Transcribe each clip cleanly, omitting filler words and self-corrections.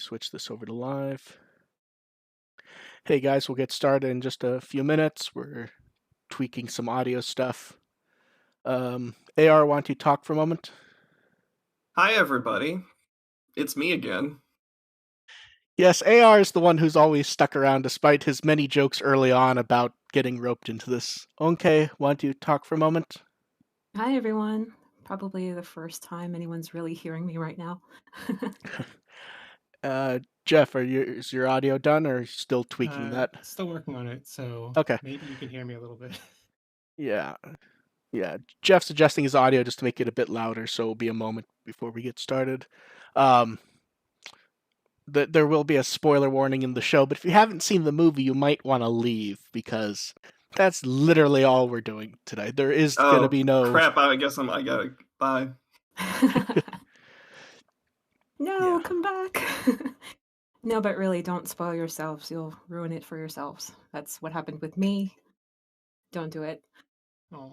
switch this over to live. Hey guys, we'll get started in just a few minutes. We're tweaking some audio stuff. AR, want to talk for a moment? Hi, everybody. It's me again. Yes, AR is the one who's always stuck around despite his many jokes early on about getting roped into this. Okay, want to talk for a moment? Hi, everyone. Probably the first time anyone's really hearing me right now. Jeff, is your audio done or are you still tweaking that? Still working on it, so Okay. maybe you can hear me a little bit. Yeah. Jeff's adjusting his audio just to make it a bit louder, so it'll be a moment before we get started. There will be a spoiler warning in the show, but if you haven't seen the movie, you might want to leave because that's literally all we're doing today. There is going to be no... crap, I guess I gotta... Bye. No, come back. No, but really, don't spoil yourselves. You'll ruin it for yourselves. That's what happened with me. Don't do it. Oh.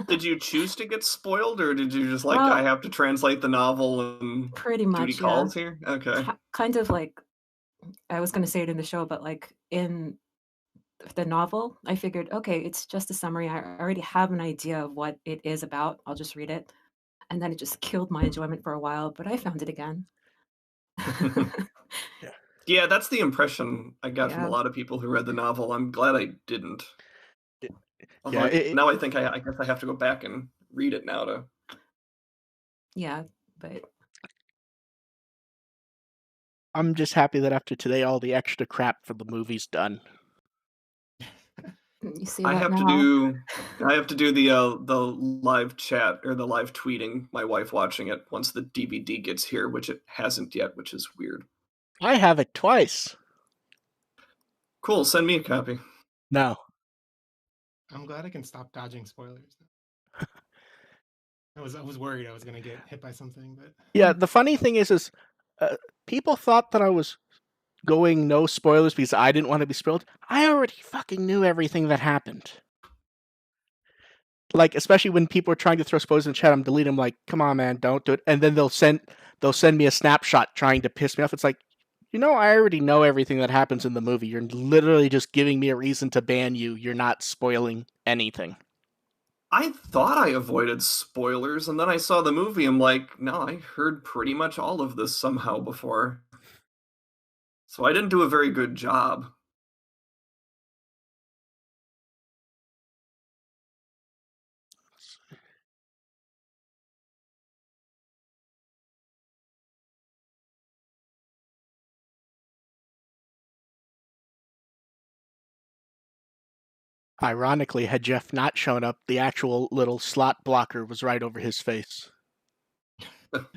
Did you choose to get spoiled, or did you just Well, I have to translate the novel and pretty much, duty calls here? Okay. Kind of like, I was going to say it in the show, but like in the novel, I figured, okay, it's just a summary. I already have an idea of what it is about. I'll just read it. And then it just killed my enjoyment for a while, but I found it again. Yeah, that's the impression I got from a lot of people who read the novel. I'm glad I didn't. Now I think I guess I have to go back and read it now to... Yeah, but... I'm just happy that after today, all the extra crap for the movie's done. You see I that have now? to do the live chat or the live tweeting my wife watching it once the DVD gets here, which it hasn't yet, which is weird. I have it twice. Cool, send me a copy. No. I'm glad I can stop dodging spoilers. I was worried I was gonna get hit by something, but yeah, the funny thing is people thought that I was going no spoilers because I didn't want to be spoiled. I already fucking knew everything that happened. Like, especially when people are trying to throw spoilers in the chat, I'm deleting them like, come on, man, don't do it. And then they'll send me a snapshot trying to piss me off. It's like, I already know everything that happens in the movie. You're literally just giving me a reason to ban you. You're not spoiling anything. I thought I avoided spoilers, and then I saw the movie. I'm like, no, I heard pretty much all of this somehow before. So I didn't do a very good job. Ironically, had Jeff not shown up, the actual little slot blocker was right over his face. That's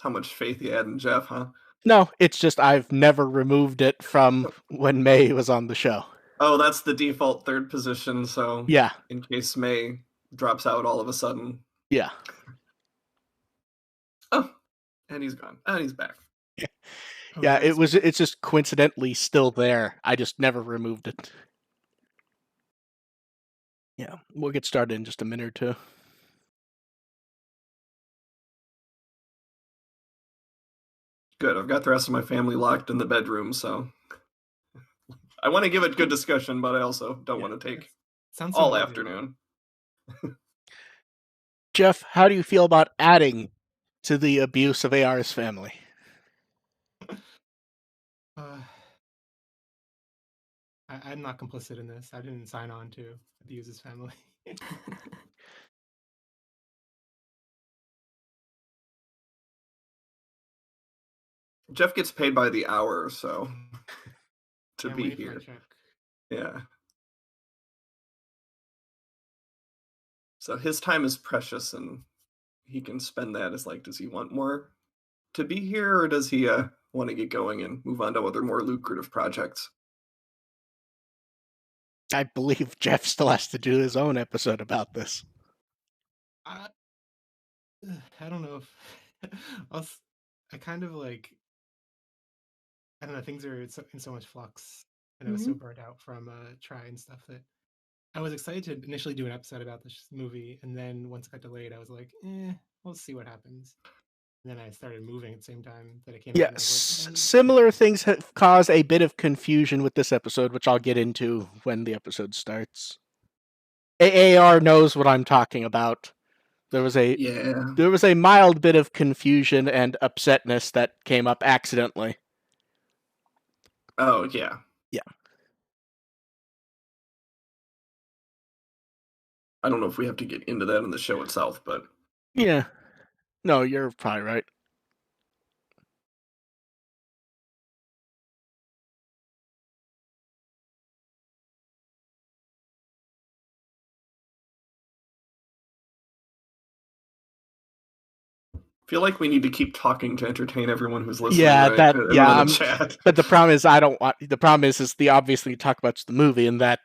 how much faith you had in Jeff, huh? No, it's just I've never removed it from when May was on the show. Oh, that's the default third position, so yeah, in case May drops out all of a sudden. Yeah. Oh, and he's gone. And he's back. Yeah, it's just coincidentally still there. I just never removed it. Yeah, we'll get started in just a minute or two. Good. I've got the rest of my family locked in the bedroom, so I want to give it good discussion, but I also don't want to take all afternoon. Jeff, how do you feel about adding to the abuse of AR's family? I'm not complicit in this. I didn't sign on to abuse his family. Jeff gets paid by the hour, so to Can't be wait here. for my check. Yeah. So his time is precious, and he can spend that as does he want more to be here, or does he want to get going and move on to other more lucrative projects? I believe Jeff still has to do his own episode about this. I don't know if I kind of I don't know, things are in so much flux, and I was so burnt out from Try and stuff that I was excited to initially do an episode about this movie, and then once it got delayed, I was like, we'll see what happens. And then I started moving at the same time that it came Yeah, out. And I was like, similar things have caused a bit of confusion with this episode, which I'll get into when the episode starts. AAR knows what I'm talking about. There was a mild bit of confusion and upsetness that came up accidentally. Oh, yeah. Yeah. I don't know if we have to get into that in the show itself, but Yeah. No, you're probably right. feel like we need to keep talking to entertain everyone who's listening. Yeah, right? that Everyone yeah. in the chat. But the problem is, I don't want. The problem is the obviously talk about the movie and that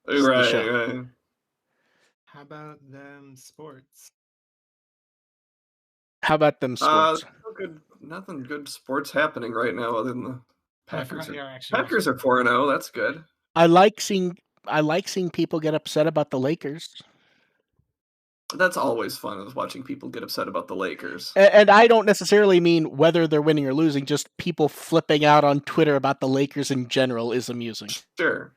the show. Right. how about them sports? How about them sports? Nothing good sports happening right now other than the Packers. Packers are 4-0. That's good. I like seeing people get upset about the Lakers. That's always fun, is watching people get upset about the Lakers. And I don't necessarily mean whether they're winning or losing, just people flipping out on Twitter about the Lakers in general is amusing. Sure.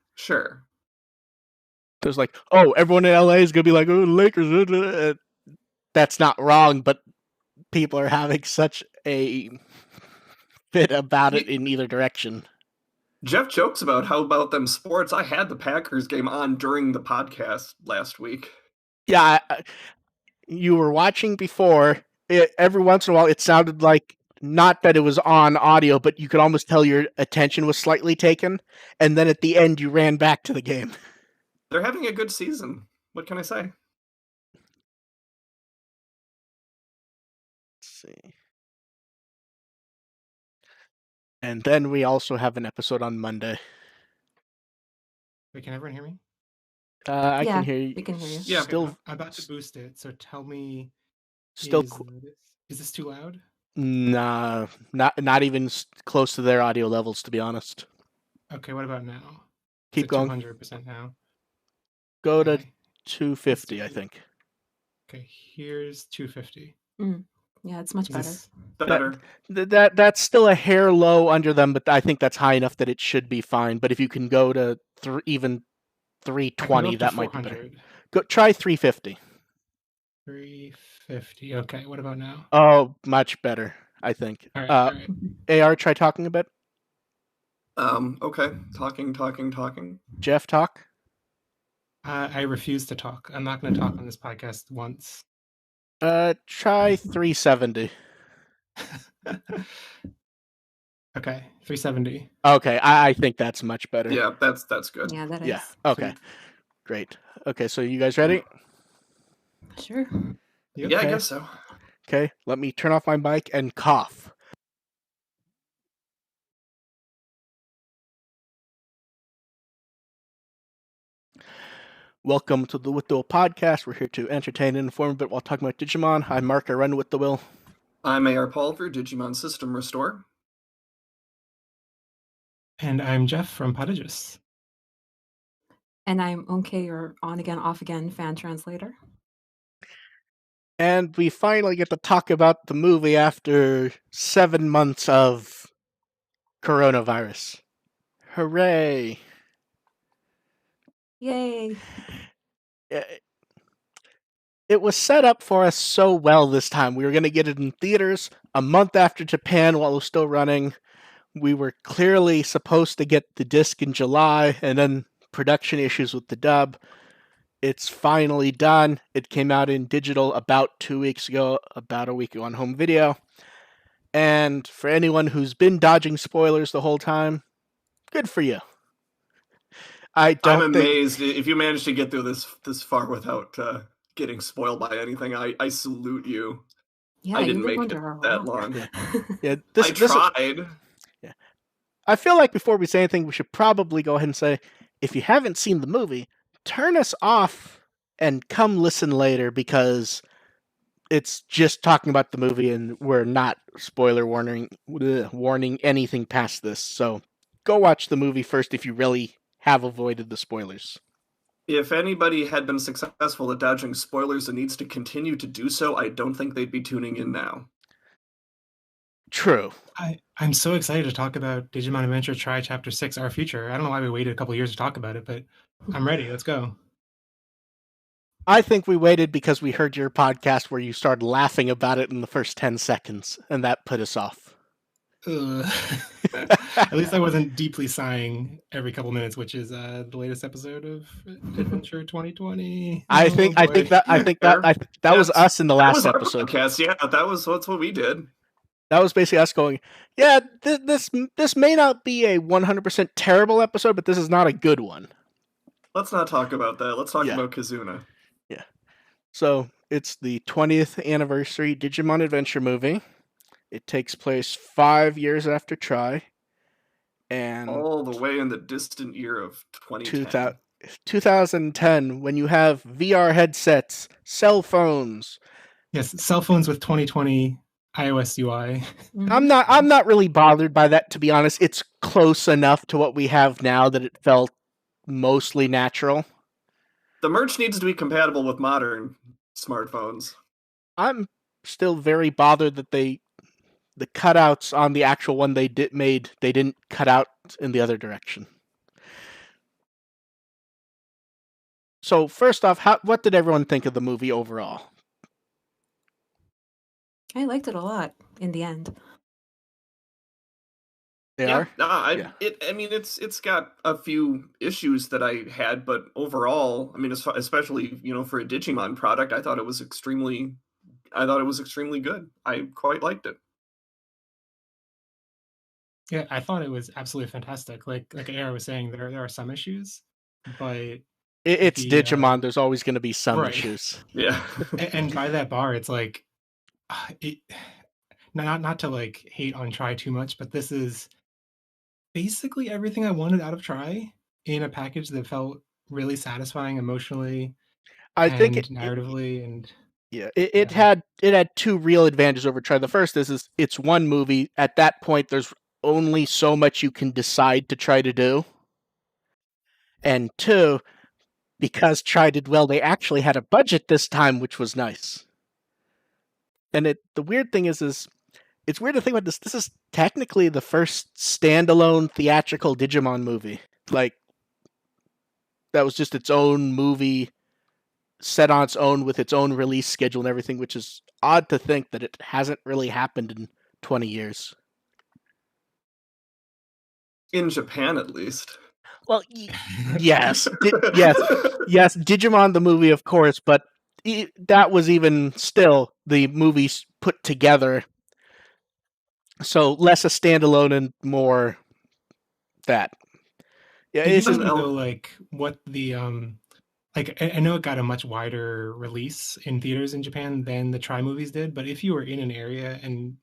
There's like, oh, everyone in LA is going to be like, oh, the Lakers. That's not wrong, but people are having such a fit about it in either direction. Jeff jokes about how about them sports. I had the Packers game on during the podcast last week. Yeah, you were watching before. Every once in a while, it sounded like not that it was on audio, but you could almost tell your attention was slightly taken. And then at the end, you ran back to the game. They're having a good season. What can I say? Let's see. And then we also have an episode on Monday. Wait, can everyone hear me? I can hear you. We can hear you. Yeah. Okay, I'm about to boost it, so tell me. Still, is this too loud? Nah, not even close to their audio levels, to be honest. Okay, what about now? Keep going. 200% now. Go to 250, I think. Okay, here's 250. Yeah, it's much better. Better. That's still a hair low under them, but I think that's high enough that it should be fine. But if you can go to even 320, that might be better. Go try 350. 350. Okay, what about now? Oh, much better, I think. All right. AR, try talking a bit. Okay. Talking. Jeff, talk. I refuse to talk. I'm not going to talk on this podcast once. Try 370. Okay, 370. Okay, I think that's much better. Yeah, that's good. Yeah, that is. Yeah. Okay. Great. Okay, so you guys ready? Sure. Yeah, I guess so. Okay, let me turn off my mic and cough. Welcome to the WtW podcast. We're here to entertain and inform a bit while talking about Digimon. I'm Mark, I run WtW. I'm AR Paul for Digimon System Restore. And I'm Jeff from Podigious. And I'm Onke, your on again, off again fan translator. And we finally get to talk about the movie after 7 months of coronavirus. Hooray! Yay! It was set up for us so well this time. We were going to get it in theaters a month after Japan while it was still running. We were clearly supposed to get the disc in July, and then production issues with the dub. It's finally done. It came out in digital about 2 weeks ago, about a week ago on home video. And for anyone who's been dodging spoilers the whole time, good for you. I'm amazed if you managed to get through this far without getting spoiled by anything. I salute you. Yeah, I didn't make it that long. Yeah, I tried. Yeah, I feel like before we say anything, we should probably go ahead and say, if you haven't seen the movie, turn us off and come listen later, because it's just talking about the movie and we're not spoiler warning anything past this. So go watch the movie first if you really have avoided the spoilers. If anybody had been successful at dodging spoilers and needs to continue to do so, I don't think they'd be tuning in now. True. I'm so excited to talk about Digimon Adventure Try Chapter 6, Our Future. I don't know why we waited a couple years to talk about it, but I'm ready. Let's go. I think we waited because we heard your podcast where you started laughing about it in the first 10 seconds, and that put us off. At least I wasn't deeply sighing every couple minutes, which is the latest episode of Adventure 2020. I think that was us in the last episode. Podcast. Yeah, that's what we did. That was basically us going, yeah, this may not be a 100% terrible episode, but this is not a good one. Let's not talk about that. Let's talk about Kizuna. Yeah. So it's the 20th anniversary Digimon Adventure movie. It takes place 5 years after Try. And all the way in the distant year of 2010. 2010, when you have VR headsets, cell phones. Yes, cell phones with 2020 iOS UI. I'm not really bothered by that, to be honest. It's close enough to what we have now that it felt mostly natural. The merch needs to be compatible with modern smartphones. I'm still very bothered that the cutouts on the actual one they didn't cut out in the other direction. So first off, what did everyone think of the movie overall? I liked it a lot in the end. It's got a few issues that I had, but overall, I mean, especially for a Digimon product, I thought it was extremely good. I quite liked it. Yeah, I thought it was absolutely fantastic. Like AR was saying, there are some issues, but it's Digimon. There's always going to be some issues. Yeah, and by that bar, it's like, not to like hate on Try too much, but this is basically everything I wanted out of Try in a package that felt really satisfying emotionally. I think narratively and. Yeah, it had two real advantages over Try. The first is it's one movie. At that point, there's only so much you can decide to try to do. And two, because Try did well, they actually had a budget this time, which was nice. And the weird thing is it's weird to think about this. This is technically the first standalone theatrical Digimon movie. Like, that was just its own movie, set on its own with its own release schedule and everything, which is odd to think that it hasn't really happened in 20 years. In Japan, at least. Well, yes. Yes, Digimon the movie, of course, but that was even still the movies put together. So less a standalone and more that. Yeah, it's just though, like what the like I know it got a much wider release in theaters in Japan than the Try movies did, but if you were in an area and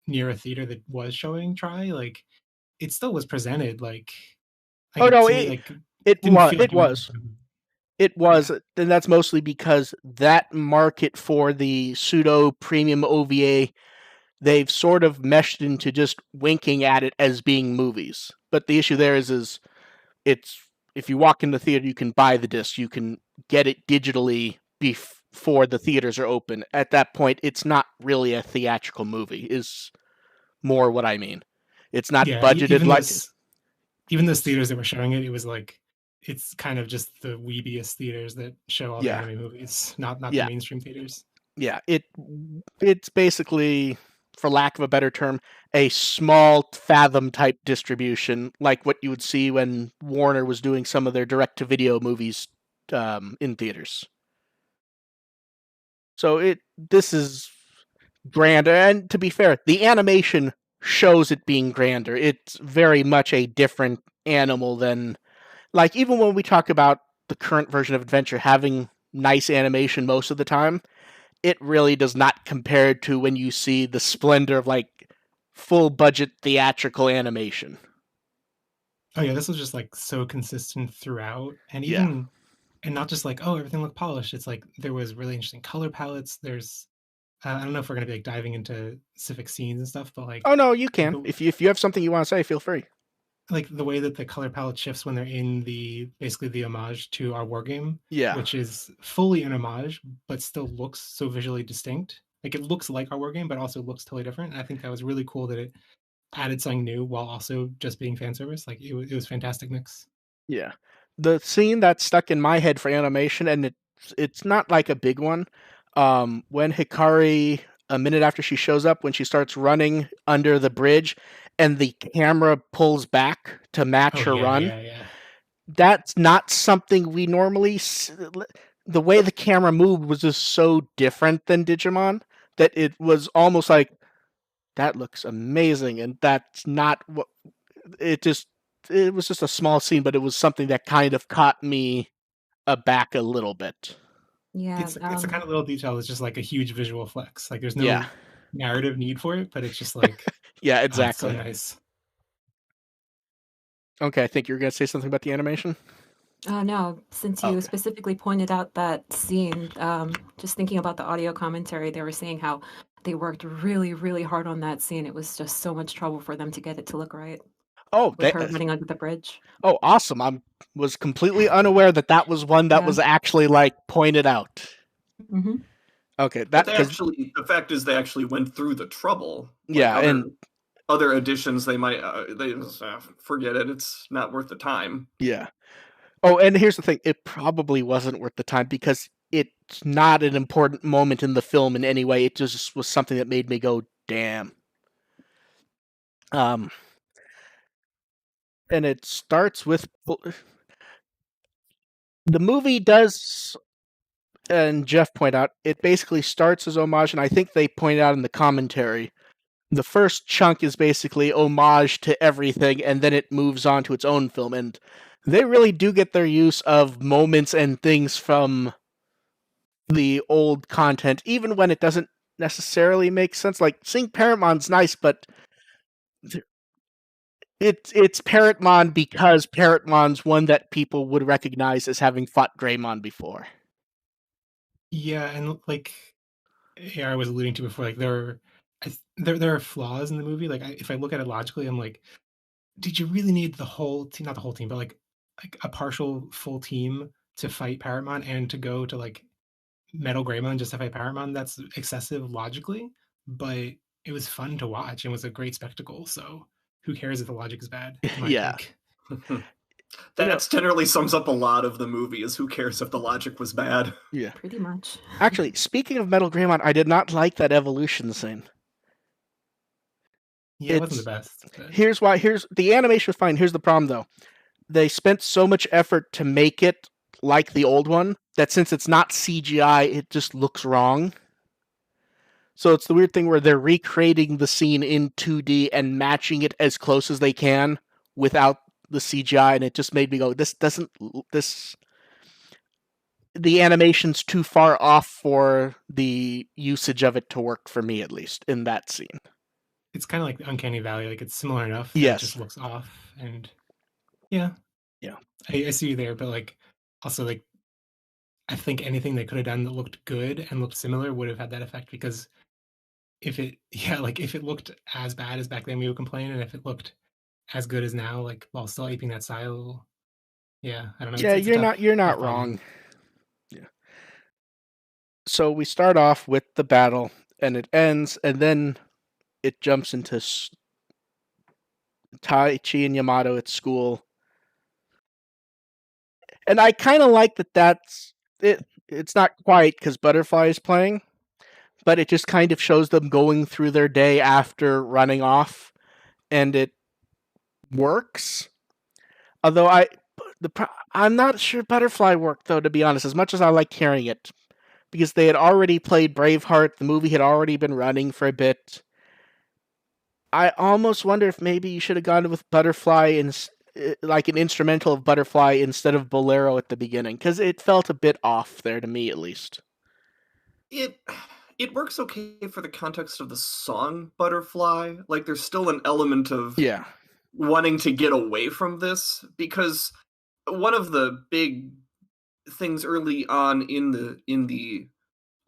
near a theater that was showing Try, like it still was presented like. Oh no, it was, and that's mostly because that market for the pseudo premium OVA, they've sort of meshed into just winking at it as being movies. But the issue there is it's if you walk in the theater, you can buy the disc, you can get it digitally before the theaters are open. At that point, it's not really a theatrical movie. Is more what I mean. It's not budgeted even those theaters that were showing it, it was like it's kind of just the weebiest theaters that show all the anime movies, not the mainstream theaters. Yeah, it's basically, for lack of a better term, a small Fathom type distribution, like what you would see when Warner was doing some of their direct-to-video movies in theaters. So this is grander, and to be fair, the animation shows it being grander. It's very much a different animal than, like, even when we talk about the current version of Adventure having nice animation most of the time, it really does not compare to when you see the splendor of like full budget theatrical animation. Oh yeah, this was just like so consistent throughout, and even and not just like, oh, everything looked polished. It's like there was really interesting color palettes. There's I don't know if we're gonna be like diving into specific scenes and stuff, but like, oh no, you can. If you have something you want to say, feel free. Like the way that the color palette shifts when they're in basically the homage to our war game, which is fully an homage but still looks so visually distinct. like it looks like our war game, but also looks totally different. And I think that was really cool that it added something new while also just being fan service. Like it was fantastic mix. Yeah. The scene that stuck in my head for animation, and it's not like a big one, when Hikari, a minute after she shows up, when she starts running under the bridge, and the camera pulls back to match Oh her yeah, run. yeah. That's not something we normally. The way the camera moved was just so different than Digimon that it was almost like that looks amazing, and that's not what it just. It was just a small scene, but it was something that kind of caught me aback a little bit. Yeah. It's the kind of little detail that's just like a huge visual flex. Like there's Yeah, no narrative need for it, but it's just like, yeah, oh, it's so exactly. nice. Okay, I think you were gonna say something about the animation. Oh no, since you Okay. specifically pointed out that scene, just thinking about the audio commentary, they were saying how they worked really, really hard on that scene. It was just so much trouble for them to get it to look right Oh, with her running under the bridge. oh, awesome! Was completely unaware that that was one that Yeah. was actually like pointed out. Hmm. Okay, But that because the fact is they actually went through the trouble. yeah, Like and other editions, they might they just, forget it. It's not worth the time. yeah. Oh, and here's the thing: it probably wasn't worth the time because it's not an important moment in the film in any way. It just was something that made me go, "Damn." Um, and it starts with the movie does, and Jeff pointed out, it basically starts as homage, and I think they pointed out in the commentary. The first chunk is basically homage to everything, and then it moves on to its own film, and they really do get their use of moments and things from the old content, even when it doesn't necessarily make sense. Like seeing Parrotmon's nice, but it's Parrotmon because Parrotmon's one that people would recognize as having fought Greymon before. Yeah, and like I was alluding to before, like there are flaws in the movie. Like if I look at it logically, I'm like, did you really need the whole team? Not the whole team, but like a partial full team to fight Paramount and to go to like Metal Greymon just to fight Paramount? That's excessive logically, but it was fun to watch and was a great spectacle. So who cares if the logic is bad? In my Yeah. take. That generally sums up a lot of the movie. Is who cares if the logic was bad? Yeah. Pretty much. Actually, speaking of Metal Greymon, I did not like that evolution scene. Yeah, it wasn't the best. But... Here's why. Here's the animation was fine. Here's the problem though. They spent so much effort to make it like the old one that since it's not CGI, it just looks wrong. So it's the weird thing where they're recreating the scene in 2D and matching it as close as they can without the CGI, and it just made me go, the animation's too far off for the usage of it to work for me, at least, in that scene. It's kind of like the Uncanny Valley. Like it's similar enough that Yes. it just looks off. And yeah. I see you there, but like also like I think anything they could have done that looked good and looked similar would have had that effect, because if it looked as bad as back then, we would complain, and if it looked as good as now, like while still aping that style, yeah, I don't know. Yeah, you're not wrong. Yeah. So we start off with the battle, and it ends, and then it jumps into Taichi and Yamato at school. And I kind of like that that's it. It's not quite because Butterfly is playing, but it just kind of shows them going through their day after running off, and it works. Although I'm not sure Butterfly worked, though, to be honest, as much as I liked hearing it, because they had already played Braveheart, the movie had already been running for a bit. I almost wonder if maybe you should have gone with Butterfly like an instrumental of Butterfly instead of Bolero at the beginning, because it felt a bit off there to me, at least. It works okay for the context of the song Butterfly. Like there's still an element of wanting to get away from this, because one of the big things early on in the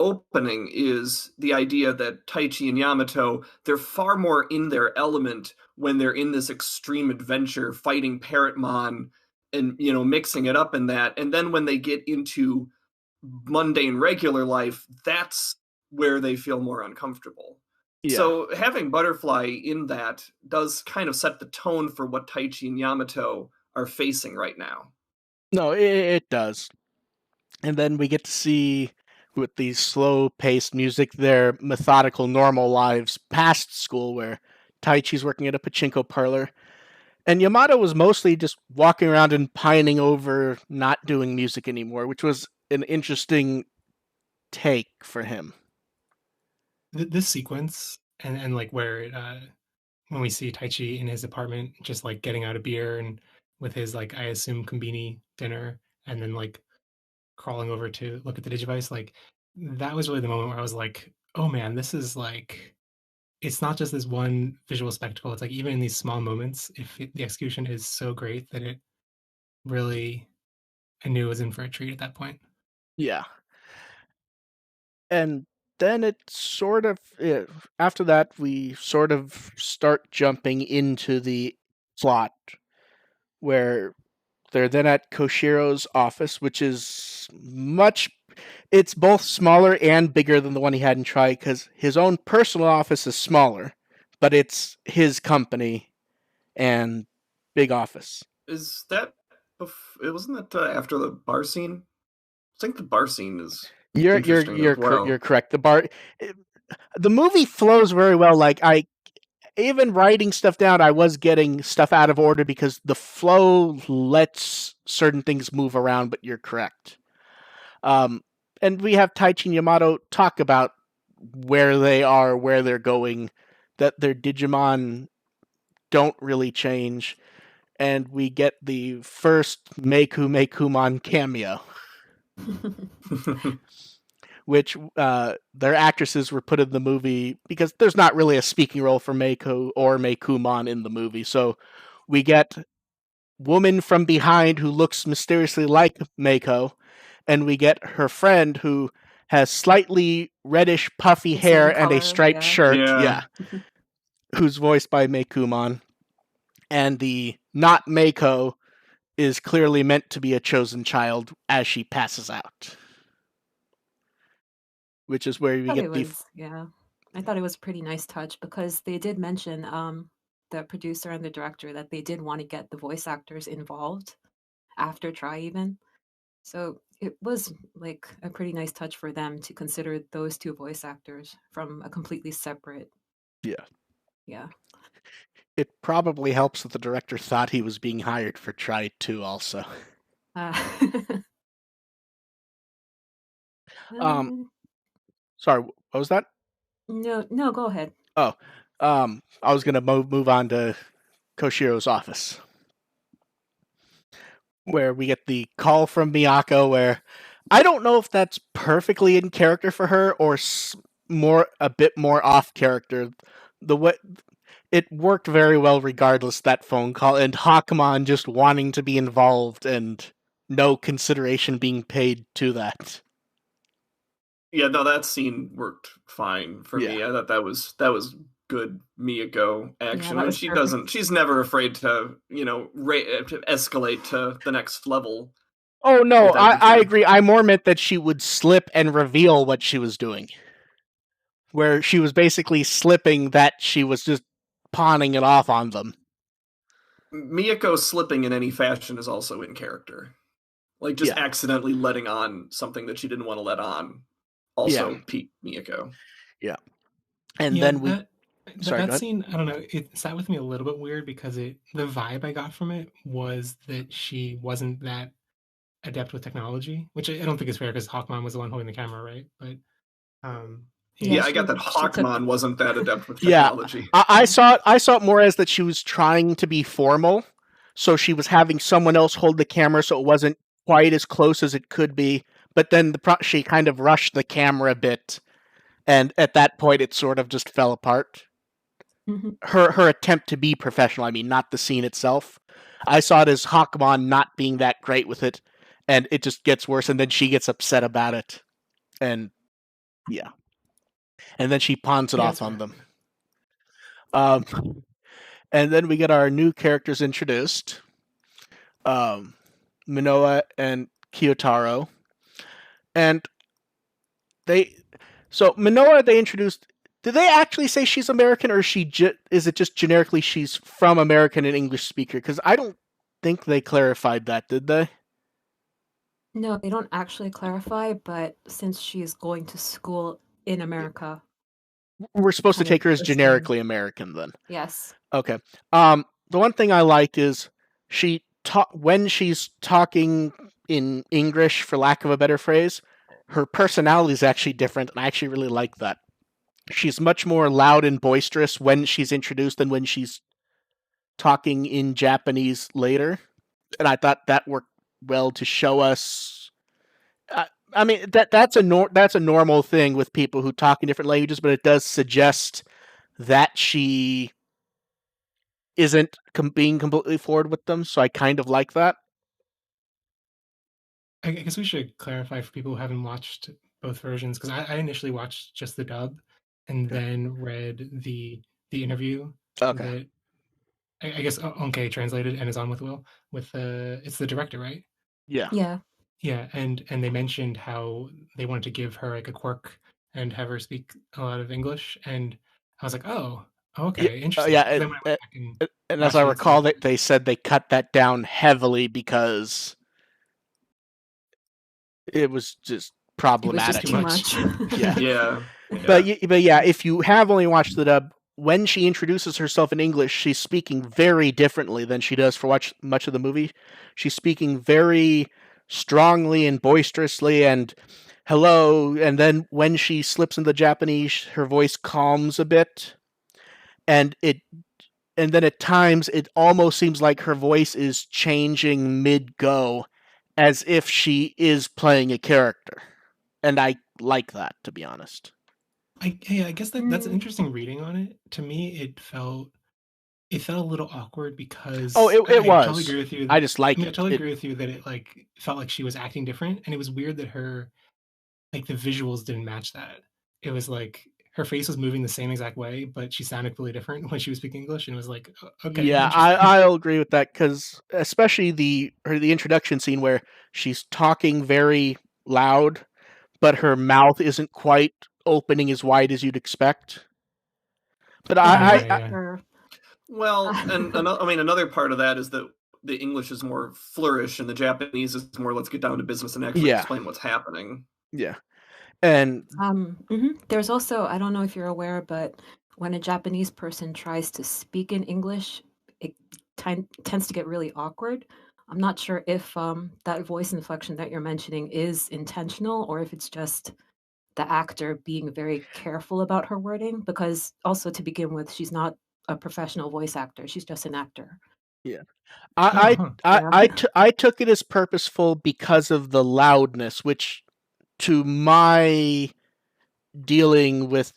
opening is the idea that Taichi and Yamato, they're far more in their element when they're in this extreme adventure fighting Parrotmon and, mixing it up in that. And then when they get into mundane regular life, that's where they feel more uncomfortable. Yeah. So having Butterfly in that does kind of set the tone for what Taichi and Yamato are facing right now. No, it does. And then we get to see, with the slow-paced music, their methodical, normal lives past school, where Taichi's working at a pachinko parlor, and Yamato was mostly just walking around and pining over not doing music anymore, which was an interesting take for him. This sequence and like where it, when we see Taichi in his apartment, just like getting out a beer and with his like I assume kombini dinner, and then like crawling over to look at the Digivice, like that was really the moment where I was like, oh man, this is like it's not just this one visual spectacle. It's like even in these small moments, if the execution is so great that it really, I knew it was in for a treat at that point. Yeah. And then it sort of, after that, we sort of start jumping into the plot, where they're then at Koshiro's office, which is it's both smaller and bigger than the one he had in Tri, because his own personal office is smaller, but it's his company and big office. Is that it wasn't that after the bar scene? I think the bar scene is interesting as well. You're correct. The movie flows very well. Like, even writing stuff down, I was getting stuff out of order because the flow lets certain things move around, but you're correct. And we have Taichi and Yamato talk about where they are, where they're going, that their Digimon don't really change, and we get the first Meikumon cameo, which their actresses were put in the movie because there's not really a speaking role for Meiko or Meikumon in the movie. So we get woman from behind who looks mysteriously like Meiko, and we get her friend who has slightly reddish puffy hair and a striped shirt, who's voiced by Meikumon. And the not Meiko is clearly meant to be a chosen child as she passes out. Which is where we get I thought it was a pretty nice touch because they did mention, the producer and the director, that they did want to get the voice actors involved after Tri even. So it was like a pretty nice touch for them to consider those two voice actors from a completely separate. Yeah. It probably helps that the director thought he was being hired for Tri 2 also. Sorry, what was that? No, go ahead. Oh, I was gonna move on to Koshiro's office, where we get the call from Miyako, where I don't know if that's perfectly in character for her or a bit more off character. The way it worked very well regardless, that phone call, and Hawkmon just wanting to be involved and no consideration being paid to that. Yeah, no, that scene worked fine for me. I thought that was good Miyako action, and she's never afraid to, to escalate to the next level. Oh no, I agree. I more meant that she would slip and reveal what she was doing, where she was basically slipping that she was just pawning it off on them. Miyako slipping in any fashion is also in character. Like, just accidentally letting on something that she didn't want to let on also peaked Miyako. Yeah. And then that scene, I don't know, it sat with me a little bit weird because the vibe I got from it was that she wasn't that adept with technology, which I don't think is fair because Hawkmon was the one holding the camera, right? But I got that Hawkmon wasn't that adept with technology. I saw it more as that she was trying to be formal, so she was having someone else hold the camera so it wasn't quite as close as it could be, but then she kind of rushed the camera a bit, and at that point it sort of just fell apart. Mm-hmm. Her attempt to be professional, I mean, not the scene itself. I saw it as Hawkmon not being that great with it, and it just gets worse, and then she gets upset about it, and and then she pawns it off on them. And then we get our new characters introduced. Manoa and Kyotaro. And So Manoa, they introduced. Did they actually say she's American, or is it just generically she's from American and English speaker? Because I don't think they clarified that, did they? No, they don't actually clarify, but since she is going to school in America, We're supposed to kind of take her as assume. generically American then. Yes. Okay. The one thing I liked is when she's talking in English, for lack of a better phrase, her personality is actually different, and I actually really like that. She's much more loud and boisterous when she's introduced than when she's talking in Japanese later, and I thought that worked well to show us. I mean that's a normal thing with people who talk in different languages, but it does suggest that she isn't being completely forward with them. So I kind of like that. I guess we should clarify for people who haven't watched both versions, because I initially watched just the dub and then read the interview Okay. that I guess Onke translated and is on with Will with it's the director, right? Yeah. Yeah. Yeah, and they mentioned how they wanted to give her like a quirk and have her speak a lot of English, and I was like, oh, okay, interesting. Yeah. Then when I went back And as watched I it, it's like, recall, they said they cut that down heavily because it was just It was just problematic. too too much. much. Yeah. Yeah. But yeah, if you have only watched the dub, when she introduces herself in English, she's speaking very differently than she does for much of the movie. She's speaking very strongly and boisterously and hello, and then when she slips into Japanese, her voice calms a bit, and then at times it almost seems like her voice is changing mid-go, as if she is playing a character, and I like that, to be honest. I guess that's an interesting reading on it. To me, it felt a little awkward because It I totally was. agree with you. I just like I it. totally agree with you that it like felt like she was acting different, and it was weird that her like the visuals didn't match that. It was like her face was moving the same exact way, but she sounded completely different when she was speaking English, and it was like, okay, Yeah, interesting. I'll agree with that, because especially the introduction scene where she's talking very loud, but her mouth isn't quite opening as wide as you'd expect. But Yeah. Well, and another part of that is that the English is more flourish and the Japanese is more let's get down to business and actually explain what's happening. Yeah. And there's also, I don't know if you're aware, but when a Japanese person tries to speak in English, it tends to get really awkward. I'm not sure if that voice inflection that you're mentioning is intentional or if it's just the actor being very careful about her wording, because also to begin with, she's not a professional voice actor. She's just an actor. Yeah. I took it as purposeful because of the loudness, which to my dealing with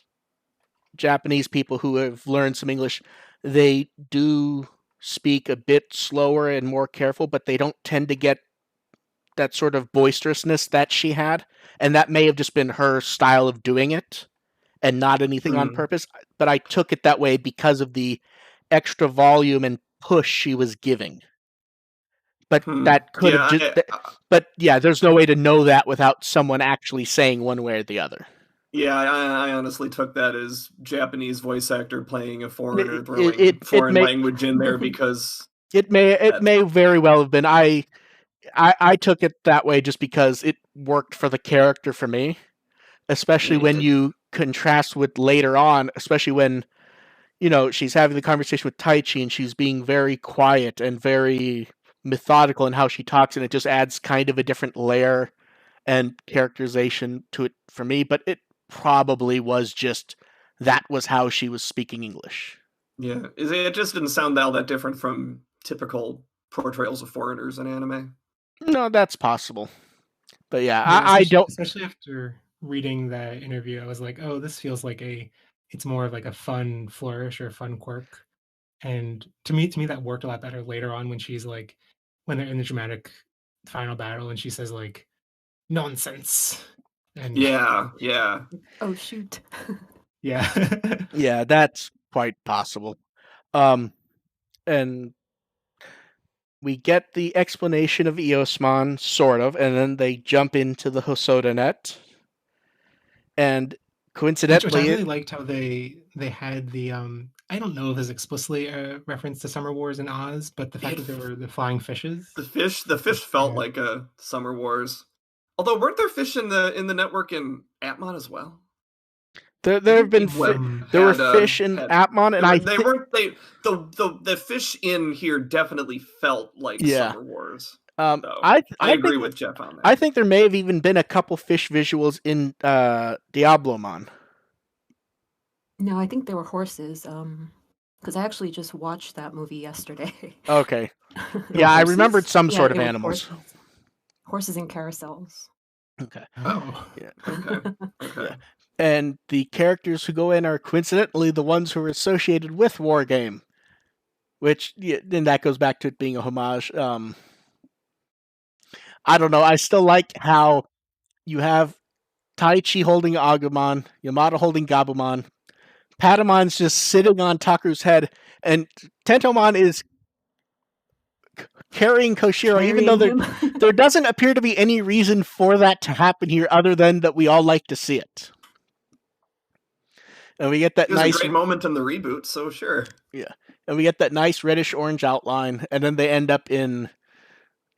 Japanese people who have learned some English, they do speak a bit slower and more careful, but they don't tend to get that sort of boisterousness that she had, and that may have just been her style of doing it and not anything on purpose, but I took it that way because of the extra volume and push she was giving. But that could have but yeah, there's no way to know that without someone actually saying one way or the other. Yeah, I honestly took that as Japanese voice actor playing a foreigner, throwing foreign language in there because it may very well have been. I took it that way just because it worked for the character for me, especially when you contrast with later on, especially when she's having the conversation with Taichi and she's being very quiet and very methodical in how she talks, and it just adds kind of a different layer and characterization to it for me. But it probably was just that was how she was speaking English. Yeah, it just didn't sound all that different from typical portrayals of foreigners in anime. No, that's possible. But yeah, I don't. Especially after reading that interview, I was like, oh, this feels like it's more of like a fun flourish or a fun quirk. And to me, that worked a lot better later on when she's like, when they're in the dramatic final battle and she says like, nonsense. And yeah. Oh shoot. Yeah. Yeah, that's quite possible. And we get the explanation of Eosmon, sort of, and then they jump into the Hosoda net. And coincidentally, Which I really liked how they had the I don't know if it's explicitly a reference to Summer Wars in Oz, but the fact that there were the flying fishes. The fish felt like a Summer Wars. Although weren't there fish in the network in Atmon as well? there have been there were fish in Atmon, and the fish in here definitely felt like Summer Wars. I agree with Jeff on that. I think there may have even been a couple fish visuals in Diablomon. No, I think there were horses. Because I actually just watched that movie yesterday. Okay. Yeah, I remembered some sort of animals. Horses and carousels. Okay. Oh. Yeah. Okay. Yeah. And the characters who go in are coincidentally the ones who are associated with Wargame, which then that goes back to it being a homage. I don't know. I still like how you have Taichi holding Agumon, Yamato holding Gabumon, Patamon's just sitting on Taku's head, and Tentomon is carrying Koshiro, even though there doesn't appear to be any reason for that to happen here other than that we all like to see it. And we get that nice... a great moment in the reboot, so sure. Yeah. And we get that nice reddish-orange outline, and then they end up in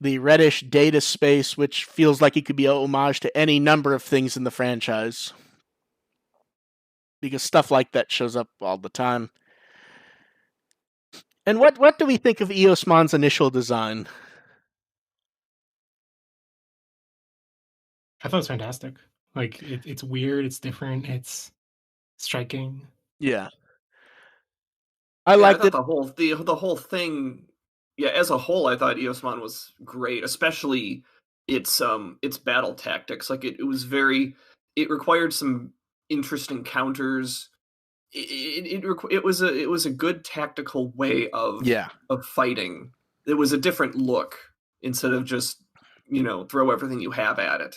the reddish data space, which feels like it could be a homage to any number of things in the franchise. Because stuff like that shows up all the time. And what do we think of Eosmon's initial design? I thought it was fantastic. Like it's weird, it's different, it's striking. Yeah. I liked it. The whole thing. Yeah, as a whole, I thought Eosmon was great, especially its battle tactics. Like it required some interesting counters. It was a good tactical way of fighting. It was a different look instead of just throw everything you have at it.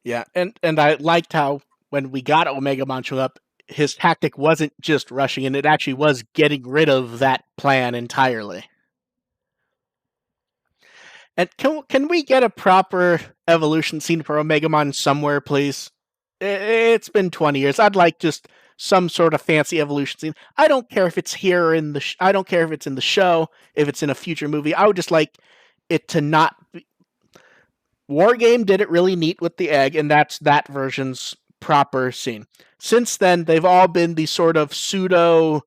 Yeah, and I liked how when we got Omegamon show up, his tactic wasn't just rushing in; it actually was getting rid of that plan entirely. And can we get a proper evolution scene for Omegamon somewhere, please? It's been 20 years. I'd like just some sort of fancy evolution scene. I don't care if it's here or in the I don't care if it's in the show, if it's in a future movie. I would just like it to not be... Wargame did it really neat with the egg, and that's that version's proper scene. Since then, they've all been the sort of pseudo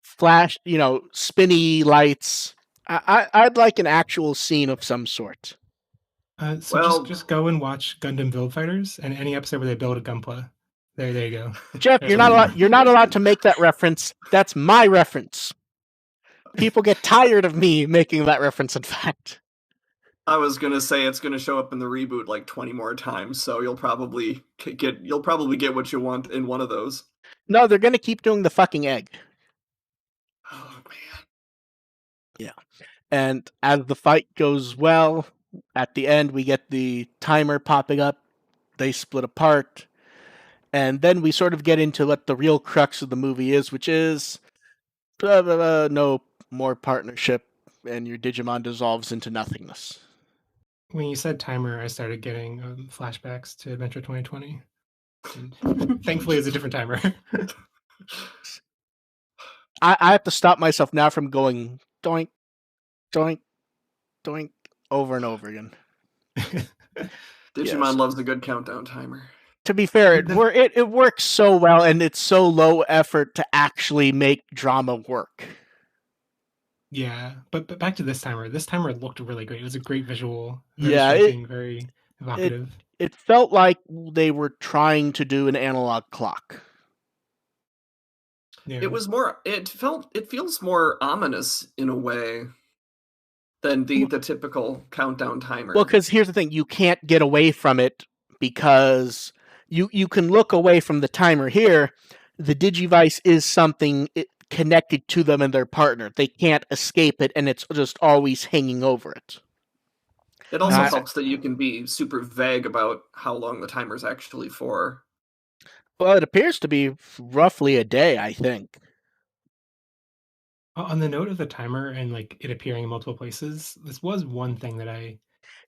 flash, spinny lights. I'd like an actual scene of some sort. Just go and watch Gundam Build Fighters and any episode where they build a Gunpla. There you go. Jeff, you're not allowed to make that reference. That's my reference. People get tired of me making that reference, in fact. I was gonna say it's gonna show up in the reboot like 20 more times, so you'll probably get what you want in one of those. No, they're gonna keep doing the fucking egg. Oh man. Yeah. And as the fight goes well, at the end we get the timer popping up, they split apart, and then we sort of get into what the real crux of the movie is, which is no more partnership, and your Digimon dissolves into nothingness. When you said timer, I started getting flashbacks to Adventure 2020. And thankfully, it's a different timer. I have to stop myself now from going doink, doink, doink over and over again. Digimon loves a good countdown timer. To be fair, it works so well, and it's so low effort to actually make drama work. Yeah, but back to this timer. This timer looked really great. It was a great visual. Very evocative. It felt like they were trying to do an analog clock. Yeah. It feels more ominous in a way than the typical countdown timer. Well, because here's the thing, you can't get away from it because you can look away from the timer here. The Digivice is something connected to them and their partner. They can't escape it, and it's just always hanging over it. It also helps that you can be super vague about how long the timer's actually for. Well, it appears to be roughly a day, I think. On the note of the timer and like it appearing in multiple places, this was one thing that I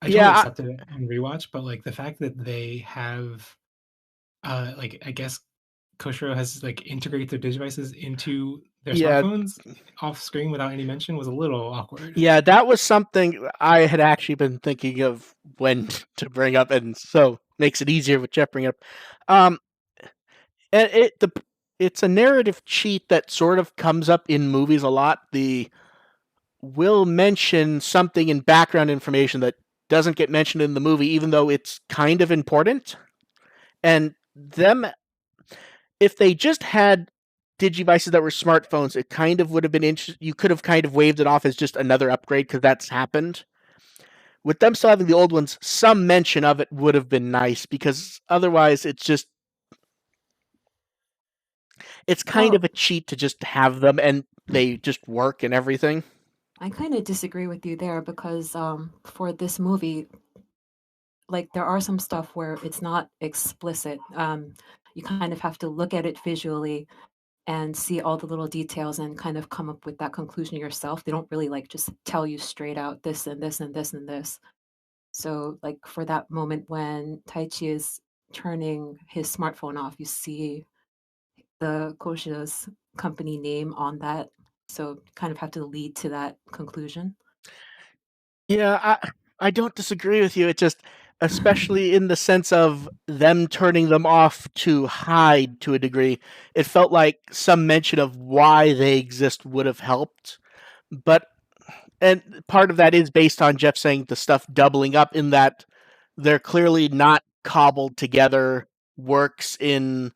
totally accepted on rewatch, but like the fact that they have I guess Koshiro has like integrated their Digivices into their Yeah. smartphones off screen without any mention was a little awkward. Yeah, that was something I had actually been thinking of when to bring up, and so makes it easier with Jeff bringing up. And it's a narrative cheat that sort of comes up in movies a lot. Will mention something in background information that doesn't get mentioned in the movie, even though it's kind of important. And if they just had Digivices that were smartphones, it kind of would have been interesting. You could have kind of waved it off as just another upgrade because that's happened. With them still having the old ones, some mention of it would have been nice because otherwise it's kind of a cheat to just have them and they just work and everything. I kind of disagree with you there because for this movie, like there are some stuff where it's not explicit. You kind of have to look at it visually and see all the little details and kind of come up with that conclusion yourself. They don't really like just tell you straight out this and this and this and this. So like for that moment when Taichi is turning his smartphone off, you see the Koshida's company name on that. So kind of have to lead to that conclusion. Yeah, I don't disagree with you. It just, especially in the sense of them turning them off to hide to a degree, it felt like some mention of why they exist would have helped. And part of that is based on Jeff saying the stuff doubling up in that they're clearly not cobbled together works in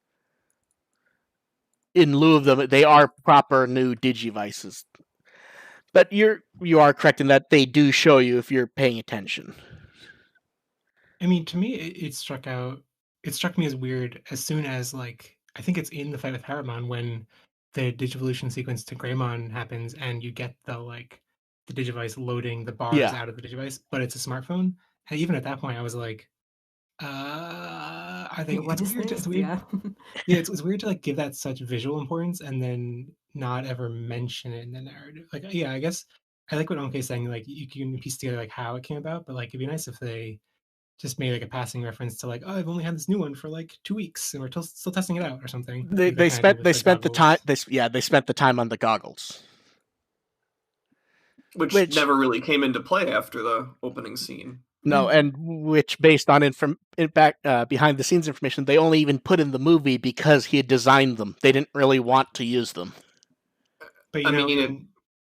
lieu of them. They are proper new Digivices. But you are correct in that they do show you if you're paying attention. I mean, to me, it struck me as weird as soon as like I think it's in the fight with Paramon when the Digivolution sequence to Greymon happens and you get the Digivice loading the bars out of the Digivice, but it's a smartphone. And even at that point, I was like, I think What it's is weird. this? It's weird. Yeah, it's weird to like give that such visual importance and then not ever mention it in the narrative. Like, yeah, I guess I like what Onkei's saying. Like, you can piece together like how it came about, but like it'd be nice if they just made like a passing reference to like, oh, I've only had this new one for like 2 weeks and we're still testing it out or something. They spent the time they spent the time on the goggles, which never really came into play after the opening scene. No, and which based on behind the scenes information, they only even put in the movie because he had designed them. They didn't really want to use them. But you know,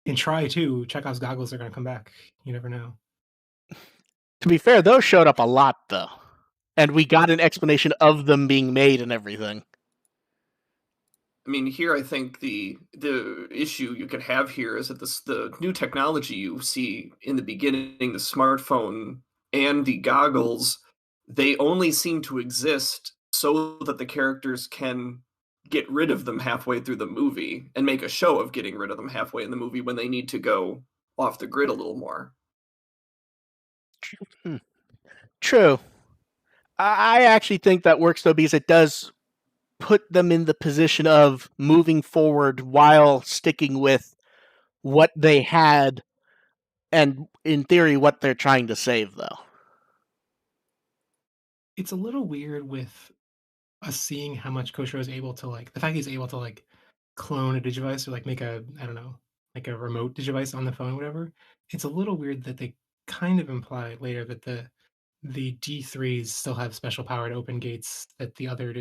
in Try 2, Chekhov's goggles are going to come back. You never know. To be fair, those showed up a lot, though. And we got an explanation of them being made and everything. I mean, here I think the issue you could have here is that the new technology you see in the beginning, the smartphone and the goggles, they only seem to exist so that the characters can get rid of them halfway through the movie and make a show of getting rid of them halfway in the movie when they need to go off the grid a little more. True. I actually think that works, though, because it does put them in the position of moving forward while sticking with what they had and, in theory, what they're trying to save, though. It's a little weird with us seeing how much Koshiro is able to the fact he's able to clone a Digivice or make a, I don't know, like a remote Digivice on the phone or whatever. It's a little weird that they kind of imply later that the D3s still have special power to open gates that the other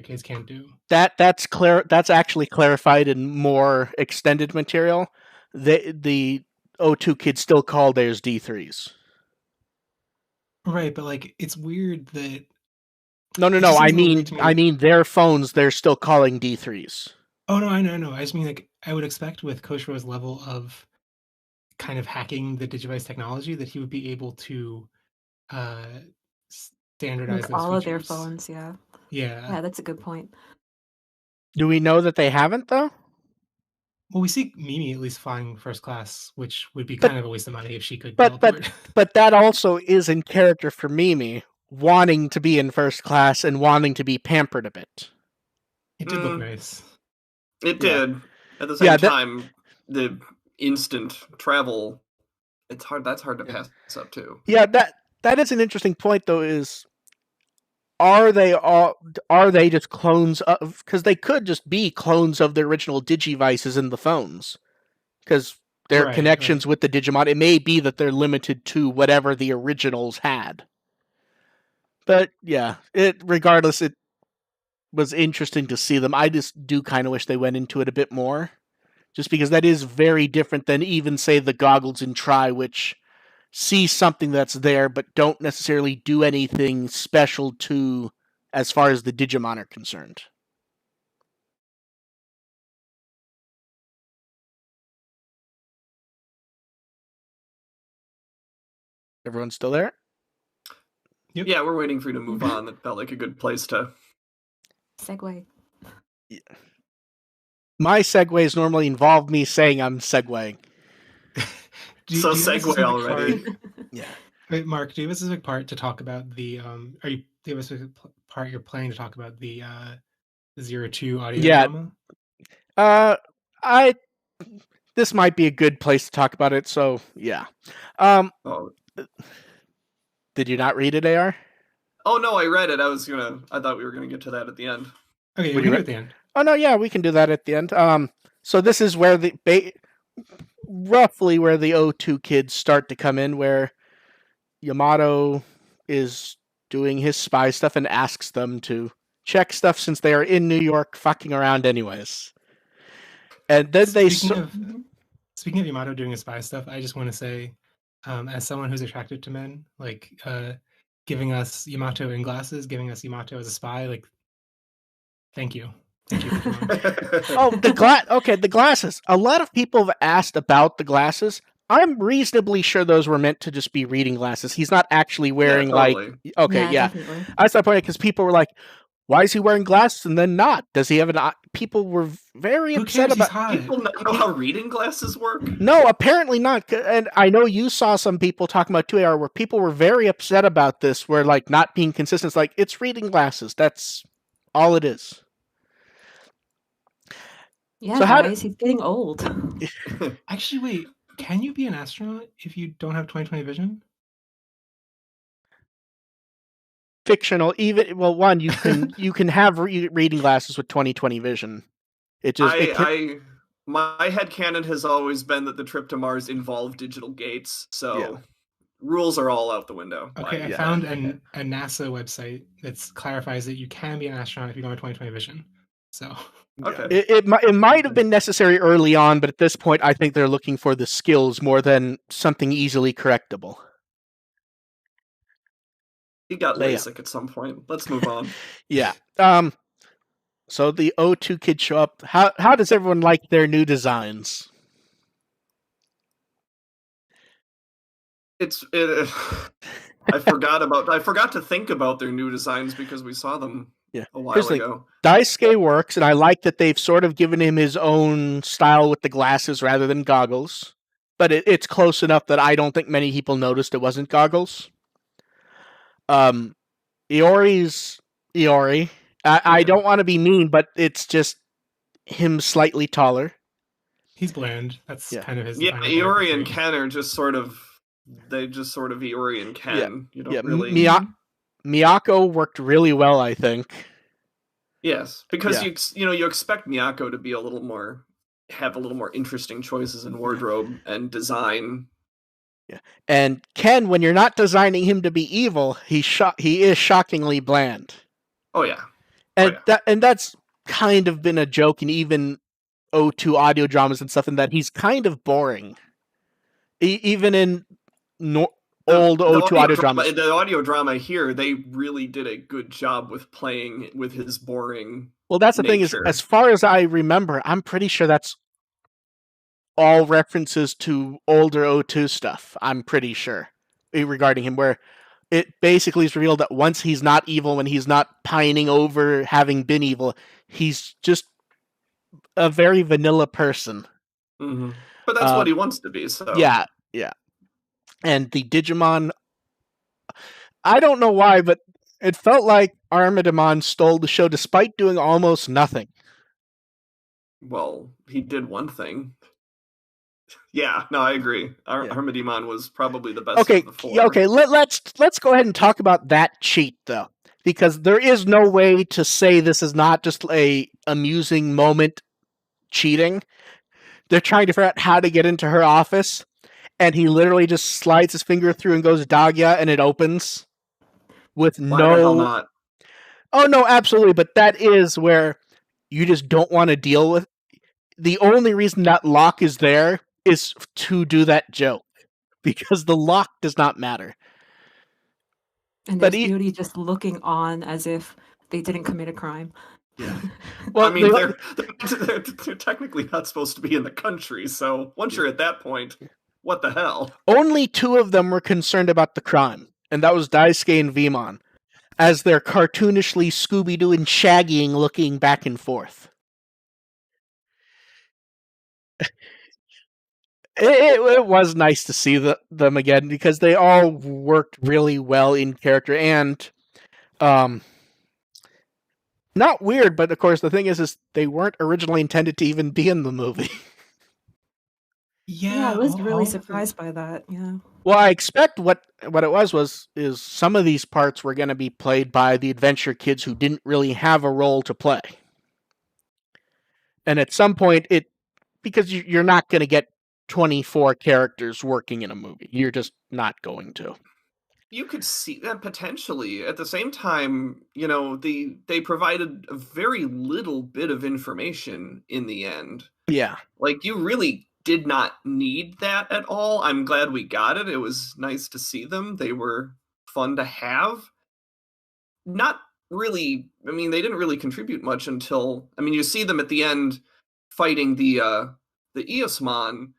kids can't do. That's actually clarified in more extended material. The O2 kids still call theirs D3s. Right, but it's weird that. No. I mean their phones. They're still calling D3s. Oh no, I know. I just mean I would expect with Koshiro's level of kind of hacking the Digivice technology that he would be able to standardize those all features. Of their phones. Yeah, that's a good point. Do we know that they haven't, though? Well, we see Mimi at least flying first class, which would be kind of a waste of money if she could teleport. But that also is in character for Mimi, wanting to be in first class and wanting to be pampered a bit. It did look nice. It did. At the same time, the instant travel, that's hard to pass up too. Yeah, that is an interesting point, though, is are they just clones of? Because they could just be clones of the original Digivices in the phones. Because their connections with the Digimon, it may be that they're limited to whatever the originals had. But yeah, regardless, it was interesting to see them. I just do kind of wish they went into it a bit more, just because that is very different than even, say, the Goggles in Try, which see something that's there but don't necessarily do anything special to as far as the Digimon are concerned. Everyone still there? Yep. Yeah, we're waiting for you to move on. That felt like a good place to segue. Yeah. My segues normally involve me saying I'm segueing. So segue already. Yeah. Wait, Mark, do you have a specific part to talk about the do you have a specific part you're planning to talk about the 02 audio drama? This might be a good place to talk about it, so yeah. Did you not read it, AR? Oh no, I read it. I thought we were gonna get to that at the end. Okay, we can do it at the end. Oh no, yeah, we can do that at the end. So this is where roughly where the 02 kids start to come in, where Yamato is doing his spy stuff and asks them to check stuff since they are in New York fucking around anyways. And then Speaking of Yamato doing his spy stuff, I just want to say, as someone who's attracted to men, like giving us Yamato in glasses, giving us Yamato as a spy, like, thank you. Thank you. The glasses. A lot of people have asked about the glasses. I'm reasonably sure those were meant to just be reading glasses. He's not actually wearing Definitely. I started pointing because people were like, why is he wearing glasses and then not? Does he have an eye? People were very upset about people not know how reading glasses work? No, apparently not. And I know you saw some people talking about 2AR where people were very upset about this, where like not being consistent. It's like, it's reading glasses. That's all it is. Yeah, so guys, he's getting old. Actually, wait, can you be an astronaut if you don't have 20/20 vision? Fictional, one, you can have reading glasses with 20/20 vision. It just my headcanon has always been that the trip to Mars involved digital gates, so rules are all out the window. Okay, I found a NASA website that clarifies that you can be an astronaut if you don't have 20/20 vision. So okay, it might have been necessary early on, but at this point, I think they're looking for the skills more than something easily correctable. He got LASIK at some point. Let's move on. Yeah. So the 02 kids show up. How does everyone like their new designs? I forgot to think about their new designs because we saw them a while ago. Daisuke works, and I like that they've sort of given him his own style with the glasses rather than goggles. But it's close enough that I don't think many people noticed it wasn't goggles. Iori's Iori. I don't want to be mean, but it's just him slightly taller. He's bland. That's kind of his. Yeah, Iori and Ken are just sort of Iori and Ken. You don't really. Miyako worked really well, I think. Yes, because you expect Miyako to be have a little more interesting choices in wardrobe and design. Yeah, and Ken, when you're not designing him to be evil, he is shockingly bland. Oh yeah, and that's kind of been a joke in even 02 audio dramas and stuff, in that he's kind of boring. Even in old 02 audio dramas. The audio drama here, they really did a good job with playing with his boring. Well, that's the thing is, as far as I remember, I'm pretty sure that's all references to older 02 stuff. I'm pretty sure regarding him, where it basically is revealed that once he's not evil, when he's not pining over having been evil, he's just a very vanilla person. Mm-hmm. But that's what he wants to be. So yeah. And the Digimon, I don't know why, but it felt like Armadamon stole the show despite doing almost nothing. Well, he did one thing. Yeah, no, I agree. Armadamon was probably the best of the four. Okay, let's go ahead and talk about that cheat, though. because there is no way to say this is not just a amusing moment cheating. They're trying to figure out how to get into her office, and he literally just slides his finger through and goes Dagya, and it opens with Why the hell no. not? Oh no, absolutely, but that is where you just don't want to deal with. The only reason that lock is there is to do that joke, because the lock does not matter. And But there's Beauty just looking on as if they didn't commit a crime. Yeah. Well, I mean, they're technically not supposed to be in the country, so once you're at that point, what the hell? Only two of them were concerned about the crime, and that was Daisuke and Vemon, as they're cartoonishly Scooby-Doo and Shaggying looking back and forth. It was nice to see them again, because they all worked really well in character, and not weird, but of course the thing is they weren't originally intended to even be in the movie. Yeah, I was really surprised by that. Yeah. Well, I expect what it was some of these parts were going to be played by the Adventure kids who didn't really have a role to play, and at some point because you're not going to get 24 characters working in a movie. You're just not going to. You could see that potentially. At the same time, they provided a very little bit of information in the end. Yeah. Like, you really did not need that at all. I'm glad we got it. It was nice to see them. They were fun to have. Not really, I mean, they didn't really contribute much until, I mean, you see them at the end fighting the Eosmon.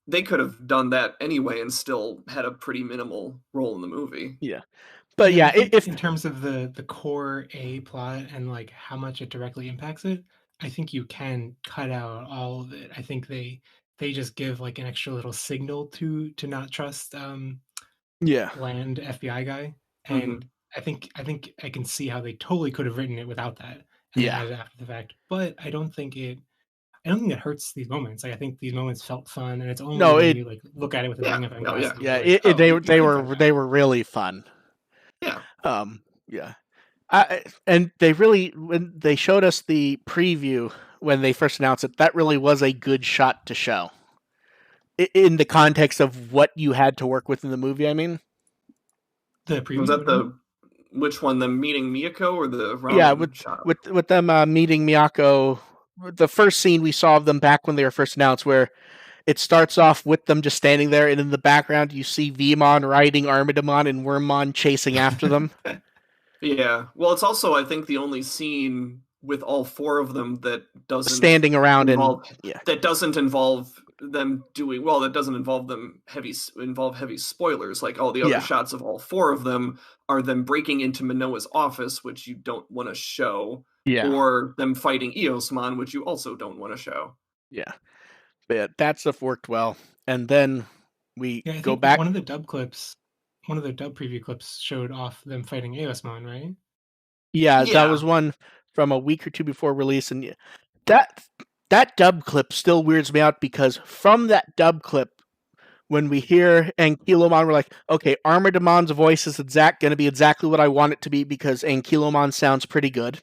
They could have done that anyway and still had a pretty minimal role in the movie. Yeah. But yeah, if in terms of the core A plot and like how much it directly impacts it, I think you can cut out all of it. I think they just give like an extra little signal to not trust Land FBI guy. And I think I can see how they totally could have written it without that and then added it after the fact. But I don't think it hurts these moments. Like, I think these moments felt fun, and it's only when you like look at it with a magnifying glass. They were really fun. Yeah. And they really, when they showed us the preview when they first announced it, that really was a good shot to show. In the context of what you had to work with in the movie, I mean. The preview? Was that which one, them meeting Miyako or the ramen shot? with them meeting Miyako. The first scene we saw of them back when they were first announced, where it starts off with them just standing there, and in the background you see Vemon riding Armadamon and Wormmon chasing after them. Yeah. Well, it's also, I think, the only scene with all four of them that doesn't standing around that doesn't involve them doing well. That doesn't involve them heavy spoilers. Like, all the other shots of all four of them are them breaking into Manoa's office, which you don't want to show. Yeah. Or them fighting Eosmon, which you also don't want to show. Yeah. But that stuff worked well. And then we go back. One of the dub preview clips showed off them fighting Eosmon, right? Yeah, that was one from a week or two before release. And that dub clip still weirds me out, because from that dub clip, when we hear Ankylomon, we're like, okay, Armadamon's voice is going to be exactly what I want it to be, because Ankylomon sounds pretty good.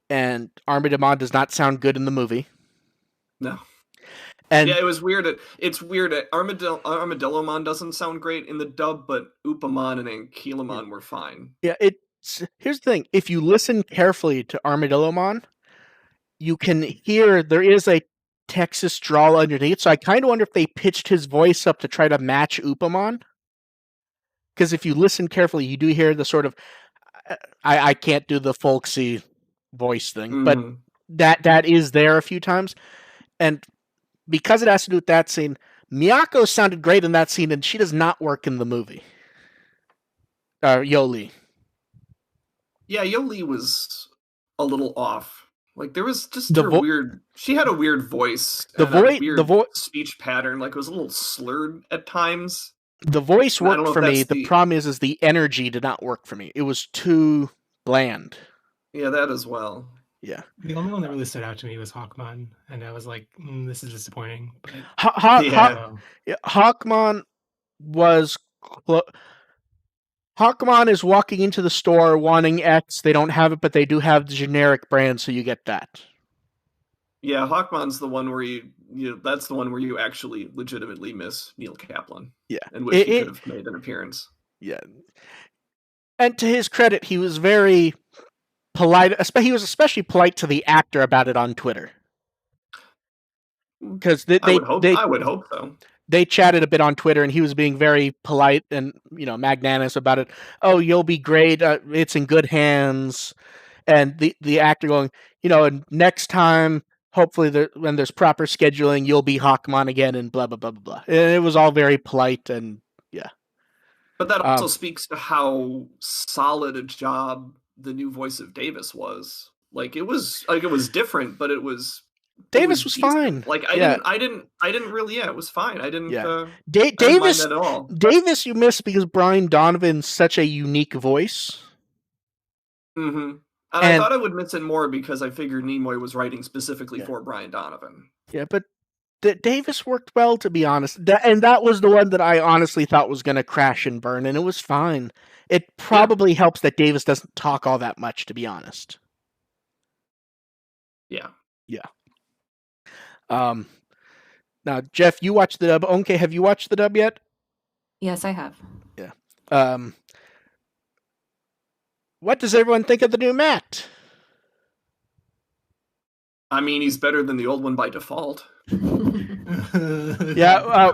And Armadamon does not sound good in the movie. No. And it was weird. It's weird. Armadillomon doesn't sound great in the dub, but Upamon and Ankylomon were fine. Yeah, here's the thing. If you listen carefully to Armadillomon, you can hear there is a Texas drawl underneath. So I kind of wonder if they pitched his voice up to try to match Upamon. Because if you listen carefully, you do hear the sort of, I can't do the folksy voice thing, but that is there a few times. And because it has to do with that scene, Miyako sounded great in that scene, and she does not work in the movie. Yoli. Yeah, Yoli was a little off. Like, there was just weird. She had a weird voice. The speech pattern. Like, it was a little slurred at times. The voice worked for me. The problem is the energy did not work for me. It was too bland. Yeah, that as well. Yeah. The only one that really stood out to me was Hawkmon, and I was like, this is disappointing. Hawkmon was Hawkmon is walking into the store wanting X. They don't have it, but they do have the generic brand, so you get that. Yeah, Hawkmon's the one where that's the one where you actually legitimately miss Neil Kaplan. Yeah. And wish he could have made an appearance. Yeah. And to his credit, he was very polite. He was especially polite to the actor about it on Twitter. Because I would hope so. They chatted a bit on Twitter, and he was being very polite and magnanimous about it. Oh, you'll be great. It's in good hands. And the actor going, and next time, hopefully, when there's proper scheduling, you'll be Hawkmon again, and blah blah blah blah blah. And it was all very polite, and yeah. But that also speaks to how solid a job the new voice of Davis was. It was different, but it was. Davis was fine. I didn't really. Yeah, it was fine. I didn't. Yeah. I didn't mind that at all. Davis, you missed because Brian Donovan's such a unique voice. Mm-hmm. And I thought I would miss it more because I figured Nimoy was writing specifically for Brian Donovan. Yeah, but Davis worked well, to be honest. And that was the one that I honestly thought was going to crash and burn, and it was fine. It probably helps that Davis doesn't talk all that much, to be honest. Yeah. Yeah. Now, Jeff, you watched the dub. Okay, have you watched the dub yet? Yes, I have. Yeah. What does everyone think of the new Matt? I mean, he's better than the old one by default. Yeah,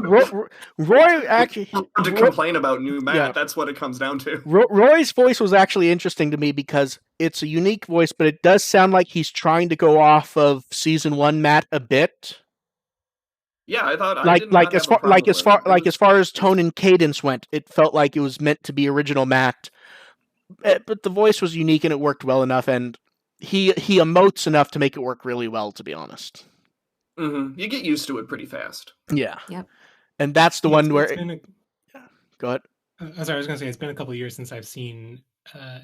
Roy actually to complain about new Matt. Yeah. That's what it comes down to. Roy's voice was actually interesting to me because it's a unique voice, but it does sound like he's trying to go off of season 1 Matt a bit. Yeah, I thought as far as tone and cadence went, it felt like it was meant to be original Matt. But the voice was unique and it worked well enough, and he emotes enough to make it work really well, to be honest. Mm-hmm. You get used to it pretty fast. Yeah. Yep. And that's the one where... Go ahead. I was going to say, it's been a couple of years since I've seen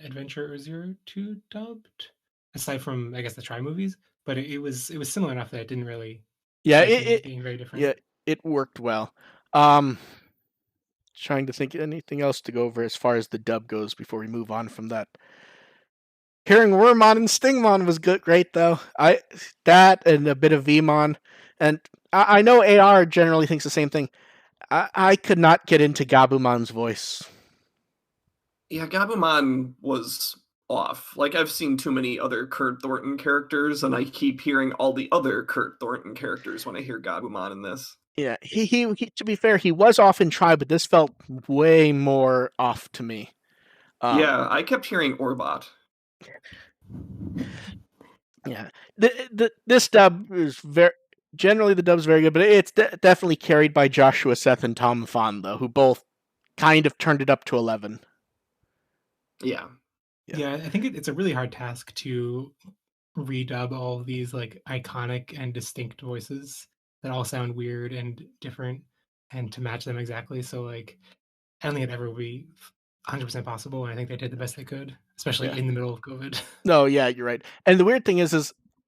Adventure 02 dubbed, aside from, I guess, the Try movies, but it was similar enough that it didn't really... Yeah, it being very different. Yeah, it worked well. Trying to think anything else to go over as far as the dub goes before we move on from that. Hearing Wormmon and Stingmon was great though. That and a bit of Vmon, and I know AR generally thinks the same thing. I could not get into Gabumon's voice. Yeah, Gabumon was off. I've seen too many other Kurt Thornton characters, and I keep hearing all the other Kurt Thornton characters when I hear Gabumon in this. Yeah, he to be fair, he was off in Try, but this felt way more off to me. Yeah, I kept hearing Orbot. Yeah, this dub is generally the dub's very good, but it's definitely carried by Joshua Seth and Tom Fon, though, who both kind of turned it up to 11. Yeah, I think it's a really hard task to redub all of these iconic and distinct voices that all sound weird and different, and to match them exactly. So I don't think it ever will be 100% possible, and I think they did the best they could, especially in the middle of COVID. No, yeah, you're right. And the weird thing is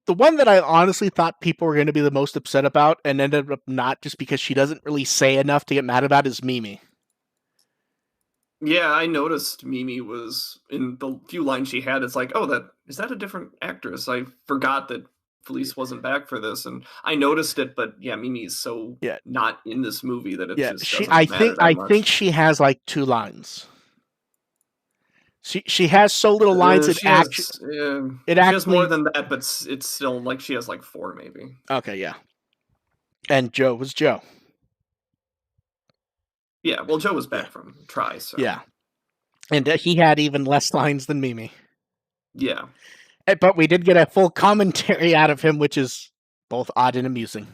the one that I honestly thought people were going to be the most upset about and ended up not, just because she doesn't really say enough to get mad about, is Mimi. Yeah, I noticed Mimi was, in the few lines she had, it's like, oh, is that a different actress? I forgot that Felice wasn't back for this, and I noticed it, but yeah, Mimi is so not in this movie that it just doesn't matter that much. I think she has 2 lines. She has so little lines. She has more than that, but it's still she has 4 maybe. Okay, yeah. And Joe was Joe. Yeah, well, Joe was back from Try, so. Yeah. And he had even less lines than Mimi. Yeah. But we did get a full commentary out of him, which is both odd and amusing.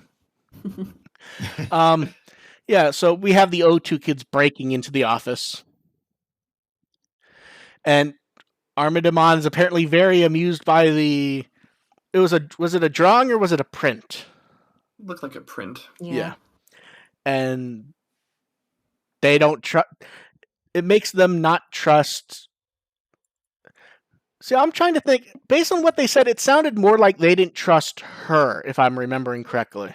Yeah, so we have the O2 kids breaking into the office. And Armidamon is apparently very amused by was it a drawing or was it a print? It looked like a print. Yeah. And they don't trust. It makes them not trust. See, I'm trying to think. Based on what they said, it sounded more like they didn't trust her, if I'm remembering correctly.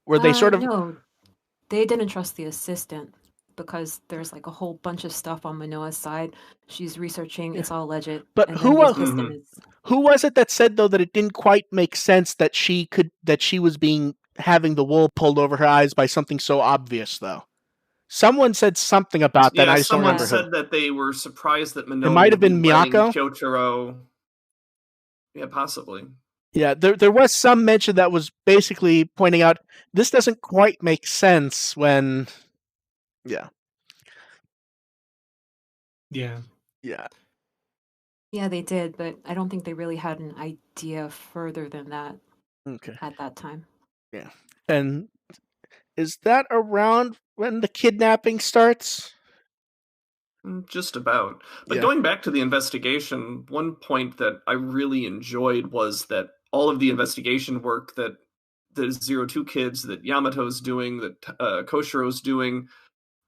Were they sort of... No, they didn't trust the assistant. because there's like a whole bunch of stuff on Manoa's side. She's researching, it's all legit. But and who then his was- system is Who was it that said though that it didn't quite make sense that she was having the wool pulled over her eyes by something so obvious though? Someone said something about that. Yeah, I just don't someone remember said who. that they were surprised that Manoa might would have been be letting Miyako? Kyotaro. Yeah, possibly. Yeah, there was some mention that was basically pointing out this doesn't quite make sense when. Yeah. Yeah. Yeah. Yeah, they did, but I don't think they really had an idea further than that Okay. at that time. Yeah. And is that around when the kidnapping starts? Just about. But Yeah. going back to the investigation, one point that I really enjoyed was that all of the investigation work that the 02 kids, that Yamato's doing, that Koshiro's doing,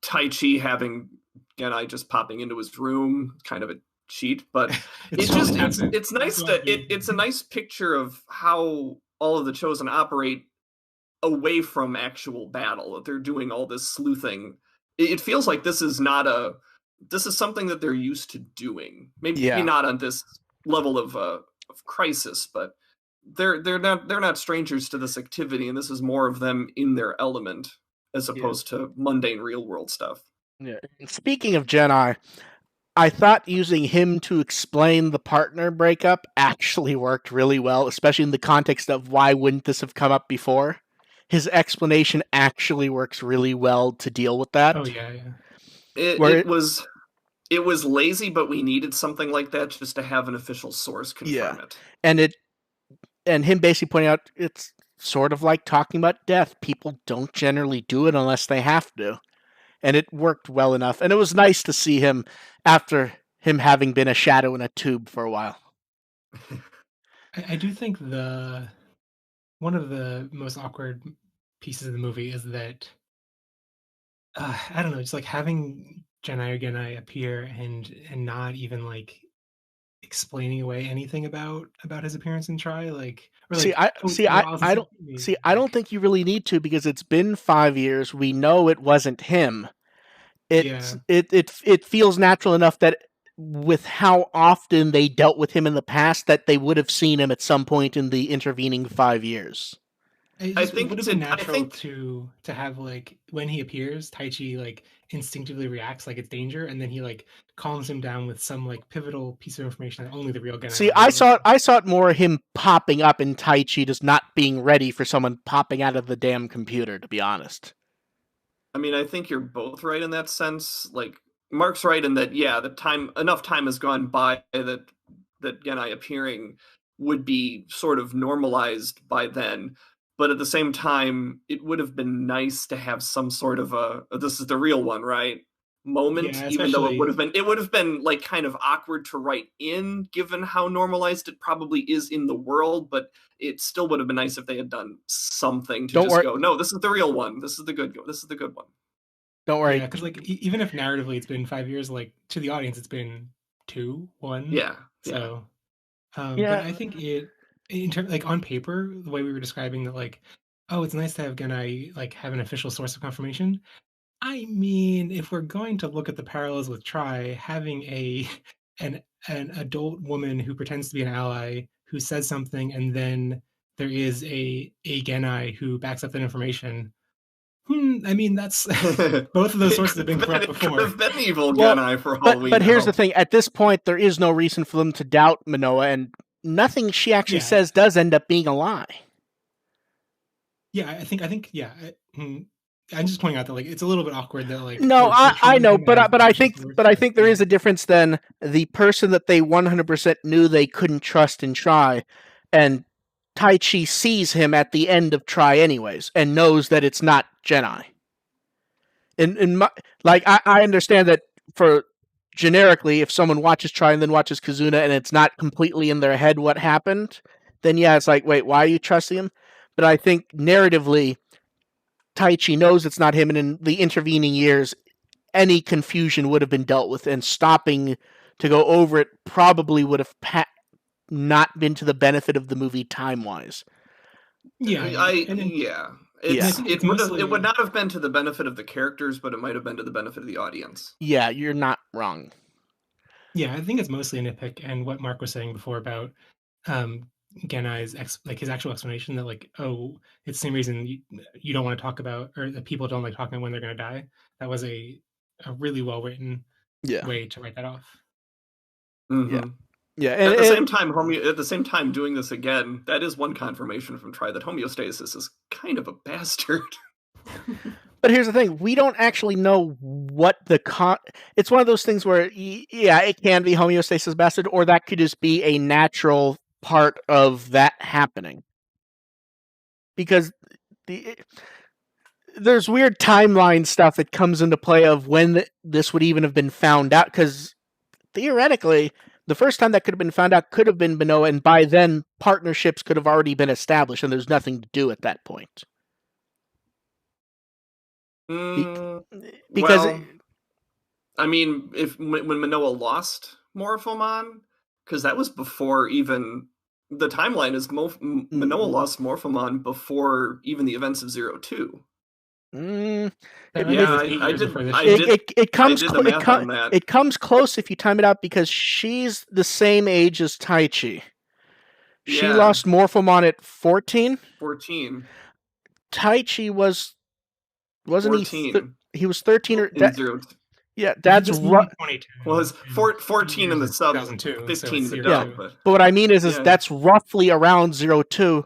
Taichi having Genai just popping into his room, kind of a cheat, but it's nice that it's a nice picture of how all of the Chosen operate away from actual battle. That they're doing all this sleuthing. It feels like this is something that they're used to doing. Maybe not on this level of crisis, but they're not strangers to this activity, and this is more of them in their element as opposed to mundane real world stuff. Yeah. And speaking of Genai, I thought using him to explain the partner breakup actually worked really well, especially in the context of why wouldn't this have come up before. His explanation actually works really well to deal with that. Oh yeah. It was lazy, but we needed something like that just to have an official source confirm it. And him basically pointing out it's sort of like talking about death. People don't generally do it unless they have to. And it worked well enough. And it was nice to see him after him having been a shadow in a tube for a while. I do think one of the most awkward pieces of the movie is that I don't know, just like having Genai appear and not even like explaining away anything about his appearance in Try, like I don't think you really need to, because it's been 5 years. We know it wasn't him. It feels natural enough that with how often they dealt with him in the past that they would have seen him at some point in the intervening 5 years. I think it would have been natural to have, like, when he appears, Taichi like instinctively reacts like it's danger, and then he like calms him down with some like pivotal piece of information that only the real Genai. See, I saw it more him popping up and Taichi just not being ready for someone popping out of the damn computer, to be honest. I mean, I think you're both right in that sense. Like, Mark's right in that, enough time has gone by that Genai appearing would be sort of normalized by then. But at the same time, it would have been nice to have some sort of this is the real one, right? Moment, even though it would have been like kind of awkward to write in, given how normalized it probably is in the world, but it still would have been nice if they had done something to go, no, this is the real one. This is the good one. Don't worry. Yeah, because like even if narratively it's been 5 years, like to the audience it's been 2, 1. Yeah. So but I think it, in terms, like on paper, the way we were describing that, like, oh, it's nice to have Genai like have an official source of confirmation. I mean, if we're going to look at the parallels with Try, having an adult woman who pretends to be an ally who says something, and then there is a Genai who backs up that information. I mean, that's both of those sources have been correct before. It could have been evil Genai for all we know. But here's the thing: at this point, there is no reason for them to doubt Manoa, and nothing she actually says does end up being a lie. Yeah, I think. Yeah, I'm just pointing out that like it's a little bit awkward that like. No, I know, but I think there is a difference. Then the person that they 100% knew they couldn't trust in Try, and Taichi sees him at the end of Try anyways, and knows that it's not Genai. I understand that for generically, if someone watches Try and then watches Kizuna and it's not completely in their head what happened, then yeah, it's like, wait, why are you trusting him? But I think narratively, Taichi knows it's not him, and in the intervening years, any confusion would have been dealt with, and stopping to go over it probably would have not been to the benefit of the movie time-wise. Yeah, It would not have been to the benefit of the characters, but it might have been to the benefit of the audience. Yeah, you're not wrong. Yeah, I think it's mostly a nitpick, and what Mark was saying before about Genai's his actual explanation that it's the same reason you don't want to talk about, or that people don't like talking about when they're going to die. That was a really well written way to write that off. Mm-hmm. Yeah. And at the same time, doing this again, that is one confirmation from Try that homeostasis is kind of a bastard. But here's the thing: we don't actually know what it's one of those things where, it can be homeostasis bastard, or that could just be a natural part of that happening. Because there's weird timeline stuff that comes into play of when this would even have been found out. Because theoretically, the first time that could have been found out could have been Manoa, and by then partnerships could have already been established, and there's nothing to do at that point. Because I mean, when Manoa lost Morphomon, because that was before even the timeline is Manoa lost Morphomon before even the events of 02. It comes close if you time it out, because she's the same age as Taichi. She lost Morphomon at 14. 14. Taichi wasn't 14. He was 13 or yeah, that's was 14 in the sub, 15 so in the dub. But what I mean is that's roughly around 02.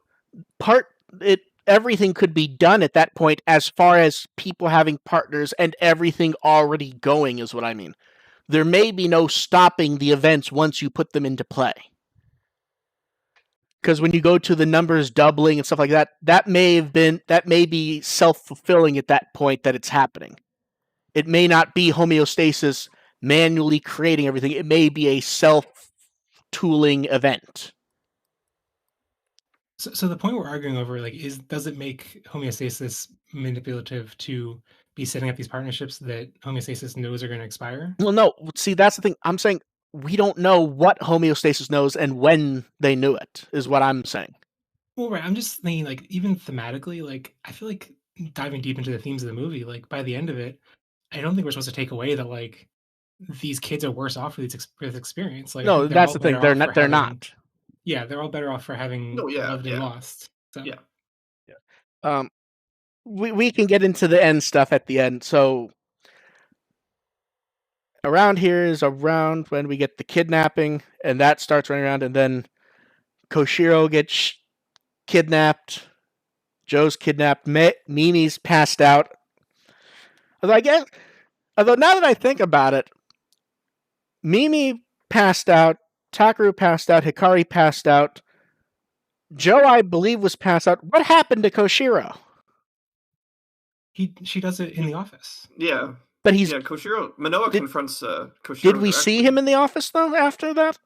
Everything could be done at that point as far as people having partners and everything already going is what I mean. There may be no stopping the events once you put them into play. Because when you go to the numbers doubling and stuff like that, that may be self-fulfilling at that point that it's happening. It may not be homeostasis manually creating everything. It may be a self-tooling event. So the point we're arguing over, does it make homeostasis manipulative to be setting up these partnerships that homeostasis knows are going to expire? Well, no. See, that's the thing. I'm saying we don't know what homeostasis knows and when they knew it, is what I'm saying. Well, right. I'm just thinking, even thematically, I feel like diving deep into the themes of the movie, by the end of it, I don't think we're supposed to take away that, these kids are worse off for this experience. No, that's the thing. They're not. Yeah, they're all better off for having loved and lost. So. Yeah. We can get into the end stuff at the end. So around here is around when we get the kidnapping, and that starts running around, and then Koshiro gets kidnapped. Joe's kidnapped. Mimi's passed out. Although now that I think about it, Mimi passed out, Takaru passed out, Hikari passed out, Joe, I believe, was passed out. What happened to Koshiro? She does it in the office. Yeah. But Koshiro. Manoa confronts Koshiro. Did we see him in the office though after that?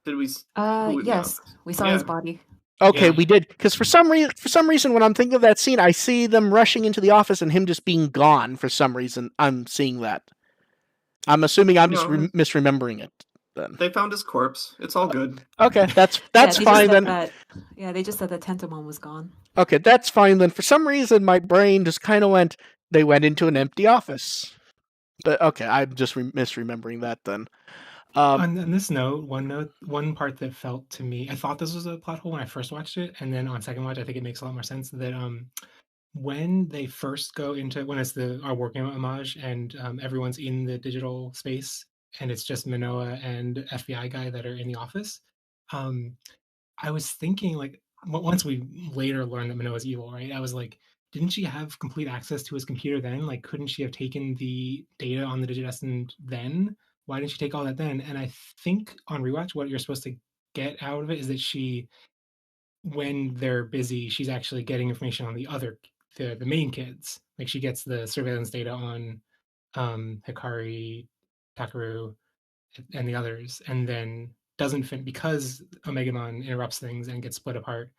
Did we? Yes, we saw his body. Okay, we did. Because for some reason, when I'm thinking of that scene, I see them rushing into the office and him just being gone. For some reason, I'm seeing that. I'm assuming I'm just misremembering it. Then they found his corpse. It's all good. Okay, that's fine then. They just said that Tentomon was gone. Okay, that's fine then. For some reason, my brain just kind of went. They went into an empty office. But okay, I'm just misremembering that then. On this note, one part that felt to me, I thought this was a plot hole when I first watched it, and then on second watch, I think it makes a lot more sense that when they first go into, when it's our working homage and everyone's in the digital space and it's just Manoa and FBI guy that are in the office, I was thinking once we later learned that Manoa's evil, right? I was like, didn't she have complete access to his computer then? Couldn't she have taken the data on the Digidestined then? Why didn't she take all that then? And I think on rewatch, what you're supposed to get out of it is that she, when they're busy, she's actually getting information on the main kids. She gets the surveillance data on Hikari, Takaru, and the others, and then doesn't because Omegamon interrupts things and gets split apart.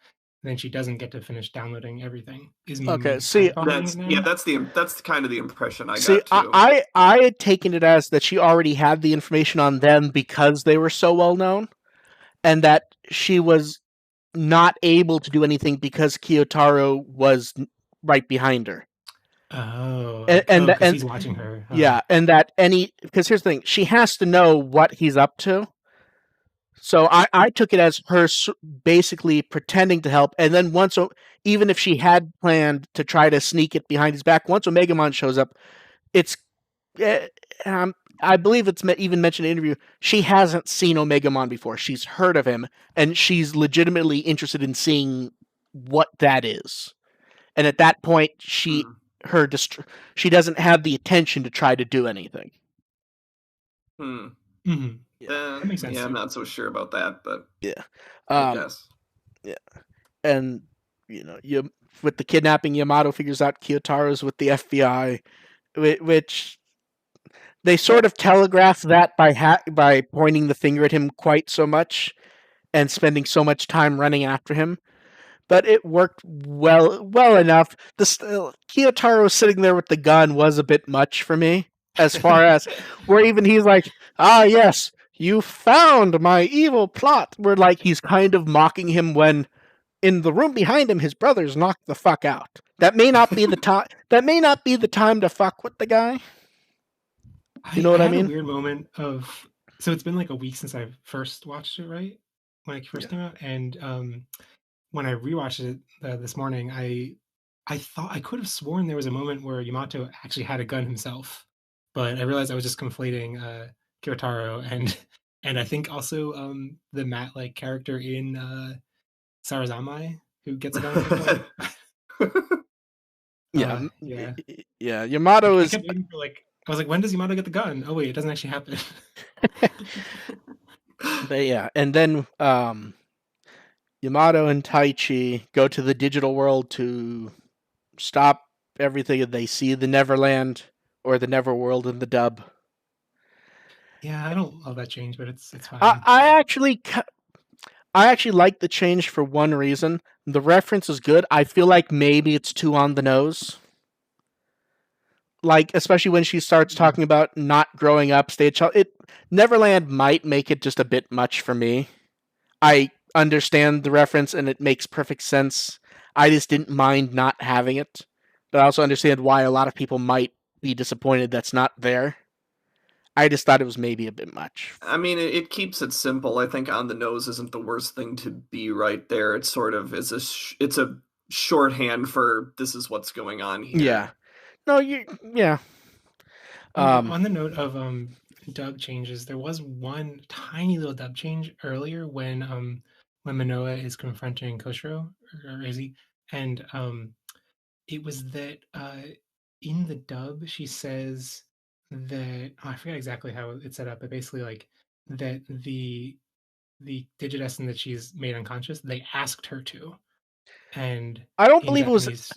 Then she doesn't get to finish downloading everything. Okay, see, that's kind of the impression I got too. I had taken it as that she already had the information on them because they were so well known, and that she was not able to do anything because Kyotaro was right behind her. Oh, And because he's watching her. Yeah, and that because here's the thing, she has to know what he's up to. So I took it as her basically pretending to help, and then even if she had planned to try to sneak it behind his back, once Omegamon shows up, it's I believe it's even mentioned in an interview, she hasn't seen Omegamon before. She's heard of him, and she's legitimately interested in seeing what that is. And at that point, she doesn't have the attention to try to do anything. Mm-hmm. That makes sense. Yeah, I'm not so sure about that, but yeah, I guess. Yeah, and with the kidnapping, Yamato figures out Kyotaro's with the FBI, which they sort of telegraph that by pointing the finger at him quite so much and spending so much time running after him. But it worked well enough. Kiyotaro sitting there with the gun was a bit much for me, as far as where even he's like, "Ah, yes, you found my evil plot." Where like he's kind of mocking him when in the room behind him his brother's knocked the fuck out. That may not be the time. That may not be the time to fuck with the guy. You know what I mean? A weird moment of so it's been like a week since I first watched it, right? When it first came out, and when I rewatched it this morning, I thought I could have sworn there was a moment where Yamato actually had a gun himself, but I realized I was just conflating Kyotaro and I think also the Matt-like character in Sarazanmai who gets a gun at one point. Yeah. Yamato is. I kept waiting for I was like, when does Yamato get the gun? Oh wait, it doesn't actually happen. But yeah, and then Yamato and Taichi go to the digital world to stop everything, and they see the Neverland or the Neverworld in the dub. Yeah, I don't love that change, but it's fine. I actually like the change for one reason. The reference is good. I feel like maybe it's too on the nose. Like, especially when she starts talking about not growing up, stay a child. Neverland might make it just a bit much for me. I understand the reference and it makes perfect sense. I just didn't mind not having it. But I also understand why a lot of people might be disappointed that's not there. I just thought it was maybe a bit much. I mean, it keeps it simple. I think on the nose isn't the worst thing to be right there. It's sort of it's a shorthand for this is what's going on here. Yeah. No, yeah. On the note of dub changes, there was one tiny little dub change earlier when Manoa is confronting Koshiro or Izzy, and it was that in the dub she says that I forget exactly how it's set up, but basically like that the Digidestin that she's made unconscious, they asked her to, and I don't believe Japanese,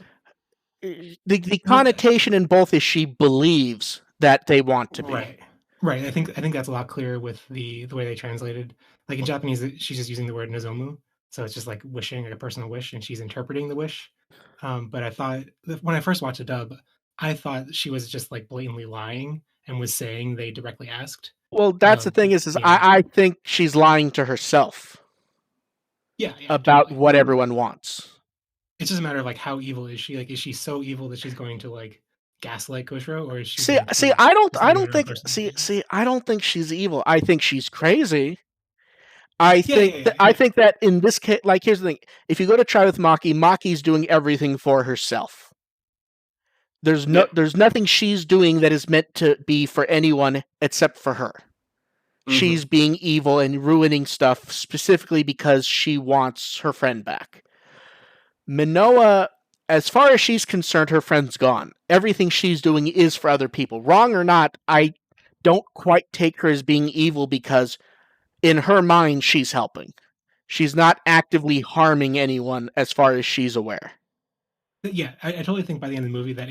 it was the connotation in both is she believes that they want to be. Right. I think that's a lot clearer with the way they translated. Like in Japanese, she's just using the word nozomu, so it's just like wishing, like a personal wish, and she's interpreting the wish. But I thought when I first watched the dub, I thought she was just like blatantly lying and was saying they directly asked. Well, that's the thing is I think she's lying to herself. Yeah, about totally. What everyone wants. It's just a matter of like how evil is she? Like, is she so evil that she's going to like gaslight Koshiro, or is she? I don't think she's evil. I think she's crazy. I think that in this case, like, here's the thing: if you go to try with Maki, Maki's doing everything for herself. There's nothing she's doing that is meant to be for anyone except for her. Mm-hmm. She's being evil and ruining stuff specifically because she wants her friend back. Manoa, as far as she's concerned, her friend's gone. Everything she's doing is for other people. Wrong or not, I don't quite take her as being evil because in her mind, she's helping. She's not actively harming anyone as far as she's aware. Yeah, I totally think by the end of the movie, I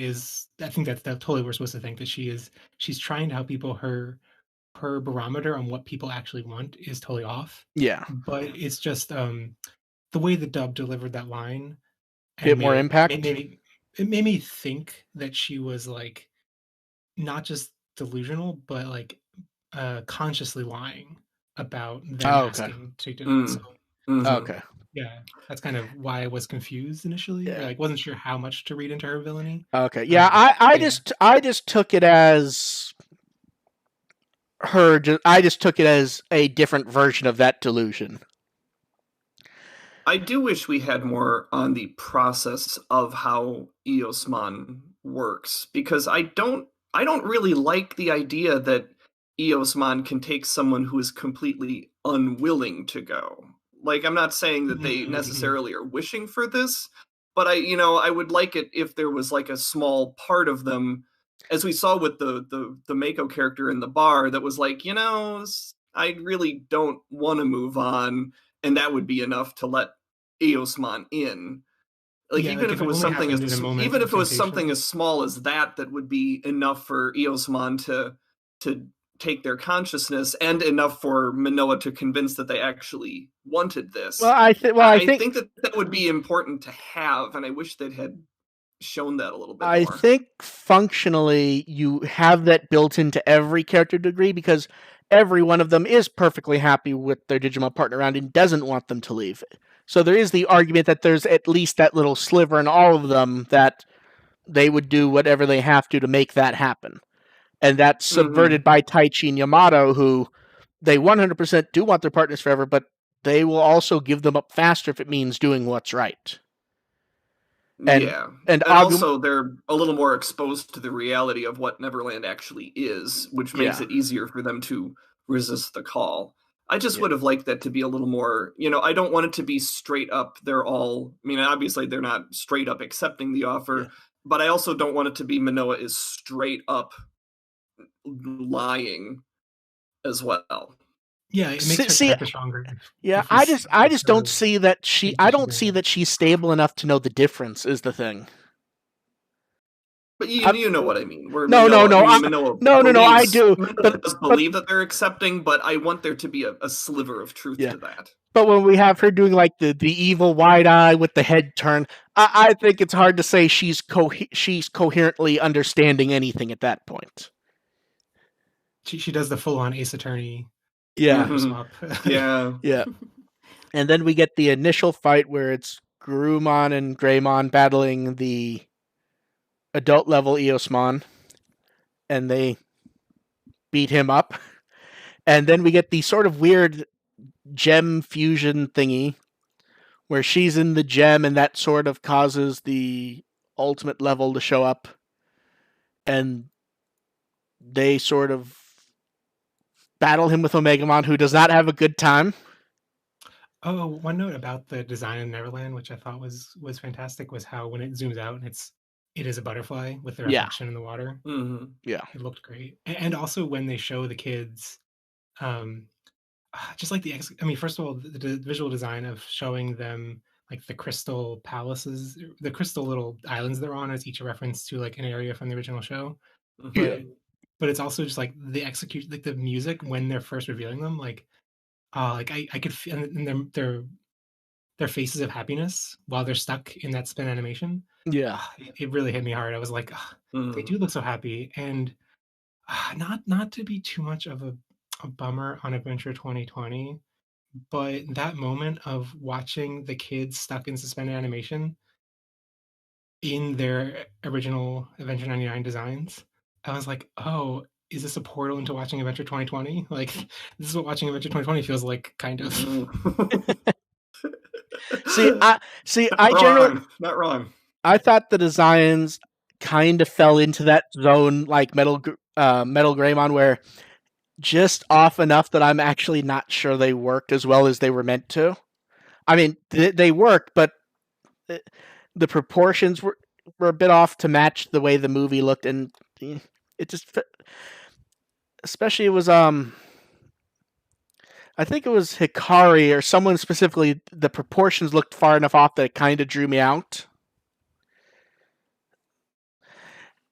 think that's totally we're supposed to think that she's trying to help people. Her barometer on what people actually want is totally off. Yeah. But it's just the way the dub delivered that line. Bit more impact? It made me think that she was like not just delusional, but like consciously lying about them asking to do it. So, okay. Yeah, that's kind of why I was confused initially. Yeah. Like, wasn't sure how much to read into her villainy. Okay. Yeah, I Yeah. just took it as I just took it as a different version of that delusion. I do wish we had more on the process of how Eosmon works, because I don't really like the idea that Eosmon can take someone who is completely unwilling to go. Like, I'm not saying that they necessarily are wishing for this, but I would like it if there was like a small part of them, as we saw with the Mako character in the bar, that was like, I really don't want to move on, and that would be enough to let Eosmon in. Like, Yeah, even like if if it it was only something happened in a moment of temptation. as small as that would be enough for Eosmon to take their consciousness, and enough for Manoa to convince that they actually wanted this. Well, I think that would be important to have, and I wish they had shown that a little bit I more. think functionally you have that built into every character degree, because every one of them is perfectly happy with their Digimon partner around and doesn't want them to leave. So there is the argument that there's at least that little sliver in all of them that they would do whatever they have to make that happen. And that's subverted by Taichi and Yamato, who they 100% do want their partners forever, but they will also give them up faster if it means doing what's right. And also they're a little more exposed to the reality of what Neverland actually is, which makes it easier for them to resist the call. I just would have liked that to be a little more, I don't want it to be straight up. Obviously they're not straight up accepting the offer, but I also don't want it to be Manoa is straight up lying as well. Yeah, it makes her character stronger. I just don't see that I don't see that she's stable enough to know the difference is the thing. But you know what I mean. No, I do. Manoa does believe that they're accepting, but I want there to be a sliver of truth to that. But when we have her doing like the evil wide eye with the head turn, I think it's hard to say she's coherently understanding anything at that point. She does the full on Ace Attorney. Swap. Yeah. And then we get the initial fight where it's Garurumon and Greymon battling the adult level Eosmon, and they beat him up. And then we get the sort of weird gem fusion thingy where she's in the gem, and that sort of causes the ultimate level to show up, and they sort of battle him with Omegamon, who does not have a good time. Oh, one note about the design of Neverland, which I thought was fantastic, was how when it zooms out and it is a butterfly with the reflection in the water. Yeah, it looked great. And also when they show the kids, just like first of all, the visual design of showing them like the crystal palaces, the crystal little islands they're on, is each a reference to like an area from the original show. But it's also just like the execution, like the music when they're first revealing them, like I could feel and their faces of happiness while they're stuck in that spin animation. Yeah, it really hit me hard. I was like, they do look so happy, and not to be too much of a bummer on Adventure 2020, but that moment of watching the kids stuck in suspended animation in their original Adventure 99 designs, I was like, oh, is this a portal into watching Adventure 2020? Like, this is what watching Adventure 2020 feels like, kind of. I generally not wrong. I thought the designs kind of fell into that zone, like Metal Greymon, where just off enough that I'm actually not sure they worked as well as they were meant to. I mean, they worked, but the proportions were a bit off to match the way the movie looked, and it just, especially it was I think it was Hikari or someone specifically, the proportions looked far enough off that it kind of drew me out.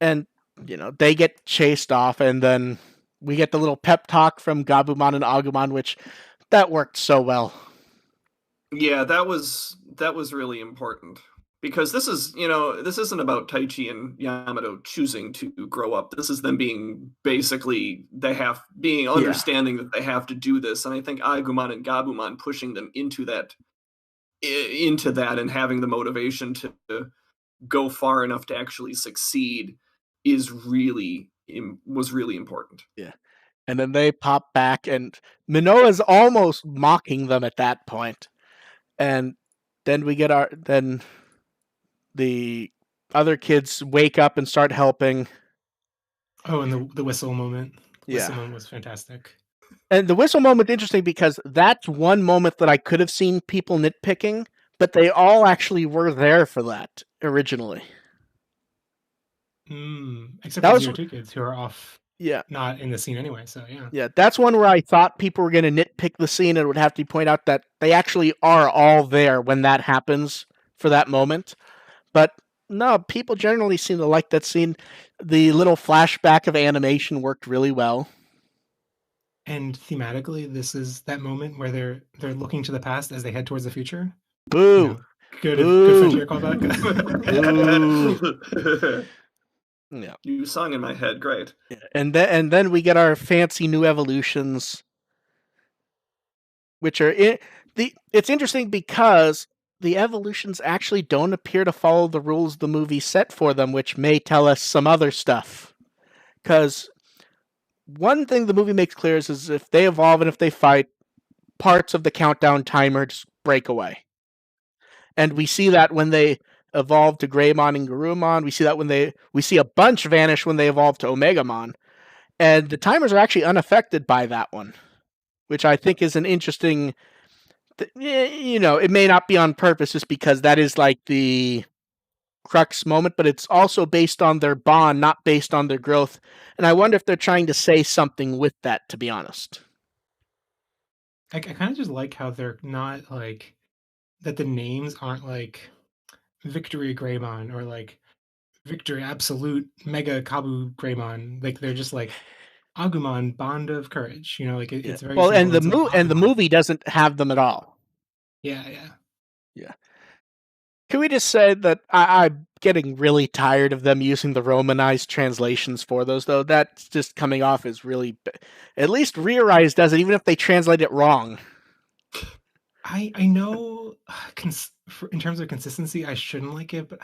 And, they get chased off, and then we get the little pep talk from Gabumon and Agumon, which that worked so well. Yeah, that was really important. Because this isn't about Taichi and Yamato choosing to grow up. This is them being basically understanding that they have to do this. And I think Agumon and Gabumon pushing them into that into that and having the motivation to go far enough to actually succeed was really important. Yeah. And then they pop back, and Manoa's almost mocking them at that point. And then then the other kids wake up and start helping. Oh, and the whistle moment. The Yeah. whistle moment was fantastic. And the whistle moment interesting because that's one moment that I could have seen people nitpicking, but they all actually were there for that originally. Except That for was- the 2 kids who are off, Yeah. not in the scene anyway. So yeah. Yeah, that's one where I thought people were going to nitpick the scene and would have to point out that they actually are all there when that happens for that moment. But no, people generally seem to like that scene. The little flashback of animation worked really well. And thematically, this is that moment where they're looking to the past as they head towards the future. Boo! You know, good Boo. Frontier callback. Yeah. You sung in my head, great. And then we get our fancy new evolutions, which are it's interesting because the evolutions actually don't appear to follow the rules the movie set for them, which may tell us some other stuff. Because one thing the movie makes clear is if they evolve and if they fight, parts of the countdown timer just break away. And we see that when they evolve to Greymon and Garurumon. We see that we see a bunch vanish when they evolve to Omegamon. And the timers are actually unaffected by that one, which I think is an interesting... it may not be on purpose just because that is like the crux moment, but it's also based on their bond, not based on their growth. And I wonder if they're trying to say something with that, to be honest. I kind of just like how they're not like that. The names aren't like Victory Greymon or like Victory Absolute Mega Kabu Greymon. Like they're just like Agumon, Bond of Courage. Like it's very well, simple. and the movie doesn't have them at all. Yeah. Can we just say that I'm getting really tired of them using the Romanized translations for those, though? That's just coming off as really... At least Rearise does it, even if they translate it wrong. I know in terms of consistency, I shouldn't like it, but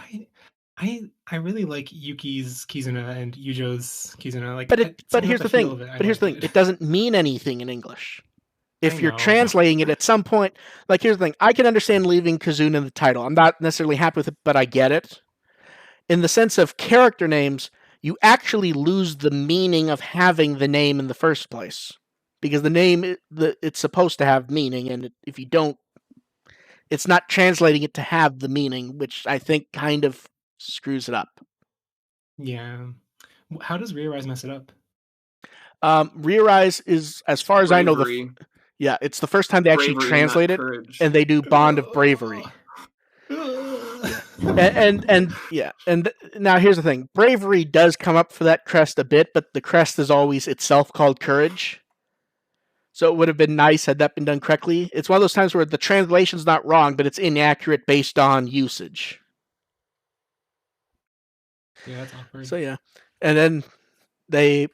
I really like Yuki's Kizuna and Yujo's Kizuna. Like, But here's the thing. It doesn't mean anything in English. If you're translating it at some point, like here's the thing, I can understand leaving Kizuna in the title. I'm not necessarily happy with it, but I get it. In the sense of character names, you actually lose the meaning of having the name in the first place. Because the name, it's supposed to have meaning, and if you don't, it's not translating it to have the meaning, which I think kind of screws it up. Yeah. How does Rearise mess it up? Rearise is, as far as I know, it's the first time they actually translate it, and they do Bond of Bravery. And now here's the thing: Bravery does come up for that crest a bit, but the crest is always itself called Courage. So it would have been nice had that been done correctly. It's one of those times where the translation's not wrong, but it's inaccurate based on usage. Yeah, that's awkward. So yeah, and then they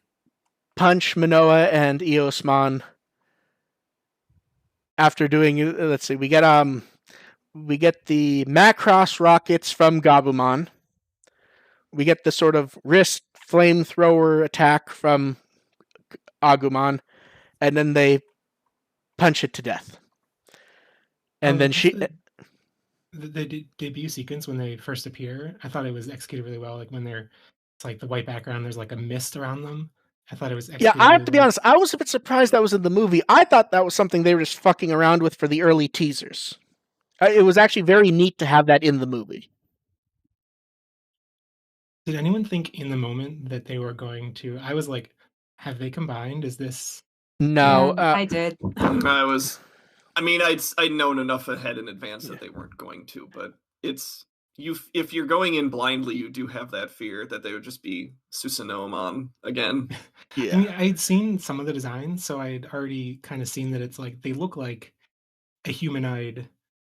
punch Manoa and Eosmon. After doing, let's see, we get the Macross rockets from Gabumon. We get the sort of wrist flamethrower attack from Agumon, and then they punch it to death. And then the debut sequence when they first appear, I thought it was executed really well. Like when it's like the white background, there's like a mist around them. I thought it was executed I have to be honest, I was a bit surprised that was in the movie. I thought that was something they were just fucking around with for the early teasers. It was actually very neat to have that in the movie. Did anyone think in the moment that they were going to... I was like, have they combined? Is this... No. I did. I'd known enough ahead in advance that they weren't going to, but if you're going in blindly, you do have that fear that they would just be Susanomon again. Yeah. I mean, I'd seen some of the designs, so I'd already kind of seen that it's like they look like a humanoid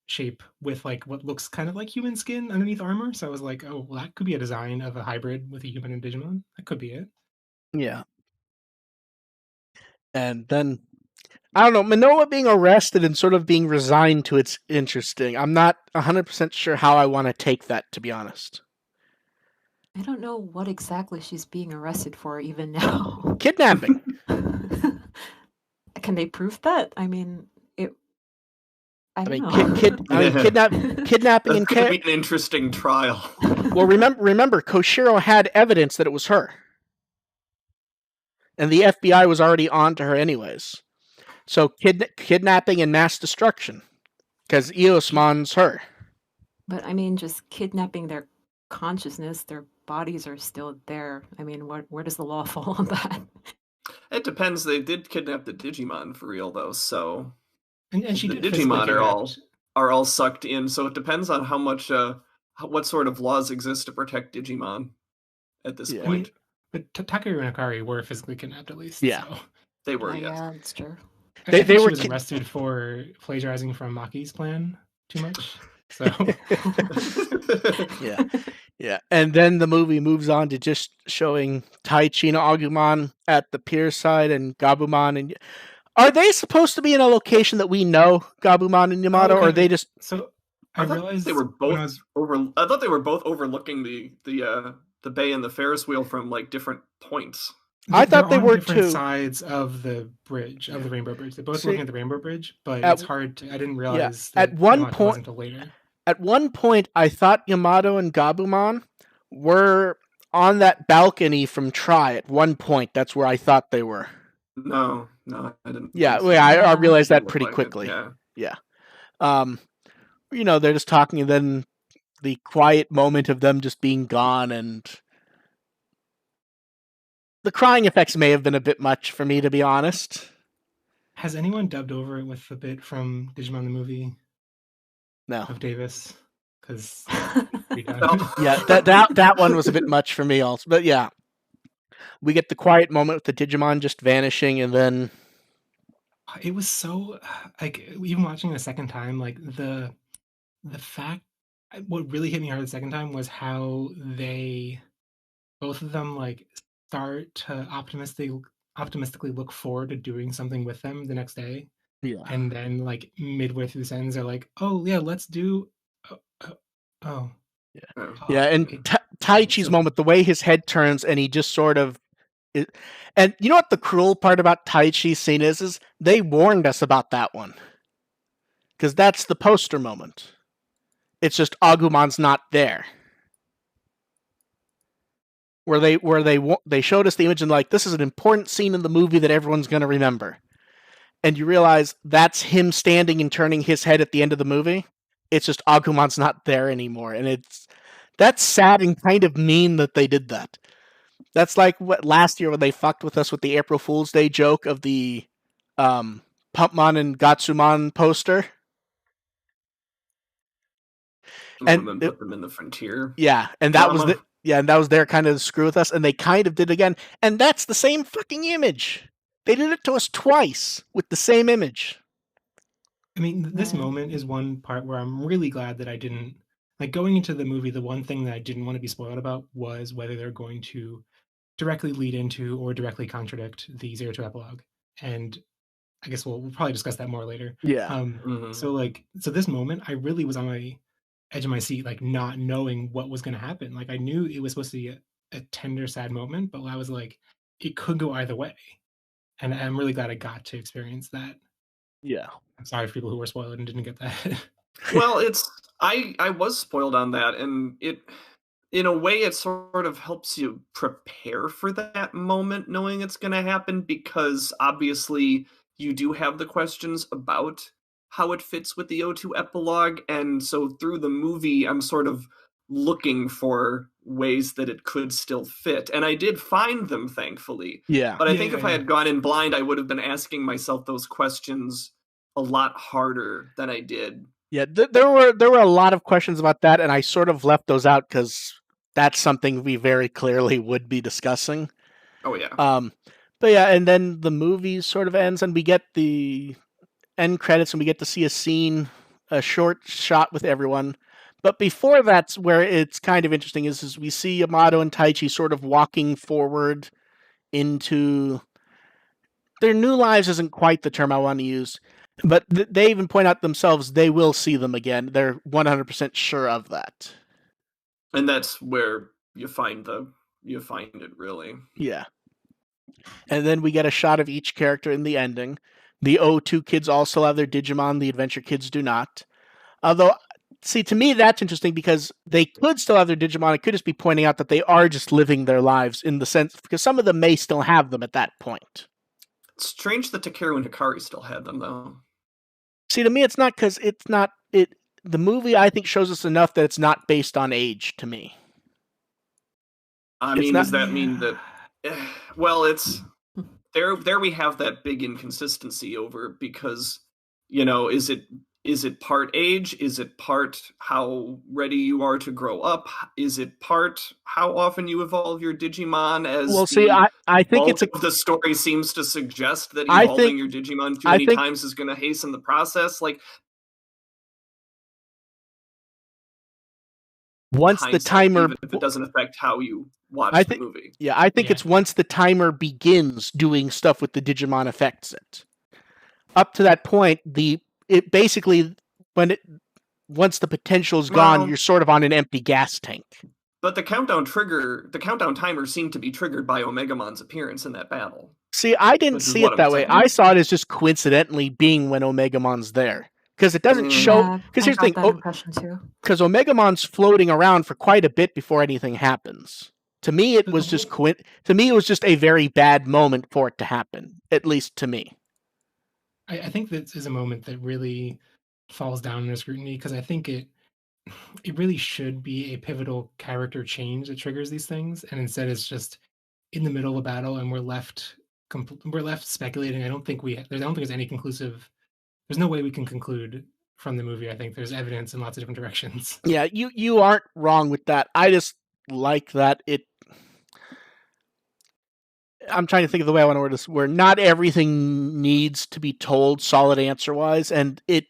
shape with like what looks kind of like human skin underneath armor. So I was like, oh, well, that could be a design of a hybrid with a human and Digimon. That could be it. Yeah. And then I don't know. Manoa being arrested and sort of being resigned to it's interesting. I'm not 100% sure how I want to take that, to be honest. I don't know what exactly she's being arrested for even now. Kidnapping. Can they prove that? I mean, I don't know. Kidnapping and That's going to be an interesting trial. Well, remember, Koshiro had evidence that it was her, and the FBI was already on to her anyways. So kidnapping and mass destruction, because Eosmon's her. But I mean, just kidnapping their consciousness, their bodies are still there. I mean, where does the law fall on that? It depends. They did kidnap the Digimon for real, though. So, and she the did Digimon are all sucked in. So it depends on how much, what sort of laws exist to protect Digimon at this point. I mean, but Takeru and Akari were physically kidnapped, at least. Yeah, so. They were. Yes. Yeah, that's true. They were arrested for plagiarizing from Maki's plan too much. So yeah. And then the movie moves on to just showing Taichi and Agumon at the pier side and Gabumon. And are they supposed to be in a location that we know, Gabumon and Yamato, or are they just? So I realized they were both I thought they were both overlooking the bay and the Ferris wheel from like different points. I thought they were different too. Sides of the bridge, of the Rainbow Bridge. They're both looking at the Rainbow Bridge, but it's hard to. I didn't realize that at one Yamato point wasn't until later. At one point, I thought Yamato and Gabumon were on that balcony from Tri. At one point, that's where I thought they were. No, I didn't. Yeah, I realized that pretty quickly. Yeah. They're just talking, and then the quiet moment of them just being gone, and the crying effects may have been a bit much for me, to be honest. Has anyone dubbed over it with the bit from Digimon the movie? No. Of Davis? Because yeah, that one was a bit much for me also. But yeah, we get the quiet moment with the Digimon just vanishing, and then it was so like even watching it a second time, like the fact. What really hit me hard the second time was how they, both of them, like start to optimistically look forward to doing something with them the next day. Yeah, and then like midway through the sentence, they're like, "Oh yeah, let's do." Yeah, and Taichi's moment, the way his head turns, and he just sort of. And you know what the cruel part about Taichi's scene is they warned us about that one, because that's the poster moment. It's just Agumon's not there. Where they showed us the image and like, this is an important scene in the movie that everyone's going to remember. And you realize that's him standing and turning his head at the end of the movie. It's just Agumon's not there anymore. And that's sad and kind of mean that they did that. That's like what last year when they fucked with us with the April Fool's Day joke of the Pumpmon and Gatsumon poster. And then put them in the frontier. Yeah, and that was and that was their kind of screw with us, and they kind of did again. And that's the same fucking image. They did it to us twice with the same image. I mean, this moment is one part where I'm really glad that I didn't, like, going into the movie, the one thing that I didn't want to be spoiled about was whether they're going to directly lead into or directly contradict the 02 epilogue. And I guess we'll probably discuss that more later. Yeah. So this moment, I really was on my edge of my seat, like not knowing what was going to happen. Like I knew it was supposed to be a tender, sad moment, but I was like, it could go either way. And I'm really glad I got to experience that. Yeah. I'm sorry for people who were spoiled and didn't get that. Well, I was spoiled on that, and it, in a way, it sort of helps you prepare for that moment, knowing it's going to happen, because obviously you do have the questions about how it fits with the O2 epilogue, and so through the movie, I'm sort of looking for ways that it could still fit, and I did find them, thankfully. Yeah. But I think if I had gone in blind, I would have been asking myself those questions a lot harder than I did. Yeah, there were a lot of questions about that, and I sort of left those out because that's something we very clearly would be discussing. Oh yeah. But yeah, and then the movie sort of ends, and we get the end credits, and we get to see a short shot with everyone. But before that's where it's kind of interesting is we see Yamato and Taichi sort of walking forward into their new lives isn't quite the term I want to use, but they even point out themselves they will see them again. They're 100% sure of that. And that's where you find it really. Yeah. And then we get a shot of each character in the ending. The O2 kids all still have their Digimon, the Adventure kids do not. Although, see, to me that's interesting because they could still have their Digimon. It could just be pointing out that they are just living their lives in the sense, because some of them may still have them at that point. It's strange that Takeru and Hikari still had them, though. See, to me, it's not because it's not it. The movie, I think, shows us enough that it's not based on age. To me, I It's mean, not- does that mean that? Well, it's there. There we have that big inconsistency over because is it part age? Is it part how ready you are to grow up? Is it part how often you evolve your Digimon? As well, see, I think it's the story seems to suggest that I evolving think- your Digimon too I many think- times is going to hasten the process. Like once the hindsight, timer, even if it doesn't affect how you watch I the think- movie. yeah, I think Yeah. it's once the timer begins doing stuff with the Digimon affects it. Up to that point, it basically once the potential's gone, Well- you're sort of on an empty gas tank. But the countdown timer seemed to be triggered by Omegamon's appearance in that battle. See, I didn't Which is see what it that I'm way. saying. I saw it as just coincidentally being when Omegamon's there. Because it doesn't show. Yeah, Because I here's the got thing. that impression too. Because Omegamon's floating around for quite a bit before anything happens. To me, it was just to me, it was just a very bad moment for it to happen. At least to me. I think this is a moment that really falls down under scrutiny because I think it really should be a pivotal character change that triggers these things, and instead it's just in the middle of a battle and we're left speculating. I don't think there's any conclusive. There's no way we can conclude from the movie. I think there's evidence in lots of different directions. Yeah, you aren't wrong with that. I just like that it. I'm trying to think of the way I want to word this, where not everything needs to be told solid answer wise, and it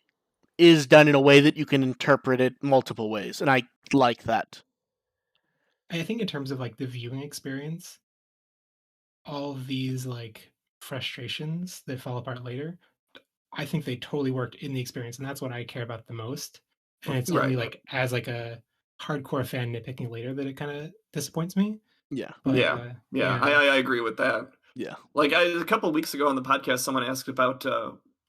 is done in a way that you can interpret it multiple ways, and I like that. I think in terms of like the viewing experience, all of these like frustrations that fall apart later, I think they totally worked in the experience, and that's what I care about the most. And it's only Right. like as like a hardcore fan nitpicking later that it kind of disappoints me. Yeah, But, Yeah, I agree with that. yeah. Like a couple of weeks ago on the podcast, someone asked about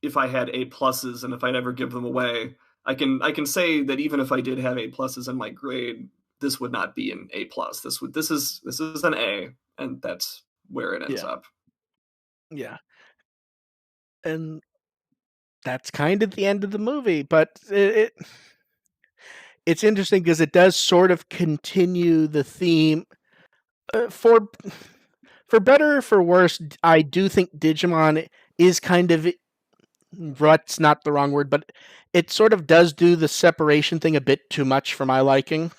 if I had A pluses and if I'd ever give them away. I can say that even if I did have A pluses in my grade, this would not be an A plus. This is an A, and that's where it ends Yeah. up. Yeah. And that's kind of the end of the movie, but it's interesting because it does sort of continue the theme for better or for worse. I do think Digimon is kind of rut's not the wrong word, but it sort of does do the separation thing a bit too much for my liking.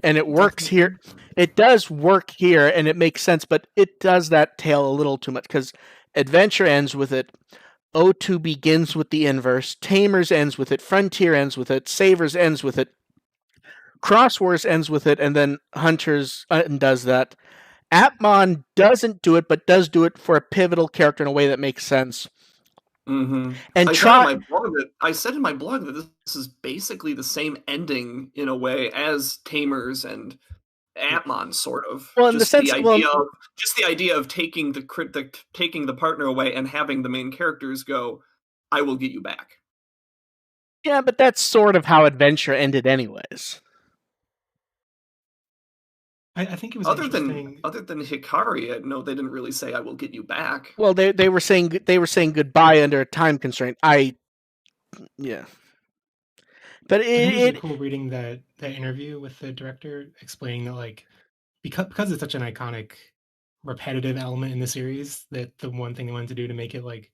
And it works here. It does work here, and it makes sense, but it does that tale a little too much because Adventure ends with it. O2 begins with the inverse. Tamers ends with it. Frontier ends with it. Savers ends with it. Cross Wars ends with it, and then Hunters does that. Atmon doesn't do it, but does do it for a pivotal character in a way that makes sense. Mm-hmm. And I said in my blog that this is basically the same ending in a way as Tamers and Atmon, sort of. Well, in the sense, just the idea of taking the partner away and having the main characters go, "I will get you back." Yeah, but that's sort of how Adventure ended, anyways. I think it was Other interesting. than Hikari, no, they didn't really say, "I will get you back." Well, they were saying goodbye under a time constraint. Yeah. But I think it it was cool reading that interview with the director explaining that like because it's such an iconic repetitive element in the series, that the one thing they wanted to do to make it like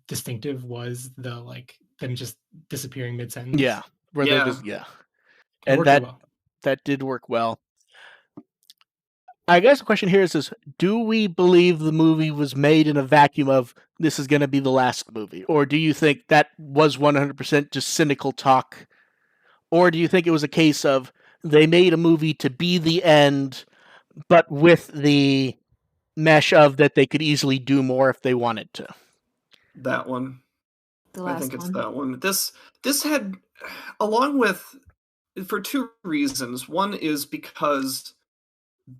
distinctive was the like them just disappearing mid-sentence. yeah, where Yeah. they just It and worked that well. that did work well. I guess the question here is do we believe the movie was made in a vacuum of this is going to be the last movie? Or do you think that was 100% just cynical talk? Or do you think it was a case of they made a movie to be the end, but with the mesh of that they could easily do more if they wanted to. That one. The I last think it's one. that one. This had, along with, for two reasons. One is because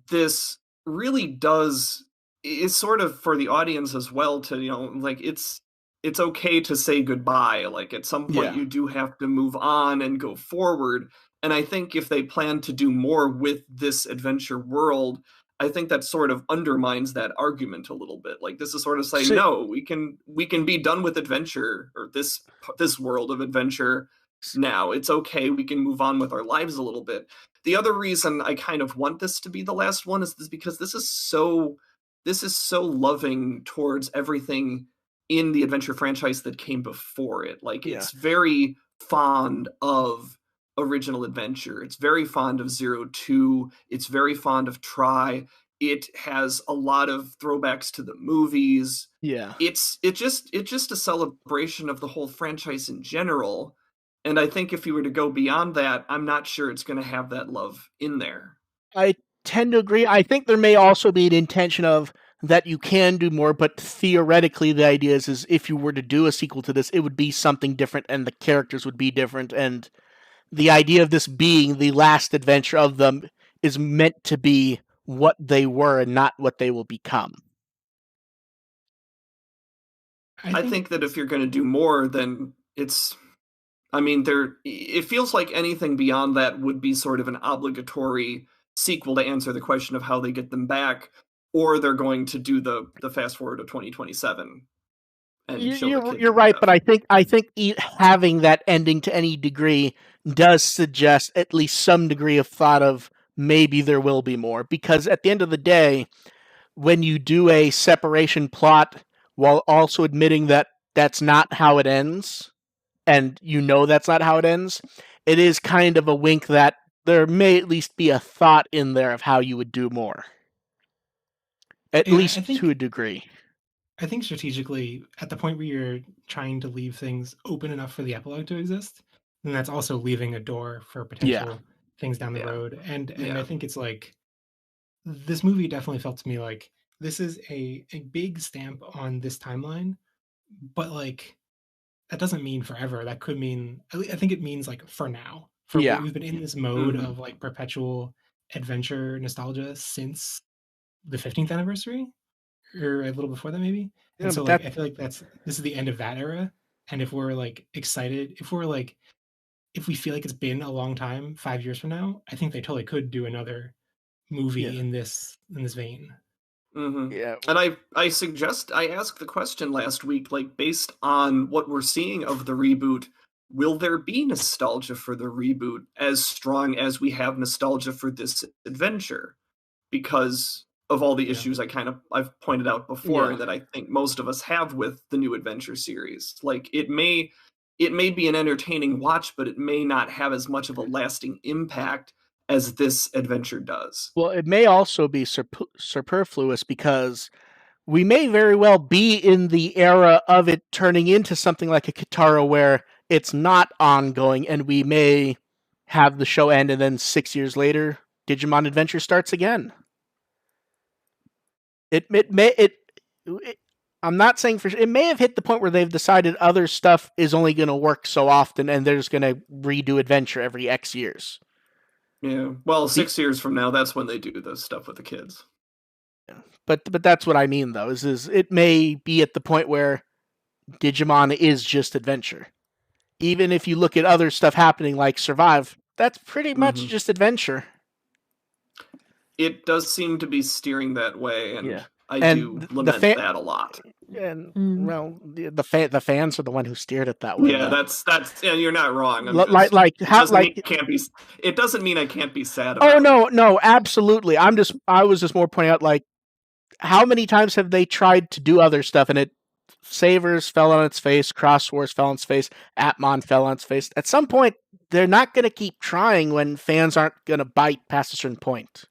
this really does, is sort of for the audience as well to, like, it's okay to say goodbye. Like, at some point Yeah. you do have to move on and go forward. And I think if they plan to do more with this adventure world, I think that sort of undermines that argument a little bit. Like, this is sort of saying, So- no, we can be done with adventure, or this world of adventure now. It's okay. We can move on with our lives a little bit. The other reason I kind of want this to be the last one is because this is so loving towards everything in the adventure franchise that came before it. Like, Yeah. it's very fond of original adventure. It's very fond of 02. It's very fond of Try. It has a lot of throwbacks to the movies. Yeah. It's just a celebration of the whole franchise in general. And I think if you were to go beyond that, I'm not sure it's going to have that love in there. I tend to agree. I think there may also be an intention of that you can do more, but theoretically the idea is if you were to do a sequel to this, it would be something different and the characters would be different, and the idea of this being the last adventure of them is meant to be what they were and not what they will become. I think that if you're going to do more, then it's, I mean, it feels like anything beyond that would be sort of an obligatory sequel to answer the question of how they get them back, or they're going to do the fast forward to 2027 and show the kids. You're right, but I think having that ending to any degree does suggest at least some degree of thought of maybe there will be more, because at the end of the day, when you do a separation plot while also admitting that that's not how it ends, and that's not how it ends, it is kind of a wink that there may at least be a thought in there of how you would do more. At least to a degree. I think strategically, at the point where you're trying to leave things open enough for the epilogue to exist, then that's also leaving a door for potential things down the road. And I think it's like, this movie definitely felt to me like this is a big stamp on this timeline, but like that doesn't mean forever. That could mean, I think it means like for now. We've been in this mode of like perpetual adventure nostalgia since the 15th anniversary, or a little before that maybe. And so like I feel like this is the end of that era. And if we're like excited, if we feel like it's been a long time, 5 years from now, I think they totally could do another movie in this vein. Mm-hmm. Yeah. And I asked the question last week, like, based on what we're seeing of the reboot, will there be nostalgia for the reboot as strong as we have nostalgia for this adventure? Because of all the issues I've pointed out before that I think most of us have with the new adventure series. Like, it may be an entertaining watch, but it may not have as much of a lasting impact as this adventure does. Well, it may also be superfluous because we may very well be in the era of it turning into something like a Kyotaro where it's not ongoing, and we may have the show end and then 6 years later Digimon Adventure starts again. I'm not saying for sure. It may have hit the point where they've decided other stuff is only going to work so often, and they're just going to redo Adventure every X years. Yeah. Well, 6 years from now, that's when they do the stuff with the kids. Yeah. But that's what I mean, though. Is it may be at the point where Digimon is just Adventure. Even if you look at other stuff happening like Survive, that's pretty much just Adventure. It does seem to be steering that way, and I do lament that a lot. And well, the fans are the one who steered it that way. Yeah, that's you're not wrong. It doesn't mean I can't be sad about it. No, absolutely. I was just more pointing out, like, how many times have they tried to do other stuff and Savers fell on its face, Cross Wars fell on its face, Atmon fell on its face. At some point, they're not going to keep trying when fans aren't going to bite past a certain point.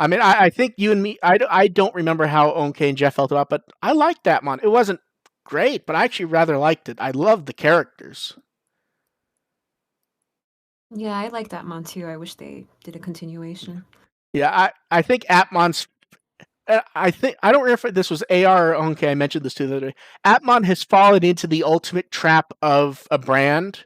I mean, I think you and me, I don't remember how Onke and Jeff felt about it, but I liked Atmon. It wasn't great, but I actually rather liked it. I loved the characters. Yeah, I like Atmon too. I wish they did a continuation. Yeah, I think Atmon's I think I don't remember if this was AR or okay. I mentioned this too the other day. Atmon has fallen into the ultimate trap of a brand.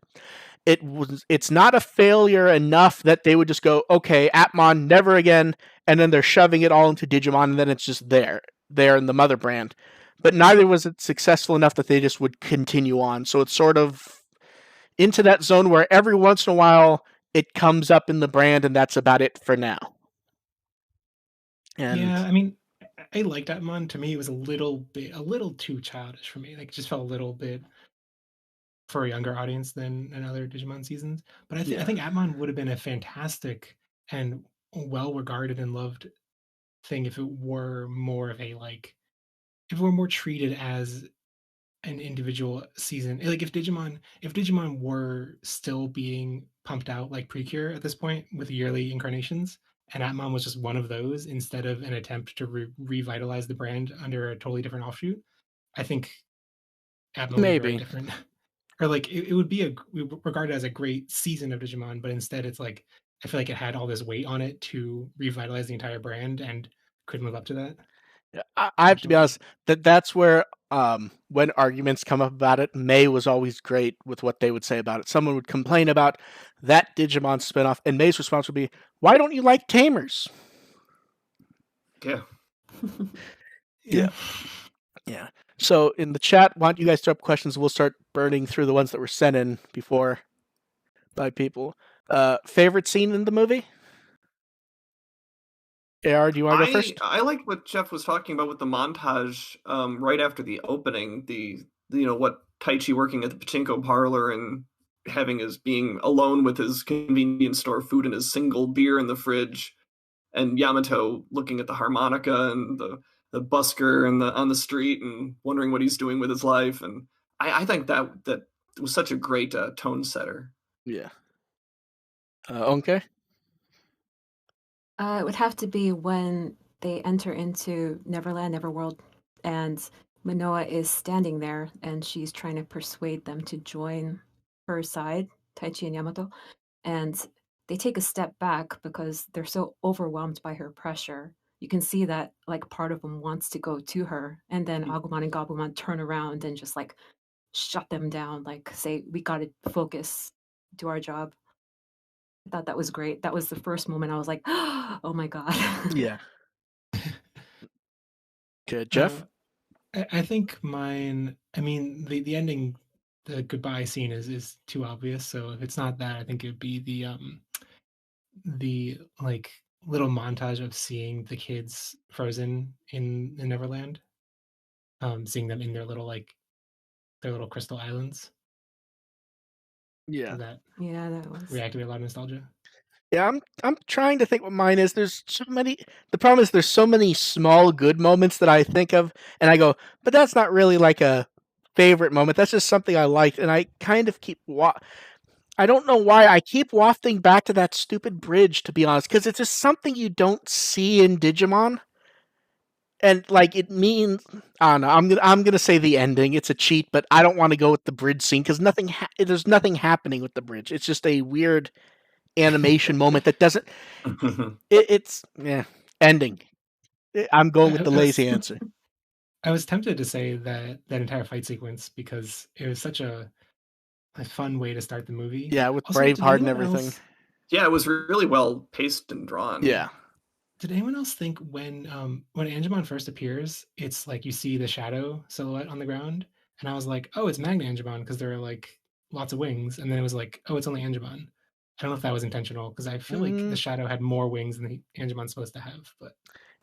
It's not a failure enough that they would just go, okay, Atmon, never again, and then they're shoving it all into Digimon, and then it's just there in the mother brand. But neither was it successful enough that they just would continue on. So it's sort of into that zone where every once in a while it comes up in the brand, and that's about it for now. And yeah, I mean, I liked Atmon. To me, it was a little too childish for me. Like, it just felt a little bit for a younger audience than in other Digimon seasons. But I yeah, think Atmon would have been a fantastic and well regarded and loved thing if it were more of a like, if it were more treated as an individual season. Like if Digimon were still being pumped out like Precure at this point with yearly incarnations, and Atmon was just one of those instead of an attempt to revitalize the brand under a totally different offshoot, I think Atmon would be very maybe. different. Or like it would be regarded as a great season of Digimon, but instead it's like I feel like it had all this weight on it to revitalize the entire brand and couldn't live up to that. I have to be honest that's where when arguments come up about it, May was always great with what they would say about it. Someone would complain about that Digimon spinoff, and May's response would be, "Why don't you like Tamers?" Yeah. Yeah. Yeah. So in the chat, why don't you guys throw up questions? We'll start burning through the ones that were sent in before by people. Favorite scene in the movie? AR, do you want to go first? I like what Jeff was talking about with the montage right after the opening. The what Taichi working at the pachinko parlor and having his being alone with his convenience store food and his single beer in the fridge, and Yamato looking at the harmonica and the busker and on the street and wondering what he's doing with his life. And I think that was such a great tone setter. Yeah. Okay. It would have to be when they enter into Neverland, Neverworld, and Manoa is standing there and she's trying to persuade them to join her side, Taichi and Yamato. And they take a step back because they're so overwhelmed by her pressure. You can see that like part of them wants to go to her. And then Agumon and Gabumon turn around and just like shut them down, like say, we gotta focus, do our job. I thought that was great. That was the first moment I was like, oh my God. Yeah. Okay, Jeff? I think mine. I mean, the ending, the goodbye scene is too obvious. So if it's not that, I think it'd be the like little montage of seeing the kids frozen in Neverland, seeing them in their little crystal islands. Yeah. Does that Yeah, that was. reactivate a lot of nostalgia? Yeah, I'm trying to think what mine is. There's so many. The problem is there's so many small good moments that I think of, and I go, but that's not really like a favorite moment. That's just something I liked, and I kind of keep I don't know why I keep wafting back to that stupid bridge, to be honest, because it's just something you don't see in Digimon, and like it means I don't know. I'm gonna say the ending. It's a cheat, but I don't want to go with the bridge scene because there's nothing happening with the bridge. It's just a weird animation moment that doesn't. It's ending. I'm going with the lazy answer. I was tempted to say that entire fight sequence because it was such a fun way to start the movie. Yeah, with Also, Braveheart and everything. Yeah, it was really well paced and drawn. Yeah. Did anyone else think when Angemon first appears, it's like you see the shadow silhouette on the ground, and I was like, oh, it's Magna Angemon because there are like lots of wings, and then it was like, oh, it's only Angemon. I don't know if that was intentional because I feel like the shadow had more wings than the Angemon's supposed to have. But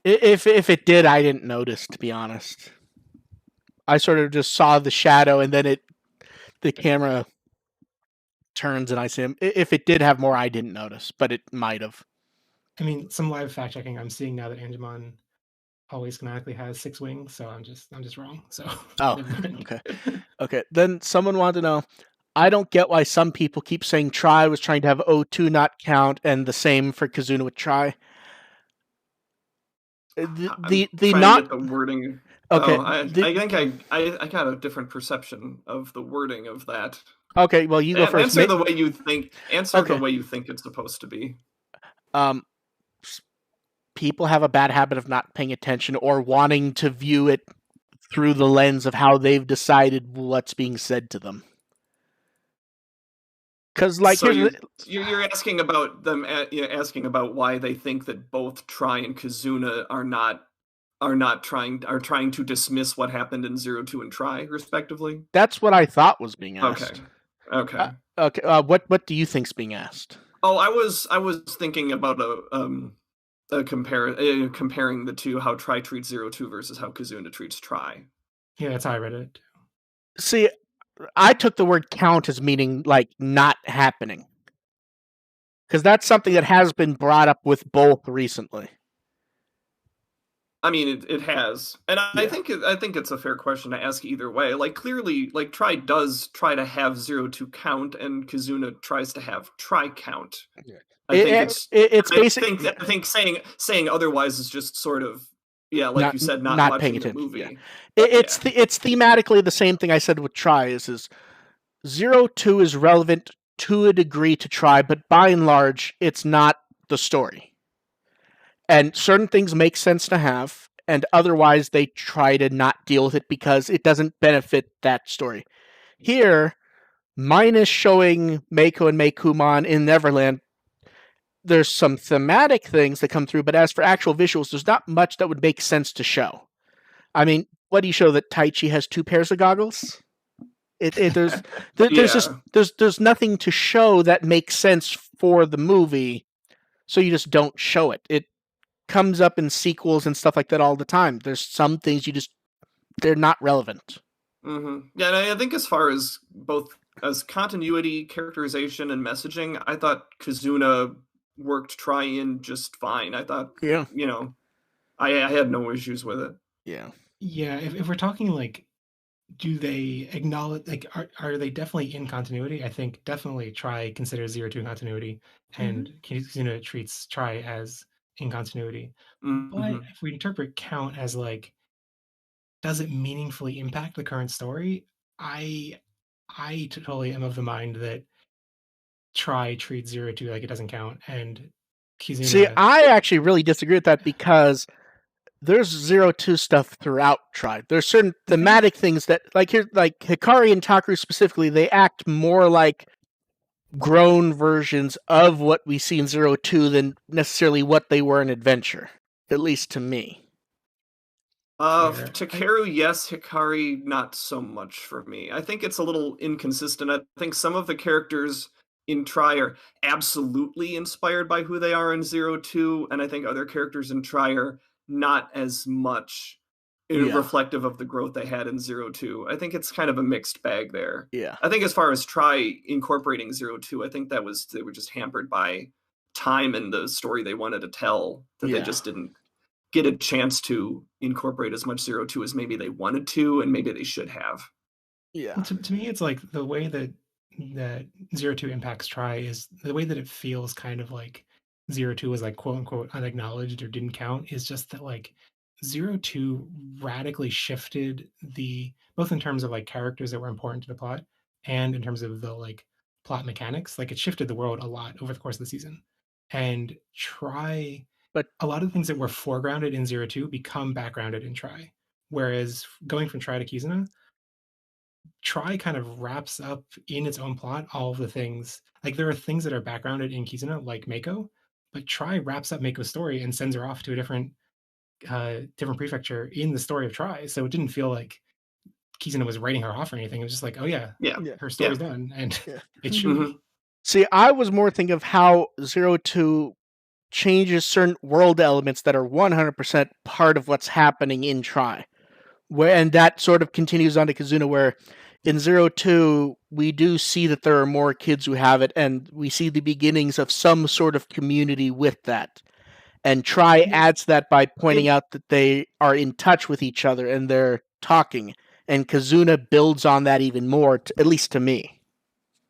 if it did, I didn't notice, to be honest. I sort of just saw the shadow, and then the camera turns, and I see him. If it did have more, I didn't notice, but it might have. I mean, some live fact checking I'm seeing now that Angemon always canonically has 6 wings, so I'm just wrong. So Okay. Then someone wanted to know. I don't get why some people keep saying Try was trying to have O2 not count, and the same for Kizuna with Try. The not get the wording. Okay. I think I got a different perception of the wording of that. Okay, well you go first. Answer the way you think. Answer the way you think it's supposed to be. people have a bad habit of not paying attention or wanting to view it through the lens of how they've decided what's being said to them. Because, like, so you're asking about them, asking about why they think that both Try and Kizuna are trying to dismiss what happened in 02 and Try, respectively. That's what I thought was being asked. Okay. Okay. What do you think's being asked? Oh, I was thinking about comparing the two, how Try treats 02 versus how Kizuna treats Try. Yeah, that's how I read it. See, I took the word count as meaning, like, not happening. Because that's something that has been brought up with both recently. I mean, it has, and I think it's a fair question to ask either way. Like, clearly, like, Try does try to have 02 count, and Kizuna tries to have Try count. I think saying otherwise is just sort of, like you said, not watching the movie. Yeah. It's thematically the same thing I said with Try is 02 is relevant to a degree to Try, but by and large, it's not the story. And certain things make sense to have, and otherwise they try to not deal with it because it doesn't benefit that story. Here, minus showing Mako and Meikumon in Neverland, there's some thematic things that come through, but as for actual visuals, there's not much that would make sense to show. I mean, what do you show that Taichi has 2 pairs of goggles? There's nothing to show that makes sense for the movie, so you just don't show it. It comes up in sequels and stuff like that all the time. There's some things they're not relevant. Mm-hmm. Yeah, and I think as far as both as continuity, characterization, and messaging, I thought Kizuna worked Try in just fine. I thought, I had no issues with it. Yeah. Yeah, if we're talking, like, do they acknowledge, like, are they definitely in continuity? I think definitely Try considers 02 continuity, and Kizuna treats Try as in continuity. Mm-hmm. But if we interpret count as, like, does it meaningfully impact the current story? I totally am of the mind that Try treats 02 like it doesn't count, and Kizuna... See, I actually really disagree with that because there's 02 stuff throughout Try. There's certain thematic things that, like Hikari and Takeru specifically, they act more like grown versions of what we see in 02 than necessarily what they were in Adventure, at least to me. Takeru, yes. Hikari, not so much for me. I think it's a little inconsistent. I think some of the characters in Try are absolutely inspired by who they are in 02, and I think other characters in Try are not as much reflective of the growth they had in 02. I think it's kind of a mixed bag there. Yeah. I think as far as Try incorporating 02, I think they were just hampered by time and the story they wanted to tell, that they just didn't get a chance to incorporate as much 02 as maybe they wanted to, and maybe they should have. Yeah. Well, to me, it's like the way that 02 impacts Try is the way that it feels kind of like 02 was, like, quote unquote unacknowledged or didn't count, is just that, like, 02 radically shifted both in terms of, like, characters that were important to the plot and in terms of the, like, plot mechanics. Like, it shifted the world a lot over the course of the season. And Try, but a lot of the things that were foregrounded in 02 become backgrounded in Try. Whereas going from Try to Kizuna, Try kind of wraps up in its own plot all of the things. Like, there are things that are backgrounded in Kizuna, like Mako, but Try wraps up Mako's story and sends her off to a different prefecture in the story of Try. So it didn't feel like Kizuna was writing her off or anything. It was just like, oh yeah, her story's done, and it should be. See, I was more thinking of how 02 changes certain world elements that are 100% part of what's happening in Try. And that sort of continues on to Kizuna, where in 02, we do see that there are more kids who have it, and we see the beginnings of some sort of community with that. And Try adds that by pointing out that they are in touch with each other and they're talking. And Kizuna builds on that even more, at least to me.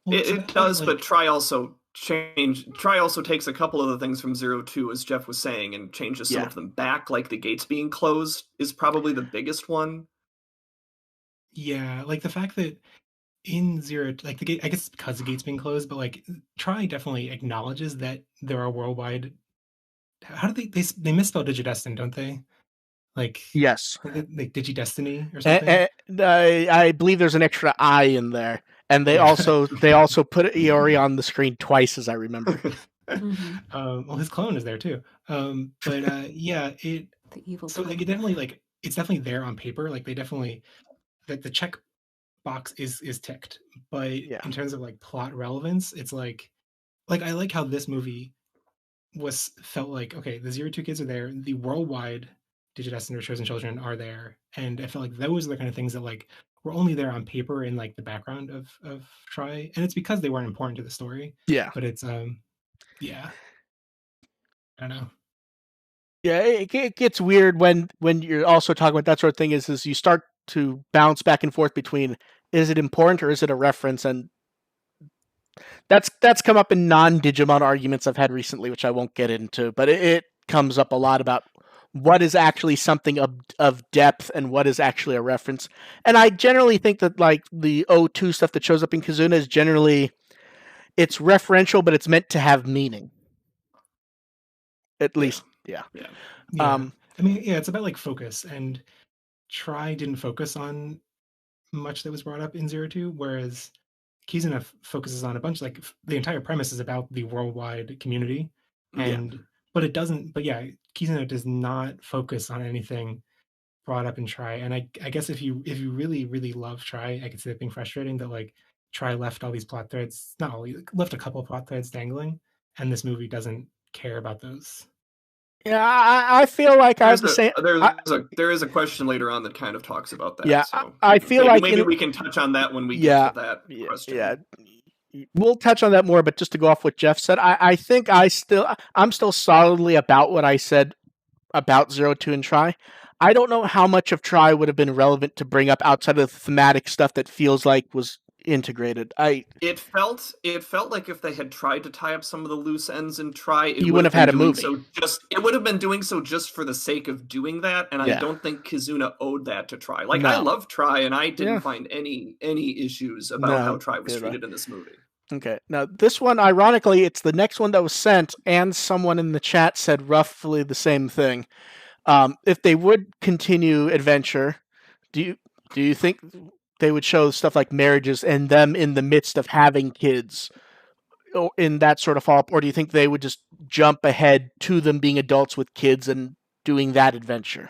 It does, but Try also takes a couple of the things from 02, as Jeff was saying, and changes some of them back, like the gates being closed is probably the biggest one. Yeah, like the fact that in 0, like the gate, I guess because the gate's being closed, but like Try definitely acknowledges that there are worldwide how do they misspell Digidestin, don't they? Like, Yes. like Digidestiny or something. I believe there's an extra I in there, and they Yeah. also put Iori on the screen twice, as I remember. Mm-hmm. Well, his clone is there too. But yeah, The evil so like twin. it definitely like it's definitely there on paper. Like they definitely the check box is ticked, but Yeah. in terms of like plot relevance, it's like I like how this movie felt like, okay, the 02 kids are there, the worldwide Digidestined or Chosen Children are there, and I felt like those are the kind of things that like were only there on paper in like the background of Try, and it's because they weren't important to the story. Yeah. But it's yeah, I don't know. Yeah, it gets weird when you're also talking about that sort of thing. Is you start to bounce back and forth between, is it important or is it a reference? And that's come up in non-Digimon arguments I've had recently, which I won't get into. But it comes up a lot about what is actually something of depth and what is actually a reference. And I generally think that like the O2 stuff that shows up in Kizuna is generally, it's referential, but it's meant to have meaning. At least, yeah. Yeah. I mean, yeah, it's about like focus, and Try didn't focus on much that was brought up in 02, whereas Kizuna focuses on a bunch, like the entire premise is about the worldwide community, and but it doesn't. But yeah, Kizuna does not focus on anything brought up in Try. And I guess if you really really love Try, I could see it being frustrating that like Try left all these plot threads, not all, left a couple of plot threads dangling, and this movie doesn't care about those. Yeah, I feel like I have the same. There is a question later on that kind of talks about that. Yeah, so I feel like maybe we can touch on that when we get to that question. Yeah, we'll touch on that more. But just to go off what Jeff said, I think I'm still solidly about what I said about 02 and Try. I don't know how much of Try would have been relevant to bring up outside of the thematic stuff that feels like was integrated. It felt like if they had tried to tie up some of the loose ends and Try, you wouldn't have had a movie. It would have been doing so just for the sake of doing that, and I don't think Kizuna owed that to Try. Like I love Try, and I didn't find any issues about how Try was treated in this movie. Okay, now this one, ironically, it's the next one that was sent, and someone in the chat said roughly the same thing. If they would continue Adventure, do you think they would show stuff like marriages and them in the midst of having kids in that sort of follow-up, or do you think they would just jump ahead to them being adults with kids and doing that adventure?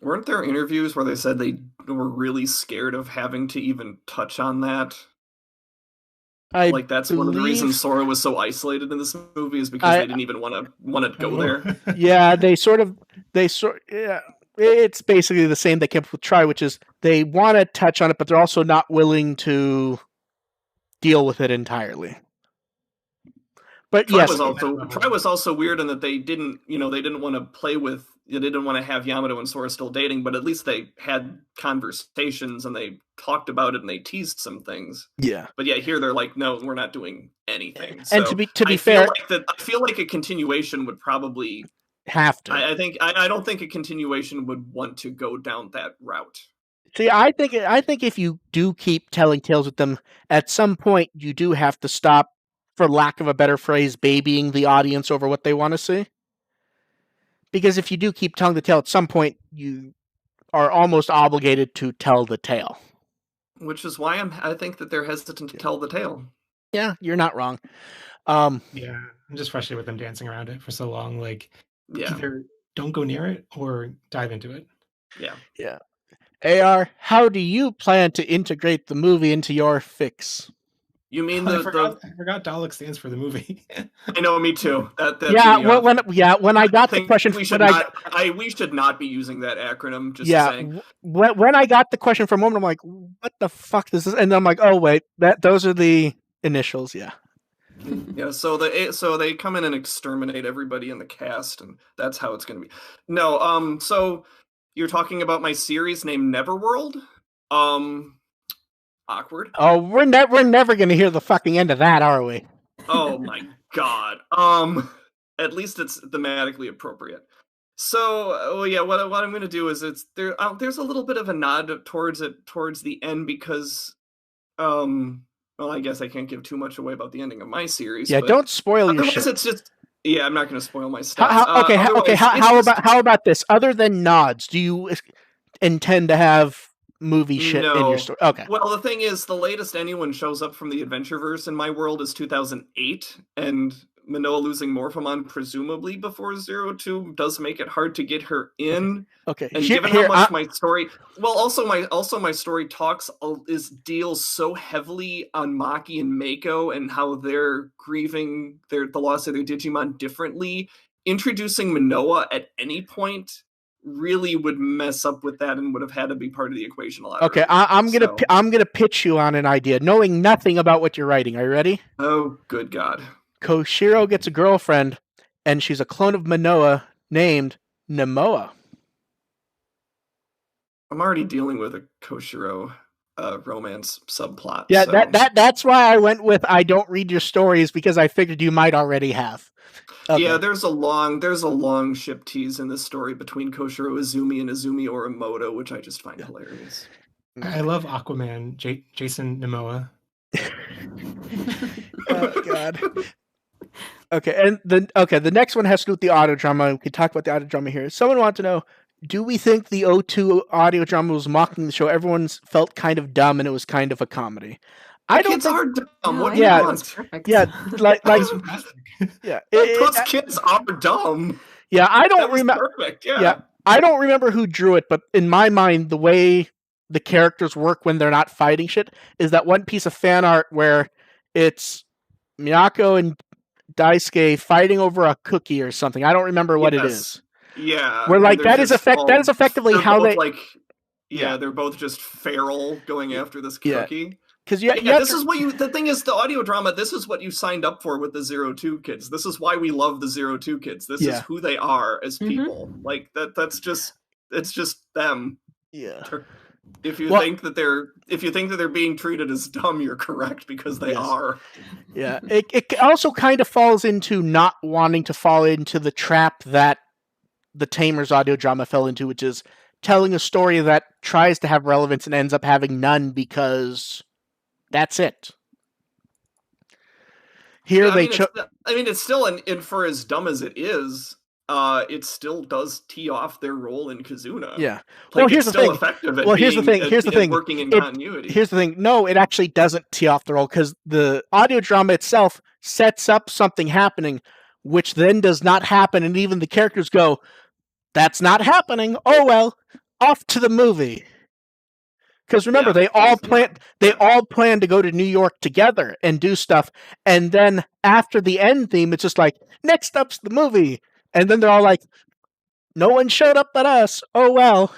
Weren't there interviews where they said they were really scared of having to even touch on that? That's one of the reasons Sora was so isolated in this movie, is because they didn't even want to go there. Yeah, yeah. It's basically the same they came up with Try, which is they want to touch on it, but they're also not willing to deal with it entirely. But Try was also weird in that they didn't want to play with. They didn't want to have Yamato and Sora still dating, but at least they had conversations and they talked about it and they teased some things. Yeah. But yeah, here they're like, no, we're not doing anything. And so to be fair, I feel like a continuation would probably have to. I don't think a continuation would want to go down that route. See, I think if you do keep telling tales with them, at some point you do have to stop, for lack of a better phrase, babying the audience over what they want to see. Because if you do keep telling the tale, at some point you are almost obligated to tell the tale. Which is why I think that they're hesitant to tell the tale. Yeah, you're not wrong. Yeah, I'm just frustrated with them dancing around it for so long. Like, either don't go near it or dive into it. Yeah. AR, how do you plan to integrate the movie into your fix? You mean I forgot Dalek stands for the movie. I know, me too. When I got the question, we should not be using that acronym. Just saying. When I got the question for a moment, I'm like, what the fuck is this? And I'm like, oh wait, those are the initials. Yeah. Yeah. So they come in and exterminate everybody in the cast, and that's how it's going to be. No. So you're talking about my series named Neverworld. Awkward. Oh, we're never going to hear the fucking end of that, are we? Oh my god. At least it's thematically appropriate. So, what I'm going to do is there's a little bit of a nod towards the end because, well, I guess I can't give too much away about the ending of my series. Yeah, don't spoil your shit. It's just, Yeah, I'm not going to spoil my stuff. How about this? Other than nods, do you intend to have movie shit in your story? Okay. Well, the thing is, the latest anyone shows up from the Adventureverse in my world is 2008, and Manoa losing Morphomon presumably before 02 does make it hard to get her in. Okay. And given how much my story, my story deals so heavily on Maki and Mako and how they're grieving the loss of their Digimon differently. Introducing Manoa at any point really would mess up with that and would have had to be part of the equation a lot. Okay, I'm gonna pitch you on an idea, knowing nothing about what you're writing. Are you ready? Oh, good God! Koshiro gets a girlfriend, and she's a clone of Manoa named Nemoa. I'm already dealing with a Koshiro romance subplot. Yeah, so. that's why I went with I don't read your stories, because I figured you might already have. Okay. Yeah, there's a long ship tease in this story between Koshiro Izumi and Izumi Orimoto, which I just find hilarious. I love Aquaman, Jason Momoa. Oh God. Okay, and the next one has to do with the audio drama. We can talk about the audio drama here. Someone wants to know, do we think the 02 audio drama was mocking the show? Everyone felt kind of dumb and it was kind of a comedy. I don't think are dumb. No, What I do you think it want? was perfect. Yeah, like yeah. Those kids are dumb. Yeah, I That don't was remember. perfect. Yeah. Yeah, I don't remember who drew it, but in my mind, the way the characters work when they're not fighting shit is that one piece of fan art where it's Miyako and Daisuke fighting over a cookie or something. I don't remember what it is. Yeah. Where like that is effectively how they like. Yeah, they're both just feral going after this cookie. Because this is what the thing is, the audio drama, this is what you signed up for with the 02 kids. This is why we love the 02 kids. This is who they are as people. Like it's just them. Yeah. If you think that they're being treated as dumb, you're correct, because they are. Yeah. It also kind of falls into not wanting to fall into the trap that the Tamers audio drama fell into, which is telling a story that tries to have relevance and ends up having none because that's it. Here it's still and for as dumb as it is, it still does tee off their role in Kizuna. Yeah. Like, here's the thing. Effective at here's the thing. Working in continuity. Here's the thing. No, it actually doesn't tee off the role, because the audio drama itself sets up something happening, which then does not happen, and even the characters go, "That's not happening. Oh well, off to the movie." Because remember, they all plan to go to New York together and do stuff, and then after the end theme, it's just like, next up's the movie, and then they're all like, no one showed up but us. Oh well.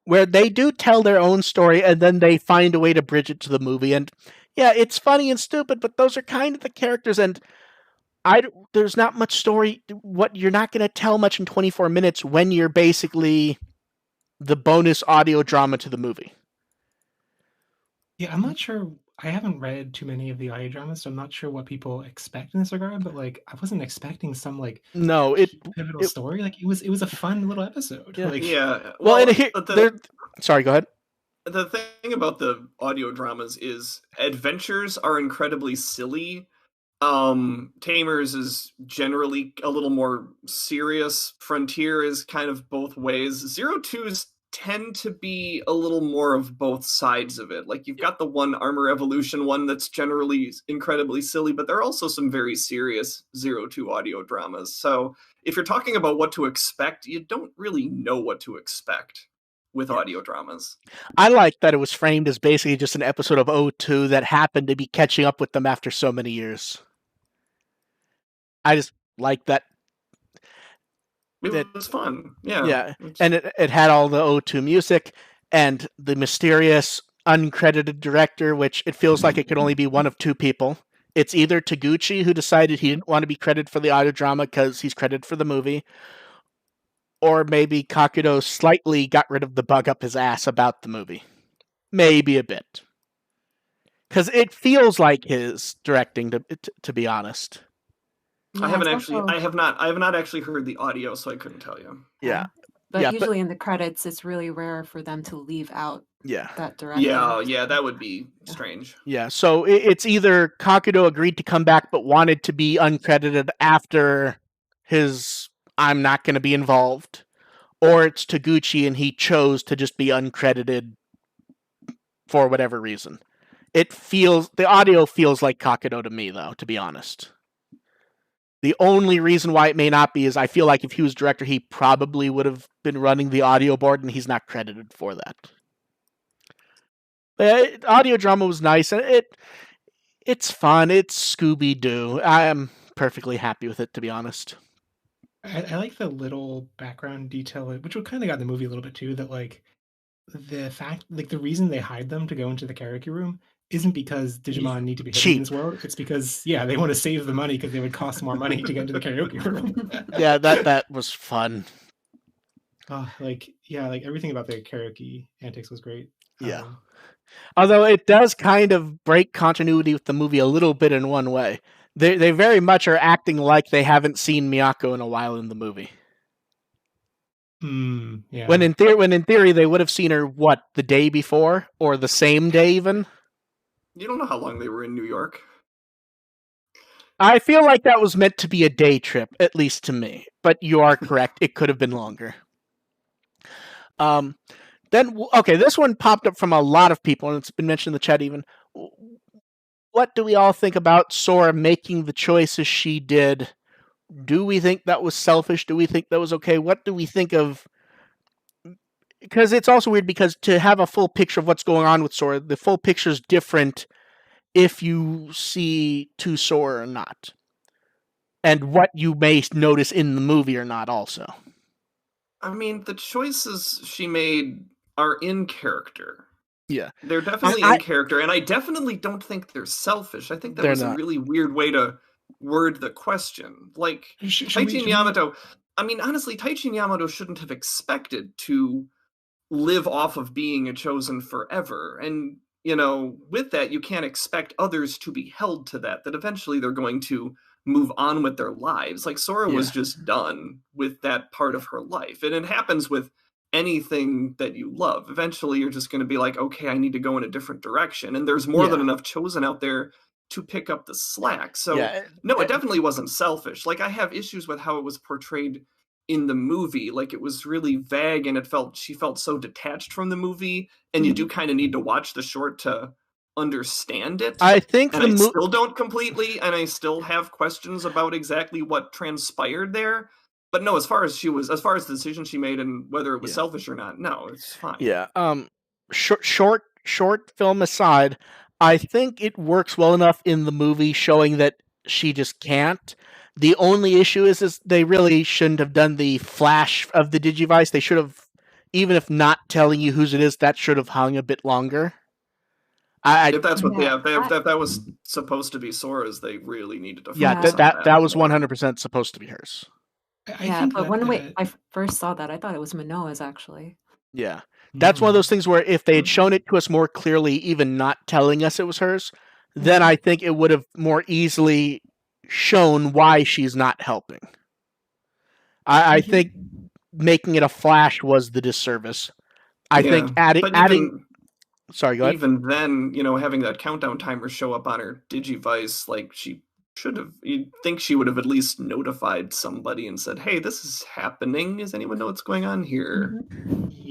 Where they do tell their own story, and then they find a way to bridge it to the movie, and yeah, it's funny and stupid, but those are kind of the characters, and there's not much story. You're not going to tell much in 24 minutes when you're basically the bonus audio drama to the movie. Yeah, I'm not sure. I haven't read too many of the audio dramas, so I'm not sure what people expect in this regard. But like, I wasn't expecting some pivotal story. Like, it was a fun little episode. Yeah. Like, sorry, go ahead. The thing about the audio dramas is adventures are incredibly silly. Tamers is generally a little more serious. Frontier is kind of both ways. 02s tend to be a little more of both sides of it. Like, you've got the one Armor Evolution one that's generally incredibly silly, but there are also some very serious 02 audio dramas. So if you're talking about what to expect, you don't really know what to expect with audio dramas. I like that it was framed as basically just an episode of 02 that happened to be catching up with them after so many years. I just like that. It was fun. Yeah. Yeah. And it had all the 02 music and the mysterious uncredited director, which it feels like it could only be one of two people. It's either Taguchi, who decided he didn't want to be credited for the audio drama because he's credited for the movie, or maybe Kakudo slightly got rid of the bug up his ass about the movie. Maybe a bit. Because it feels like his directing, to be honest. I have not actually heard the audio, so I couldn't tell you. Yeah. But Yeah, usually in the credits, it's really rare for them to leave out yeah. that director. Yeah, that would be strange. Yeah, so it's either Kakudo agreed to come back but wanted to be uncredited after his I'm not going to be involved, or it's Taguchi and he chose to just be uncredited for whatever reason. The audio feels like Kakudo to me, though, to be honest. The only reason why it may not be is I feel like if he was director, he probably would have been running the audio board, and he's not credited for that. But audio drama was nice, and it's fun. It's Scooby-Doo. I am perfectly happy with it, to be honest. I like the little background detail, which would kind of got in the movie a little bit too, that like the fact, like the reason they hide them to go into the karaoke room isn't because Digimon need to be hidden in this world. It's because, yeah, they want to save the money because they would cost more money to get into the karaoke room. Yeah, that was fun. Like everything about the karaoke antics was great. Yeah. Although it does kind of break continuity with the movie a little bit in one way. They very much are acting like they haven't seen Miyako in a while in the movie. Yeah. When in theory they would have seen her the day before or the same day even. You don't know how long they were in New York. I feel like that was meant to be a day trip, at least to me. But you are correct; it could have been longer. This one popped up from a lot of people, and it's been mentioned in the chat even. What do we all think about Sora making the choices she did? Do we think that was selfish? Do we think that was okay? What do we think of... Because it's also weird because to have a full picture of what's going on with Sora, the full picture is different if you see to Sora or not. And what you may notice in the movie or not also. I mean, the choices she made are in character. Yeah. They're definitely in character, and I definitely don't think they're selfish. I think that was a really weird way to word the question. Like, Taichin Yamato... I mean, honestly, Taichin Yamato shouldn't have expected to live off of being a chosen forever. And, with that, you can't expect others to be held to that eventually they're going to move on with their lives. Like, Sora was just done with that part of her life. And it happens with anything that you love. Eventually, you're just going to be like, okay, I need to go in a different direction. And there's more than enough chosen out there to pick up the slack. So, no, it definitely wasn't selfish. Like, I have issues with how it was portrayed in the movie. Like, it was really vague, and she felt so detached from the movie, and you do kind of need to watch the short to understand it. I think I still don't completely, and I still have questions about exactly what transpired there. But no, as far as the decision she made and whether it was selfish or not, no, it's fine. Yeah. Short film aside, I think it works well enough in the movie showing that she just can't. The only issue is they really shouldn't have done the flash of the Digivice. They should have, even if not telling you whose it is, that should have hung a bit longer. If that's what if that was supposed to be Sora's, they really needed to. That was 100% supposed to be hers. But when I first saw that, I thought it was Manoa's actually. Yeah, that's one of those things where if they had shown it to us more clearly, even not telling us it was hers, then I think it would have more easily shown why she's not helping. I think making it a flash was the disservice. I think adding. Sorry, go ahead. Even then, having that countdown timer show up on her Digivice, like she should have. You'd think she would have at least notified somebody and said, "Hey, this is happening. Does anyone know what's going on here?"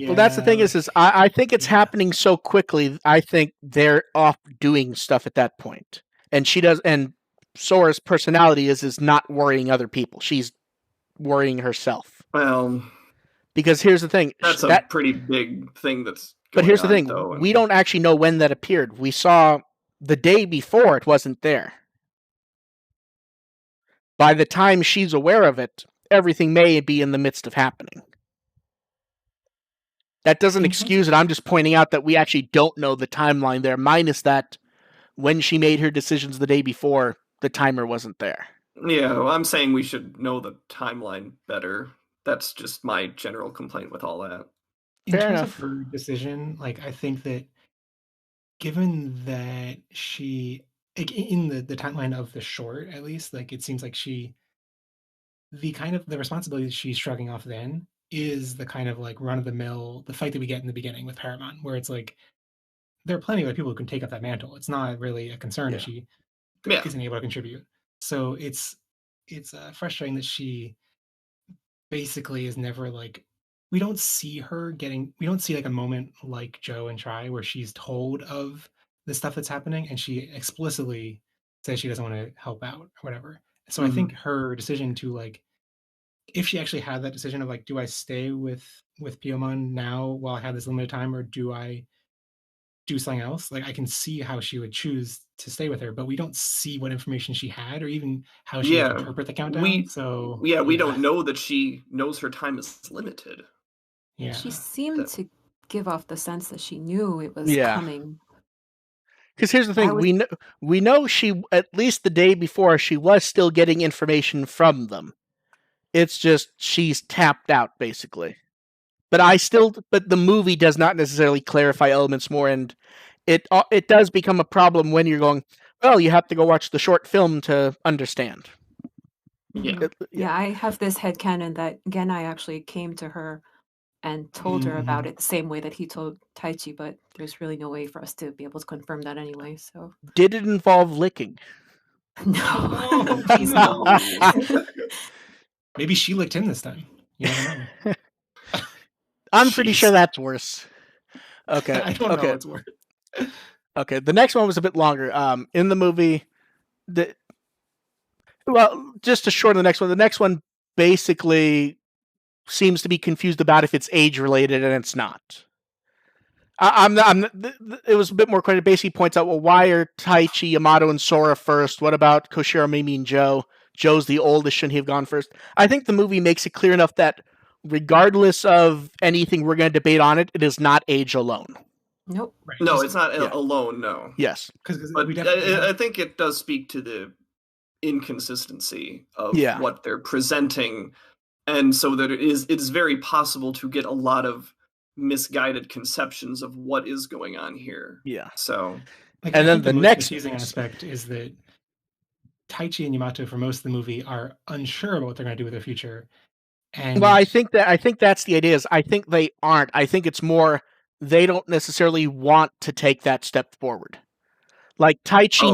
Well, that's the thing is I think it's happening so quickly. I think they're off doing stuff at that point, and Sora's personality is not worrying other people. She's worrying herself. Well, because here's the thing. That's a pretty big thing that's But here's the thing. Though, we don't actually know when that appeared. We saw the day before it wasn't there. By the time she's aware of it, everything may be in the midst of happening. That doesn't excuse it. I'm just pointing out that we actually don't know the timeline there, minus that when she made her decisions the day before, the timer wasn't there. Yeah, well, I'm saying we should know the timeline better. That's just my general complaint with all that. In terms of her decision, like, I think that given that she, like, in the timeline of the short, at least, like, it seems like the responsibility she's shrugging off then is the kind of like run of the mill, the fight that we get in the beginning with Paramount, where it's like there are plenty of people who can take up that mantle. It's not really a concern if she Yeah. isn't able to contribute. So it's frustrating that she basically is never like, we don't see like a moment like Joe and Try where she's told of the stuff that's happening and she explicitly says she doesn't want to help out or whatever. So I think her decision to like, if she actually had that decision of like, do I stay with Piyomon now while I have this limited time, or do I do something else? Like I can see how she would choose to stay with her, but we don't see what information she had or even how she would interpret the countdown. We don't know that she knows her time is limited. Yeah. She seemed to give off the sense that she knew it was coming. Because here's the thing, we know she, at least the day before, she was still getting information from them. It's just she's tapped out, basically. But the movie does not necessarily clarify elements more, and it does become a problem when you're going, well, you have to go watch the short film to understand. Yeah, I have this headcanon that Genai actually came to her and told her about it the same way that he told Taichi, but there's really no way for us to be able to confirm that anyway. So did it involve licking? No. Please no. Maybe she licked him this time. You never know. I'm pretty sure that's worse. Okay. I don't know what's worse. Okay, the next one was a bit longer. In the movie, just to shorten the next one basically seems to be confused about if it's age related, and it's not. It was a bit more credit. Basically points out, well, why are Taichi, Yamato, and Sora first? What about Koshiro, Mimi, and Joe? Joe's the oldest. Shouldn't he have gone first? I think the movie makes it clear enough that regardless of anything we're going to debate on it, it is not age alone. Nope. Right. No, it's not alone, no. Yes. But I think it does speak to the inconsistency of what they're presenting, and so that it's very possible to get a lot of misguided conceptions of what is going on here. Yeah. So, and then the next confusing aspect is that Taichi and Yamato for most of the movie are unsure about what they're going to do with their future. And well, I think that's the idea. Is I think they aren't. I think it's more they don't necessarily want to take that step forward. Like Taichi,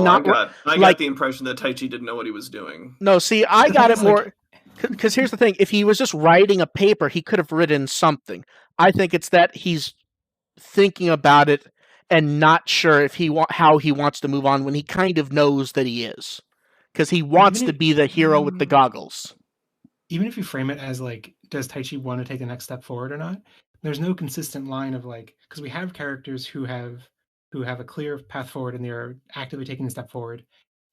I got the impression that Taichi didn't know what he was doing. No, see, I got it more because here's the thing: if he was just writing a paper, he could have written something. I think it's that he's thinking about it and not sure if how he wants to move on when he kind of knows that he is, because he wants to be the hero with the goggles. Even if you frame it as like, does Taichi want to take the next step forward or not? There's no consistent line of like, because we have characters who have a clear path forward and they're actively taking the step forward.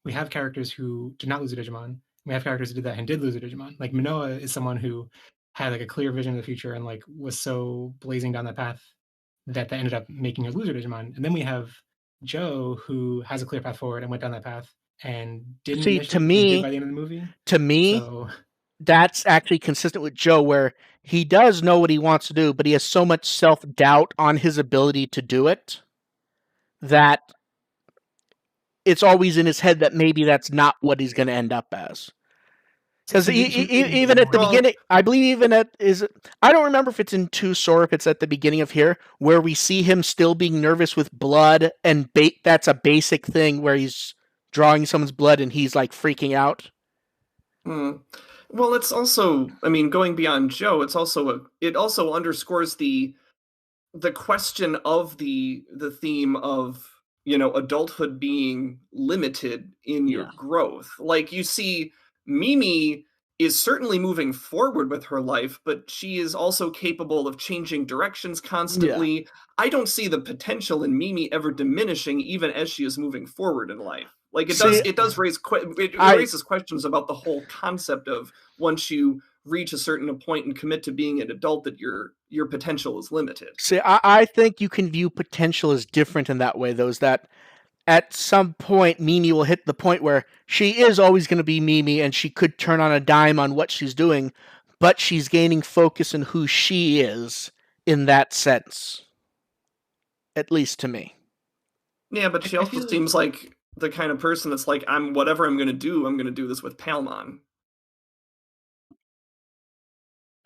We have characters who did not lose a Digimon. We have characters who did that and did lose a Digimon. Like Manoa is someone who had like a clear vision of the future and like was so blazing down that path that ended up making her lose her Digimon. And then we have Joe, who has a clear path forward and went down that path and didn't see, to me by the end of the movie. To me, that's actually consistent with Joe, where he does know what he wants to do, but he has so much self-doubt on his ability to do it that it's always in his head that maybe that's not what he's going to end up as. Because even at the beginning, I believe even I don't remember if it's in 2 or if it's at the beginning of here, where we see him still being nervous with blood, and that's a basic thing where he's drawing someone's blood and he's like freaking out. Well, it's also, I mean, going beyond Joe, it also underscores the question of the theme of, adulthood being limited in your growth. Like, you see, Mimi is certainly moving forward with her life, but she is also capable of changing directions constantly. Yeah. I don't see the potential in Mimi ever diminishing, even as she is moving forward in life. Like, it does raise raises questions about the whole concept of once you reach a certain point and commit to being an adult, that your potential is limited. See, I think you can view potential as different in that way, though, is that at some point Mimi will hit the point where she is always going to be Mimi and she could turn on a dime on what she's doing, but she's gaining focus in who she is in that sense. At least to me. Yeah, but she also seems like the kind of person that's like, whatever I'm going to do this with Palmon.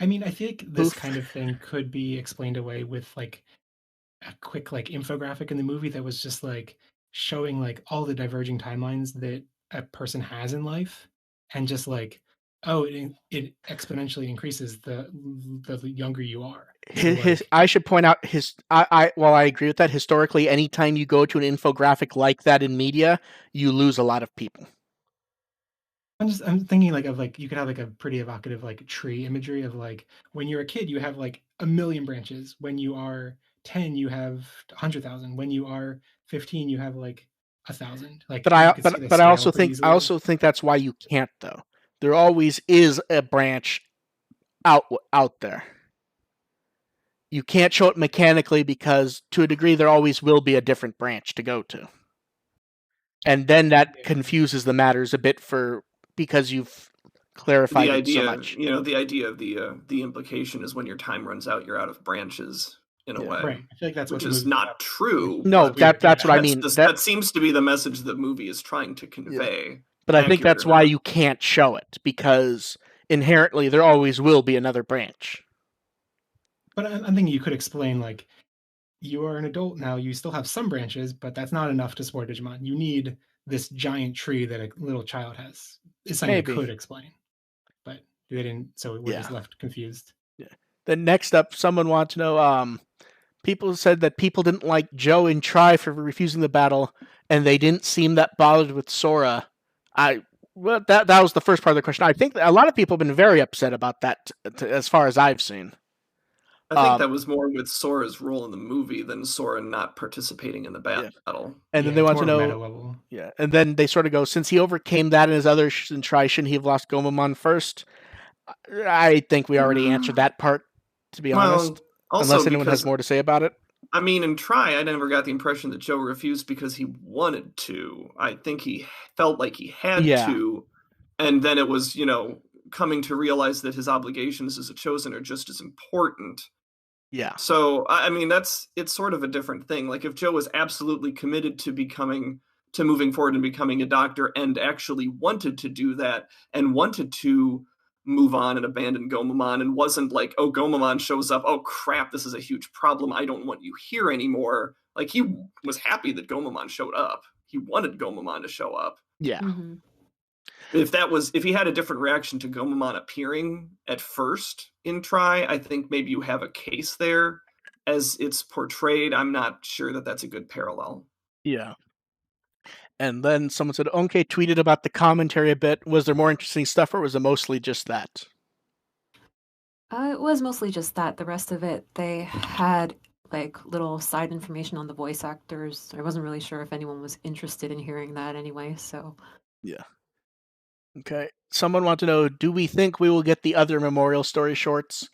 I mean, I think this Oof. kind of thing could be explained away with like a quick like infographic in the movie that was just like showing like all the diverging timelines that a person has in life, and just like, oh, it exponentially increases the younger you are. So like, I should point out while I agree with that, historically, anytime you go to an infographic like that in media, you lose a lot of people. I'm thinking like of like you could have like a pretty evocative like tree imagery of like when you're a kid you have like a million branches. When you are 10 you have 100,000. When you are 15 you have like 1,000. Like you could see the But I scale also pretty think easily. that's why you can't though. There always is a branch out there. You can't show it mechanically because to a degree there always will be a different branch to go to. And then that confuses the matters a bit because you've clarified it so much. The idea of the implication is when your time runs out, you're out of branches in a way, Right. I feel like that's what which the is movie not true. No, but that's what I mean. That seems to be the message the movie is trying to convey. But I think that's why you can't show it, because inherently there always will be another branch. But I'm thinking you could explain like you are an adult now, you still have some branches, but that's not enough to support Digimon. You need this giant tree that a little child has. It's something Maybe. they could explain, but they didn't, so we're just left confused. Yeah. Then next up, someone wants to know, people said that people didn't like Joe and Try for refusing the battle, and they didn't seem that bothered with Sora. That was the first part of the question. I think that a lot of people have been very upset about that, as far as I've seen. I think that was more with Sora's role in the movie than Sora not participating in the battle. Yeah. And then they want to know, and then they sort of go, since he overcame that in his other and Try, shouldn't he have lost Gomamon first? I think we already answered that part, to be honest. Unless anyone has more to say about it. I mean, in Try, I never got the impression that Joe refused because he wanted to. I think he felt like he had to, and then it was, coming to realize that his obligations as a Chosen are just as important. Yeah. So, I mean, it's sort of a different thing. Like, if Joe was absolutely committed to moving forward and becoming a doctor and actually wanted to do that and wanted to move on and abandon Gomamon and wasn't like, oh, Gomamon shows up, oh crap, this is a huge problem, I don't want you here anymore. Like, he was happy that Gomamon showed up. He wanted Gomamon to show up. Yeah. Mm-hmm. If he had a different reaction to Gomamon appearing at first in Try, I think maybe you have a case there. As it's portrayed, I'm not sure that that's a good parallel. Yeah. And then someone said, Onke tweeted about the commentary a bit. Was there more interesting stuff, or was it mostly just that? It was mostly just that. The rest of it, they had like little side information on the voice actors. I wasn't really sure if anyone was interested in hearing that anyway, so. Yeah. Okay. Someone wants to know, do we think we will get the other Memorial Story shorts?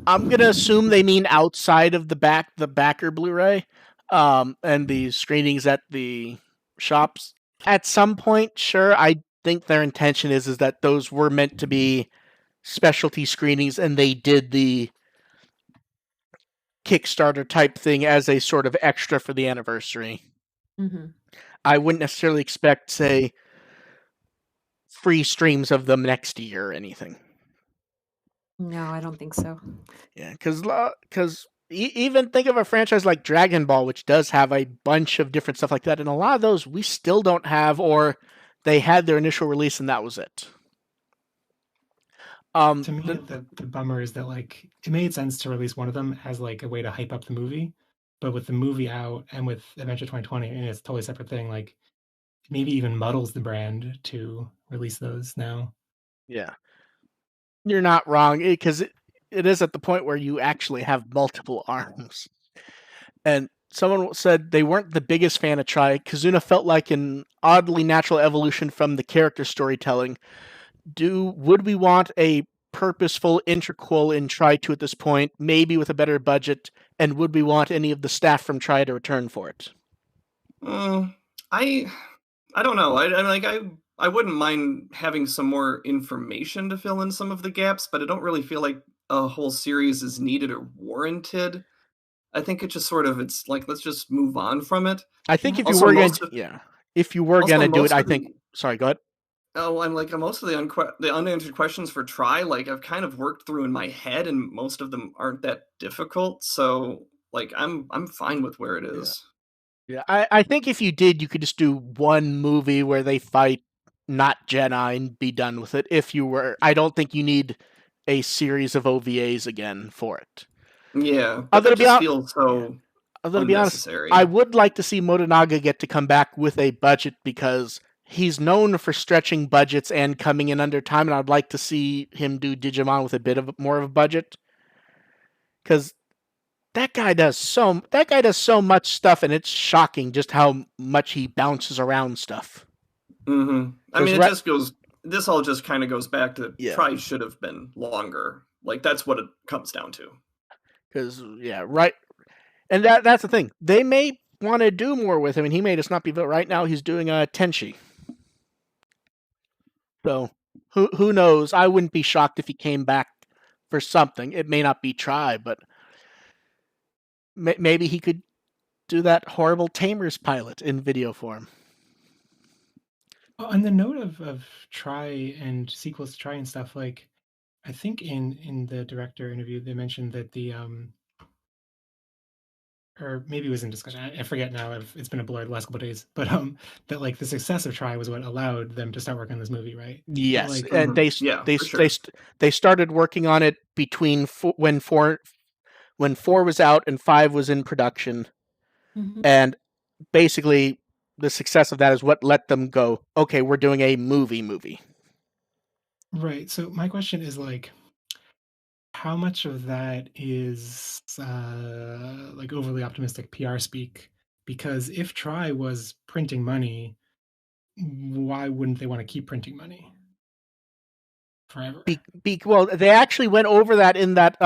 I'm going to assume they mean outside of the backer Blu-ray, and the screenings at the shops. At some point, sure. I think their intention is that those were meant to be specialty screenings, and they did the Kickstarter type thing as a sort of extra for the anniversary. Mm-hmm. I wouldn't necessarily expect, say, free streams of them next year or anything. No, I don't think so. Yeah, because even think of a franchise like Dragon Ball, which does have a bunch of different stuff like that, and a lot of those we still don't have, or they had their initial release and that was it. To me, the bummer is that like it made sense to release one of them as like a way to hype up the movie, but with the movie out and with Adventure 2020, and it's a totally separate thing. Like maybe even muddles the brand to release those now. Yeah, you're not wrong, because it is at the point where you actually have multiple arms. And someone said they weren't the biggest fan of Try. Kizuna felt like an oddly natural evolution from the character storytelling. Would we want a purposeful interquel in Try 2 at this point, maybe with a better budget, and would we want any of the staff from Try to return for it? I don't know. I wouldn't mind having some more information to fill in some of the gaps, but I don't really feel like a whole series is needed or warranted. I think it just sort of, it's like, let's just move on from it. I think if you were going to do it, I think... Sorry, go ahead. Oh, I'm like most of the unanswered questions for Try, like I've kind of worked through in my head, and most of them aren't that difficult. So like I'm fine with where it Yeah. is. Yeah, I think if you did, you could just do one movie where they fight not Jedi and be done with it. If you were, I don't think you need a series of OVAs again for it. Yeah, but Although that to be just honest, feels yeah. so Although to be honest, unnecessary. I would like to see Motonaga get to come back with a budget because he's known for stretching budgets and coming in under time, and I'd like to see him do Digimon with a bit of more of a budget because that guy does so much stuff, and it's shocking just how much he bounces around stuff. I mean, it just goes. This all just kind of goes back to Try should have been longer. Like that's what it comes down to. Because right, and that's the thing. They may want to do more with him, and he may just not be. But right now, he's doing a Tenchi. So who knows? I wouldn't be shocked if he came back for something. It may not be Try, but maybe he could do that horrible Tamers pilot in video form. Well, on the note of Try and sequels to Try and stuff, like I think in the director interview they mentioned that the or maybe it was in discussion. I forget now. It's been a blur the last couple of days, but that like the success of Try was what allowed them to start working on this movie, right? Yes, like, and sure. they started working on it between when four was out and 5 was in production, and basically the success of that is what let them go. Okay, we're doing a movie. Right. So my question is like, how much of that is like overly optimistic PR speak? Because if Try was printing money, why wouldn't they want to keep printing money forever? Well, they actually went over that in that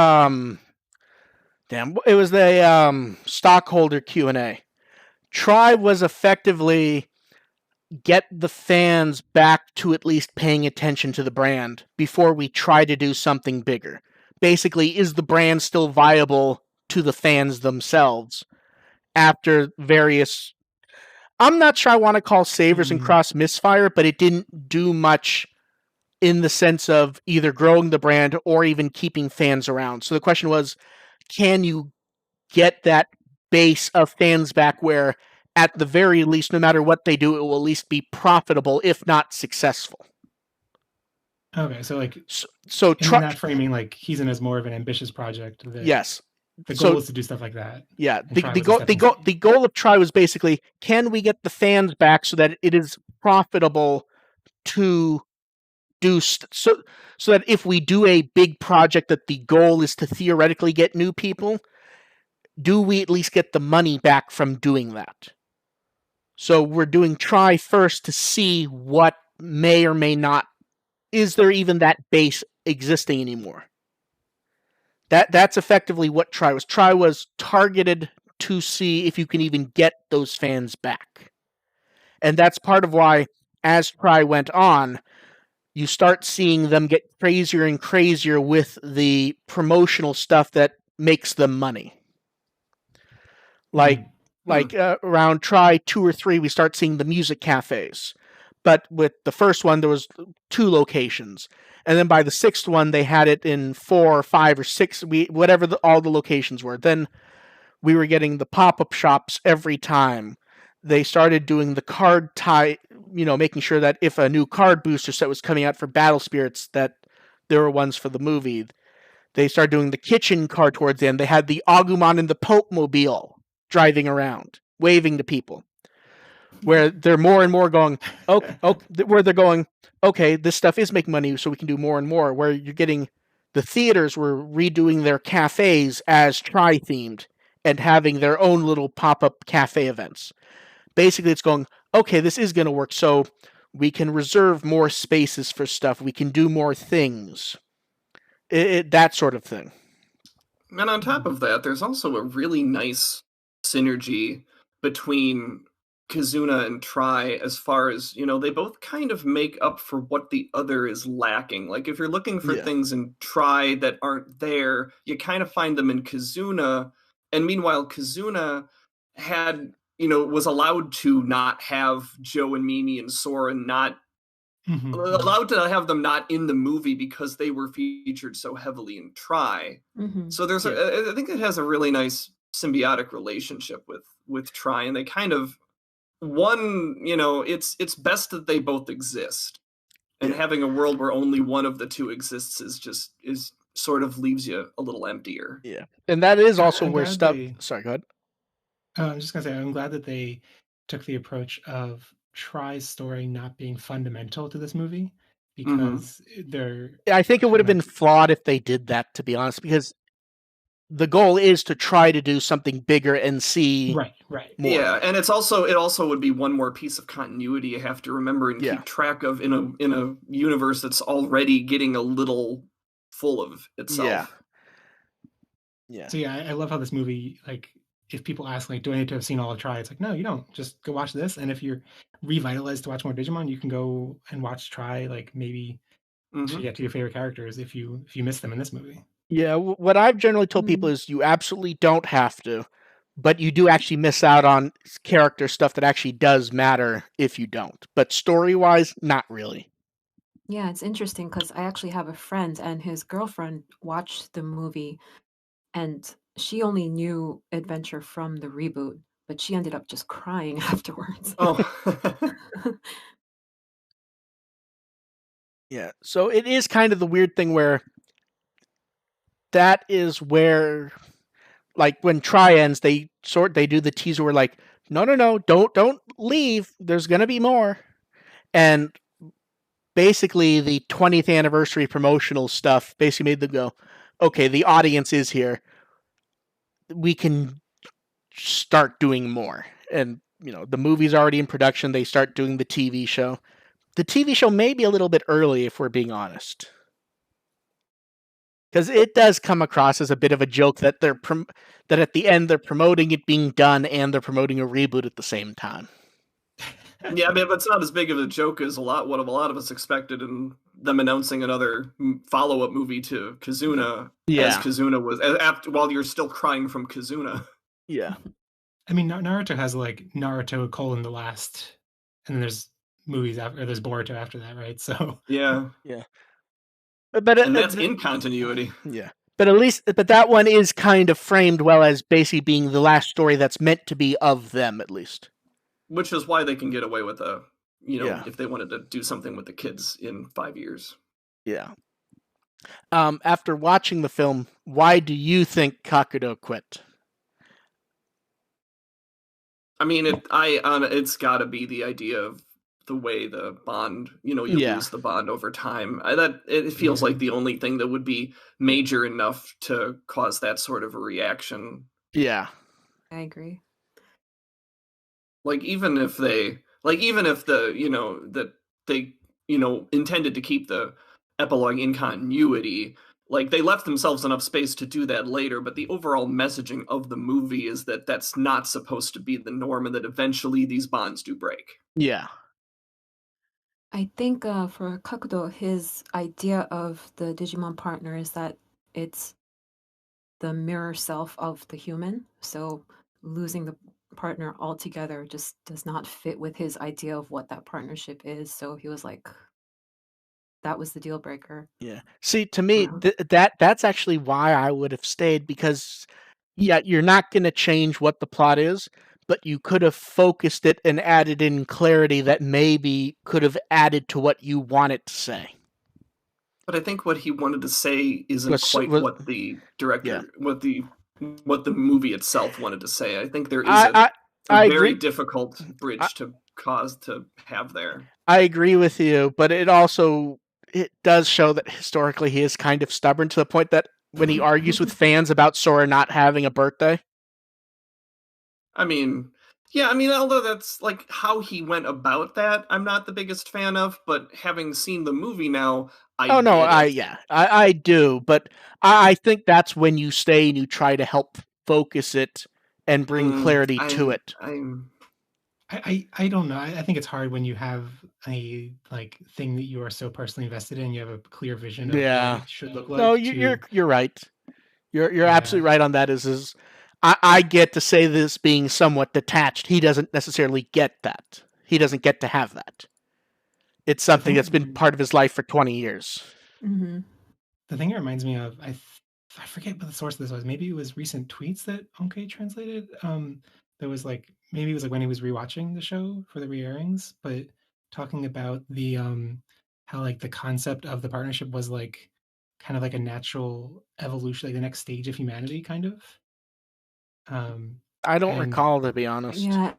it was the stockholder Q&A. Try was effectively get the fans back to at least paying attention to the brand before we try to do something bigger. Basically, is the brand still viable to the fans themselves after various... I'm not sure I want to call Savers and Cross misfire, but it didn't do much in the sense of either growing the brand or even keeping fans around. So the question was, can you get that base of fans back where, at the very least, no matter what they do, it will at least be profitable, if not successful? Okay, so like, so in that framing, like he's in as more of an ambitious project. Yes. The goal is to do stuff like that. Yeah, the goal of Try was basically, can we get the fans back so that it is profitable to do so that if we do a big project that the goal is to theoretically get new people, do we at least get the money back from doing that? So we're doing Try first to see what may or may not, is there even that base existing anymore? That's effectively what Try was. Try was targeted to see if you can even get those fans back. And that's part of why, as Try went on, you start seeing them get crazier and crazier with the promotional stuff that makes them money. Around Try 2 or 3, we start seeing the music cafes. But with the first one, there was 2 locations. And then by the 6th one, they had it in 4 or 5 or 6, whatever all the locations were. Then we were getting the pop-up shops every time. They started doing the card tie, making sure that if a new card booster set was coming out for Battle Spirits, that there were ones for the movie. They started doing the kitchen card towards the end. They had the Agumon and the Pope Mobile driving around, waving to people. Where they're more and more going, where they're going, okay, this stuff is making money, so we can do more and more. Where you're getting the theaters were redoing their cafes as Try themed and having their own little pop-up cafe events. Basically, it's going, okay, this is going to work, so we can reserve more spaces for stuff. We can do more things. That sort of thing. And on top of that, there's also a really nice synergy between Kizuna and Try as far as, they both kind of make up for what the other is lacking. Like, if you're looking for things in Try that aren't there, you kind of find them in Kizuna. And meanwhile, Kizuna had, was allowed to not have Joe and Mimi and Sora not allowed to have them not in the movie because they were featured so heavily in Try. So there's I think it has a really nice symbiotic relationship with Try, and they kind of it's best that they both exist. And having a world where only one of the two exists is sort of leaves you a little emptier. Yeah. And that is also I'm where glad stuff they- sorry, go ahead. I'm just gonna say I'm glad that they took the approach of Try's story not being fundamental to this movie, because they're I think it would have been kinda- flawed if they did that, to be honest, because the goal is to try to do something bigger and see right. more. Yeah, and it also would be one more piece of continuity you have to remember and keep track of in a universe that's already getting a little full of itself. Yeah. So yeah, I love how this movie, like, if people ask, like, do I need to have seen all of Try? It's like, no, you don't. Just go watch this. And if you're revitalized to watch more Digimon, you can go and watch Try, like, maybe to get to your favorite characters if you miss them in this movie. Yeah, what I've generally told people is you absolutely don't have to, but you do actually miss out on character stuff that actually does matter if you don't. But story-wise, not really. Yeah, it's interesting because I actually have a friend and his girlfriend watched the movie, and she only knew Adventure from the reboot, but she ended up just crying afterwards. Oh. Yeah, so it is kind of the weird thing where that is where, like, when Try ends, they do the teaser where, like, no, don't leave. There's gonna be more. And basically the 20th anniversary promotional stuff basically made them go, okay, the audience is here. We can start doing more. And, the movie's already in production. They start doing the TV show. The TV show may be a little bit early, if we're being honest. Because it does come across as a bit of a joke that that at the end they're promoting it being done and they're promoting a reboot at the same time. Yeah, I mean, but it's not as big of a joke as what a lot of us expected in them announcing another follow-up movie to Kizuna, as Kizuna was while you're still crying from Kizuna. Yeah. I mean, Naruto has, like, Naruto : the last, and then there's movies after, or there's Boruto after that, right? So yeah. But and that's in continuity. Yeah. But that one is kind of framed well as basically being the last story that's meant to be of them, at least. Which is why they can get away with if they wanted to do something with the kids in 5 years. Yeah. After watching the film, why do you think Kakudo quit? I mean, it's got to be the idea of the way the bond, you lose the bond over time. That it feels like the only thing that would be major enough to cause that sort of a reaction. Yeah, I agree. Even if they intended to keep the epilogue in continuity, like, they left themselves enough space to do that later, but the overall messaging of the movie is that that's not supposed to be the norm and that eventually these bonds do break. Yeah. I think for Kakudo, his idea of the Digimon partner is that it's the mirror self of the human. So losing the partner altogether just does not fit with his idea of what that partnership is. So he was like, that was the deal breaker. Yeah. See, to me, that's actually why I would have stayed, because, yeah, you're not going to change what the plot is, but you could have focused it and added in clarity that maybe could have added to what you want it to say. But I think what he wanted to say isn't quite what the director, what the movie itself wanted to say. I think there is a very difficult bridge to have there. I agree with you, but it does show that historically he is kind of stubborn, to the point that when he argues with fans about Sora not having a birthday. I mean, yeah, although that's, like, how he went about that, I'm not the biggest fan of, but having seen the movie now, I do, but I think that's when you stay and you try to help focus it and bring clarity to it. I don't know. I think it's hard when you have a, like, thing that you are so personally invested in. You have a clear vision of what it should look like. No, you're right. You're absolutely right on that. Is I get to say this being somewhat detached. He doesn't necessarily get that. He doesn't get to have that. it's something that's been part of his life for 20 years. Mm-hmm. The thing it reminds me of, I forget what the source of this was. Maybe it was recent tweets that Onke translated. There was like, maybe it was like when he was rewatching the show for the re-airings, but talking about the how like the concept of the partnership was like kind of like a natural evolution, like the next stage of humanity, kind of. I don't and- recall, to be honest. Yeah,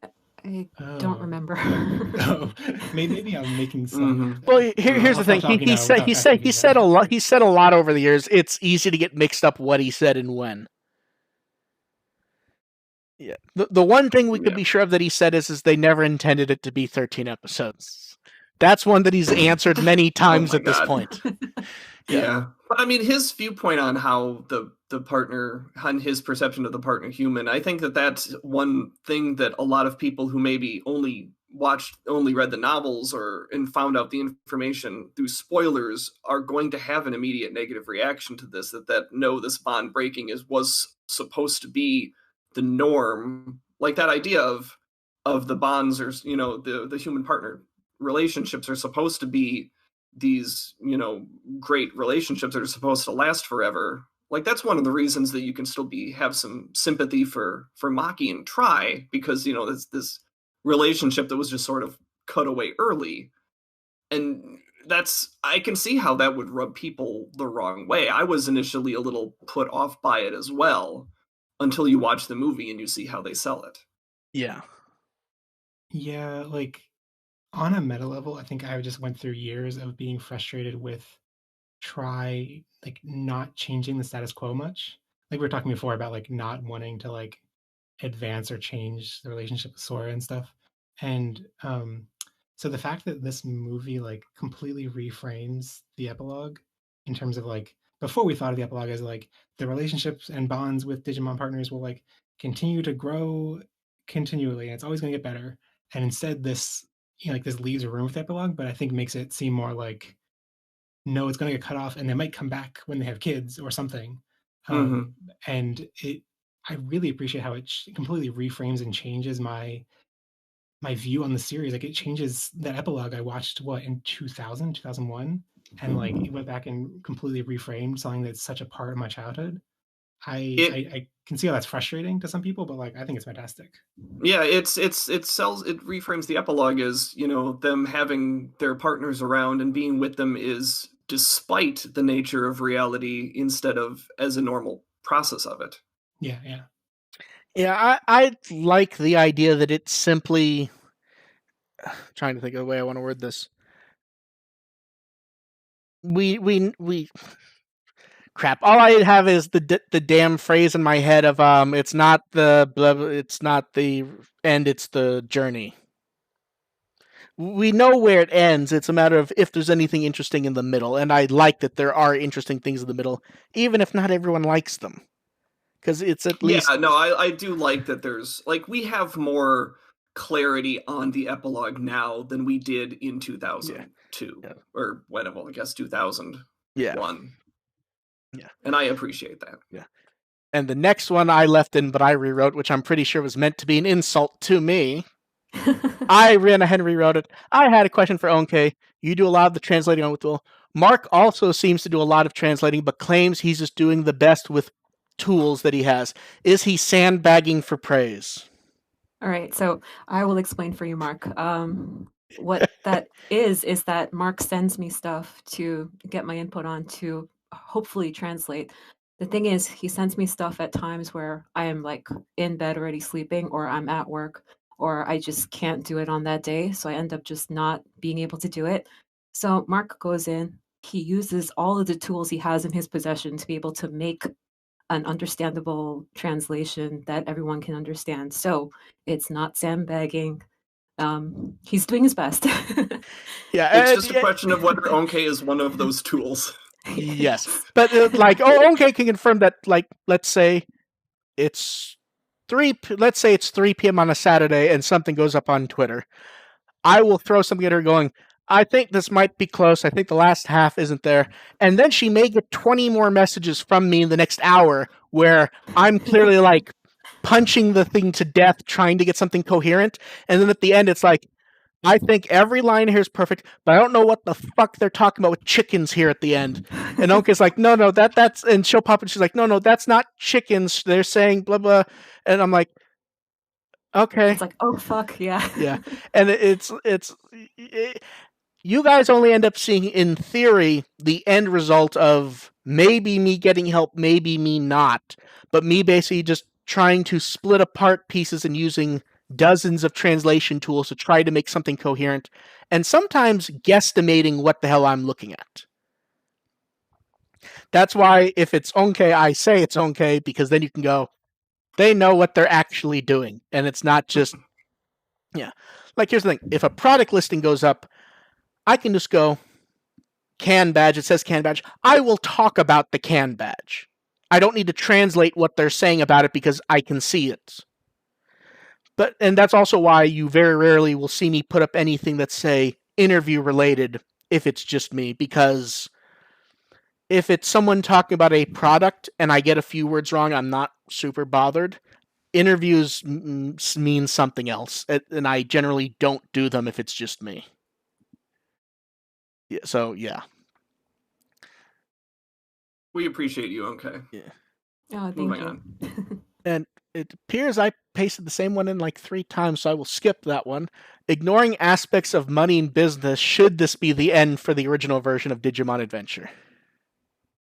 I don't Oh. remember. Oh, maybe I'm making some. Well, here's I'll the thing. stop talking He now said without he fact said checking he that. said a lot. He said a lot over the years. It's easy to get mixed up what he said and when. Yeah. The one thing we could be sure of that he said is they never intended it to be 13 episodes. That's one that he's answered many times at this point. Yeah. But I mean, his viewpoint on how the partner, on his perception of the partner human, I think that that's one thing that a lot of people who maybe only read the novels and found out the information through spoilers are going to have an immediate negative reaction to this, that no, this bond breaking was supposed to be the norm. Like that idea of the bonds, or, you know, the human partner relationships are supposed to be these, you know, great relationships that are supposed to last forever. Like that's one of the reasons that you can still have some sympathy for Maki and Try, because, you know, this relationship that was just sort of cut away early. And I can see how that would rub people the wrong way. I was initially a little put off by it as well, until you watch the movie and you see how they sell it. Yeah. Yeah, like on a meta level, I think I just went through years of being frustrated with Try like not changing the status quo much. Like we were talking before about like not wanting to like advance or change the relationship with Sora and stuff. And so the fact that this movie like completely reframes the epilogue in terms of like, before we thought of the epilogue as like the relationships and bonds with Digimon partners will like continue to grow continually and it's always going to get better. And instead this, you know, like this leaves room for the epilogue, but I think makes it seem more like, no, it's going to get cut off and they might come back when they have kids or something. And I really appreciate how it completely reframes and changes my view on the series. Like it changes that epilogue I watched in 2001, and like it went back and completely reframed something that's such a part of my childhood. I can see how that's frustrating to some people, but like I think it's fantastic. Yeah, it reframes the epilogue as, you know, them having their partners around and being with them is despite the nature of reality instead of as a normal process of it. Yeah. I like the idea that it's simply, trying to think of the way I want to word this. Crap. All I have is the damn phrase in my head of it's not the end, it's the journey. We know where it ends. It's a matter of if there's anything interesting in the middle, and I like that there are interesting things in the middle, even if not everyone likes them, because it's at least. Yeah, no, I do like that. There's like, we have more clarity on the epilogue now than we did in 2002 or whenever, I guess 2001. Yeah, and I appreciate that. Yeah. And the next one I left in, but I rewrote, which I'm pretty sure was meant to be an insult to me. I ran ahead and rewrote it. I had a question for Onke. You do a lot of the translating on WtW. Mark also seems to do a lot of translating, but claims he's just doing the best with tools that he has. Is he sandbagging for praise? All right, so I will explain for you, Mark. What that is that Mark sends me stuff to get my input on to hopefully translate. The thing is, he sends me stuff at times where I am like in bed already sleeping, or I'm at work, or I just can't do it on that day. So I end up just not being able to do it. So Mark goes in, he uses all of the tools he has in his possession to be able to make an understandable translation that everyone can understand. So it's not sandbagging. He's doing his best. Yeah, it's just a question of whether Onke is one of those tools. Yes, but Onke can confirm that. Like, let's say it's 3 p.m. on a Saturday, and something goes up on Twitter. I will throw something at her, going, I think this might be close. I think the last half isn't there. And then she may get 20 more messages from me in the next hour where I'm clearly like punching the thing to death, trying to get something coherent. And then at the end, it's like, I think every line here is perfect, but I don't know what the fuck they're talking about with chickens here at the end. And Onke's like, no, that's, and she'll pop and she's like, no, that's not chickens. They're saying blah blah, and I'm like, okay, It's like, oh fuck, yeah. yeah, and you guys only end up seeing, in theory, the end result of maybe me getting help, maybe me not, but me basically just trying to split apart pieces and using dozens of translation tools to try to make something coherent, and sometimes guesstimating what the hell I'm looking at. That's why if it's Onke, I say it's Onke, because then you can go, they know what they're actually doing, and it's not just, yeah. Like, here's the thing. If a product listing goes up, I can just go, can badge, it says can badge. I will talk about the can badge. I don't need to translate what they're saying about it because I can see it. And that's also why you very rarely will see me put up anything that's, say, interview related if it's just me, because if it's someone talking about a product and I get a few words wrong, I'm not super bothered. Interviews mean something else, and I generally don't do them if it's just me. Yeah, so, yeah. We appreciate you, okay. Yeah. Oh, thank Moving you. on. And it appears I pasted the same one in like 3 times, so I will skip that one. Ignoring aspects of money and business, should this be the end for the original version of Digimon Adventure?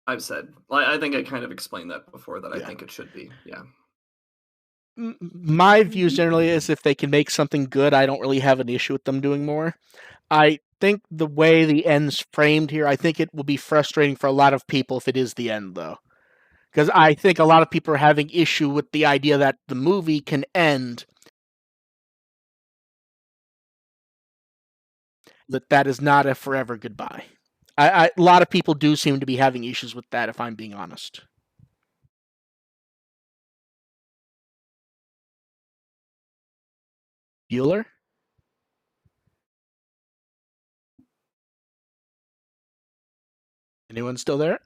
I've said. I think I kind of explained that before, that I Yeah. think it should be. Yeah. My views generally is if they can make something good, I don't really have an issue with them doing more. I think the way the end's framed here, I think it will be frustrating for a lot of people if it is the end, though. Because I think a lot of people are having issue with the idea that the movie can end, that is not a forever goodbye. A lot of people do seem to be having issues with that, if I'm being honest. Bueller? Anyone still there?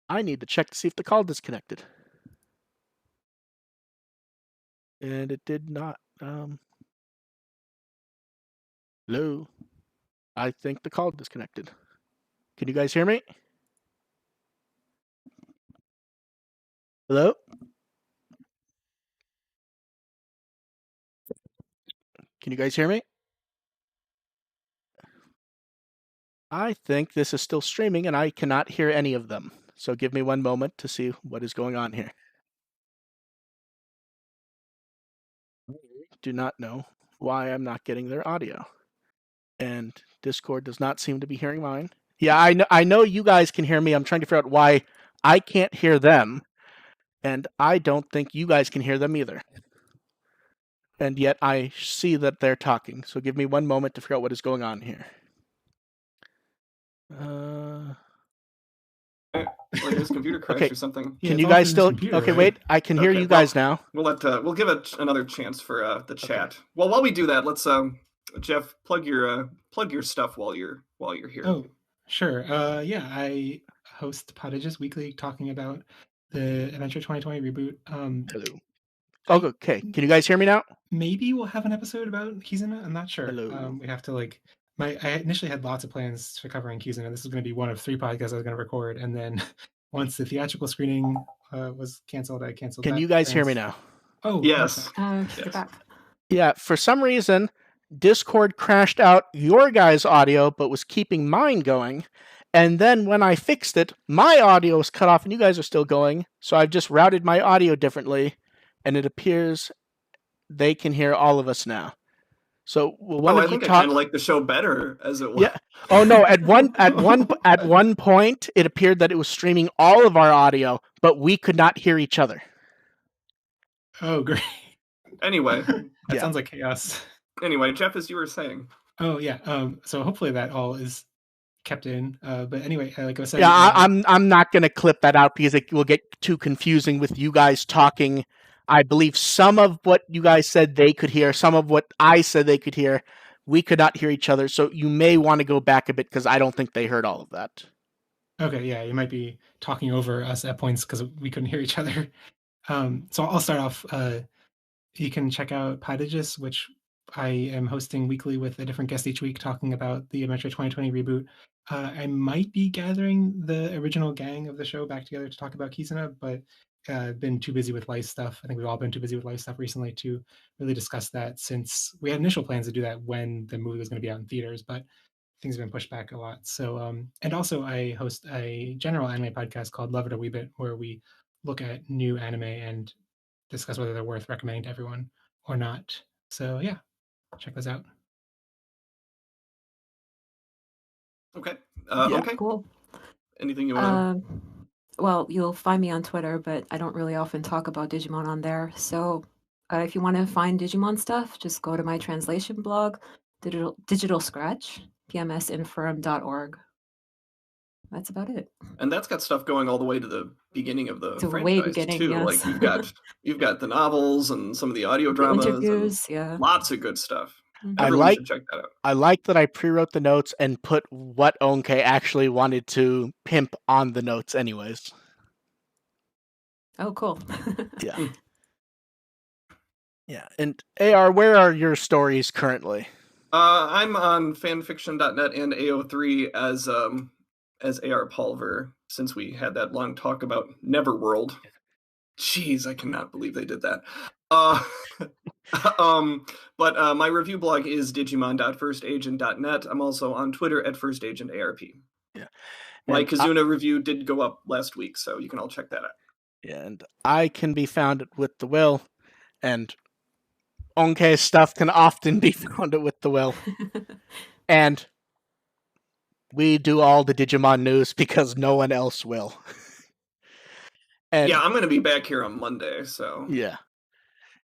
I need to check to see if the call disconnected. And it did not. Hello? I think the call disconnected. Can you guys hear me? Hello? Can you guys hear me? I think this is still streaming and I cannot hear any of them. So give me one moment to see what is going on here. I do not know why I'm not getting their audio. And Discord does not seem to be hearing mine. Yeah, I know you guys can hear me. I'm trying to figure out why I can't hear them. And I don't think you guys can hear them either. And yet I see that they're talking. So give me one moment to figure out what is going on here. Like his computer crashed Okay. or something. Yeah, Can it's you all guys through still? this computer, Okay, right? wait. I can hear Okay, you guys now. We'll give it another chance for the chat. Well, while we do that, let's Jeff, plug your stuff while you're here. Oh, sure. Yeah, I host Podigious Weekly, talking about the Adventure 2020 reboot. Hello. Okay. Can you guys hear me now? Maybe we'll have an episode about Kizuna. I'm not sure. Hello. We have to like. I initially had lots of plans for covering Kizuna. This was going to be one of 3 podcasts I was going to record, and then once the theatrical screening was canceled, I canceled. Can that you guys hear me plans. now? Oh Yes. perfect. You're Yes. back. Yeah, for some reason, Discord crashed out your guys' audio, but was keeping mine going. And then when I fixed it, my audio was cut off and you guys are still going. So I've just routed my audio differently, and it appears they can hear all of us now. So one I of you think I talk. kind of like the show better as it was. Yeah. Oh no! At one point, it appeared that it was streaming all of our audio, but we could not hear each other. Oh great. Anyway, That Yeah. sounds like chaos. anyway, Jeff, as you were saying. Oh yeah. So hopefully that all is kept in. But anyway, like I was saying. Yeah, I'm not gonna clip that out because it will get too confusing with you guys talking. I believe some of what you guys said they could hear, some of what I said they could hear. We could not hear each other, so you may want to go back a bit because I don't think they heard all of that. Okay, yeah, you might be talking over us at points because we couldn't hear each other. So I'll start off. You can check out Podigious, which I am hosting weekly with a different guest each week, talking about the Adventure 2020 reboot. I might be gathering the original gang of the show back together to talk about Kizuna, but been too busy with life stuff. I think we've all been too busy with life stuff recently to really discuss that, since we had initial plans to do that when the movie was going to be out in theaters, but things have been pushed back a lot. So, and also I host a general anime podcast called Love It a Wee Bit, where we look at new anime and discuss whether they're worth recommending to everyone or not. So yeah, check those out. Okay. Yeah. Okay. Cool. Anything you want to? Well, you'll find me on Twitter, but I don't really often talk about Digimon on there. So if you want to find Digimon stuff, just go to my translation blog, Digital Scratch, pmsinfirm.org. That's about it. And that's got stuff going all the way to the beginning of the To the franchise way beginning, too. yes. Like you've got the novels and some of the audio The dramas, interviews, yeah. lots of good stuff. Mhm. Everyone should check that out. I like that I pre-wrote the notes and put what Onke actually wanted to pimp on the notes anyways. Oh, cool. Yeah. Yeah. And AR, where are your stories currently? I'm on fanfiction.net and AO3 as AR Pulver, since we had that long talk about Neverworld. Jeez, I cannot believe they did that. But my review blog is digimon.firstagent.net. I'm also on Twitter at firstagentarp. Yeah. My And Kizuna review did go up last week, so you can all check that out. Yeah, and I can be found at With the Will, and Onke's stuff can often be found at With the Will. And we do all the Digimon news because no one else will. And yeah, I'm going to be back here on Monday, so... Yeah.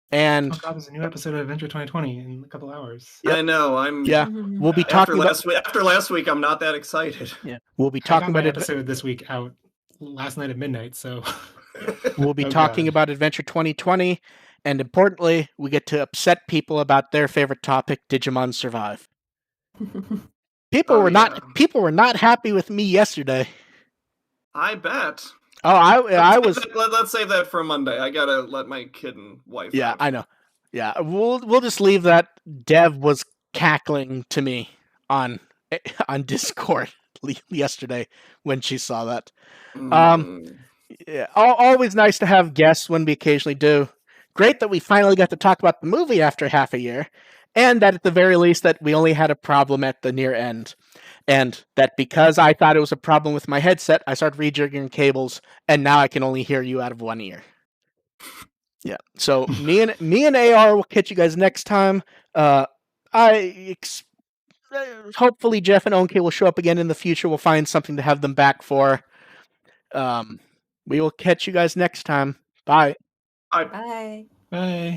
And... Oh God, there's a new episode of Adventure 2020 in a couple hours. Yep. I know, I'm... Yeah, we'll be talking after last week, I'm not that excited. Yeah, we'll be talking about an episode this week out last night at midnight, so... We'll be talking about Adventure 2020, and importantly, we get to upset people about their favorite topic, Digimon Survive. People were not happy with me yesterday. I bet. Oh, I was. Let's save that for Monday. I gotta let my kid and wife. Yeah, out. I know. Yeah, we'll just leave that. Dev was cackling to me on Discord yesterday when she saw that. Yeah, always nice to have guests when we occasionally do. Great that we finally got to talk about the movie after half a year, and that at the very least that we only had a problem at the near end. And that because I thought it was a problem with my headset, I started rejigging cables, and now I can only hear you out of one ear. Yeah. So me and AR will catch you guys next time. Hopefully Jeff and Onke will show up again in the future. We'll find something to have them back for. We will catch you guys next time. Bye. Bye. Bye.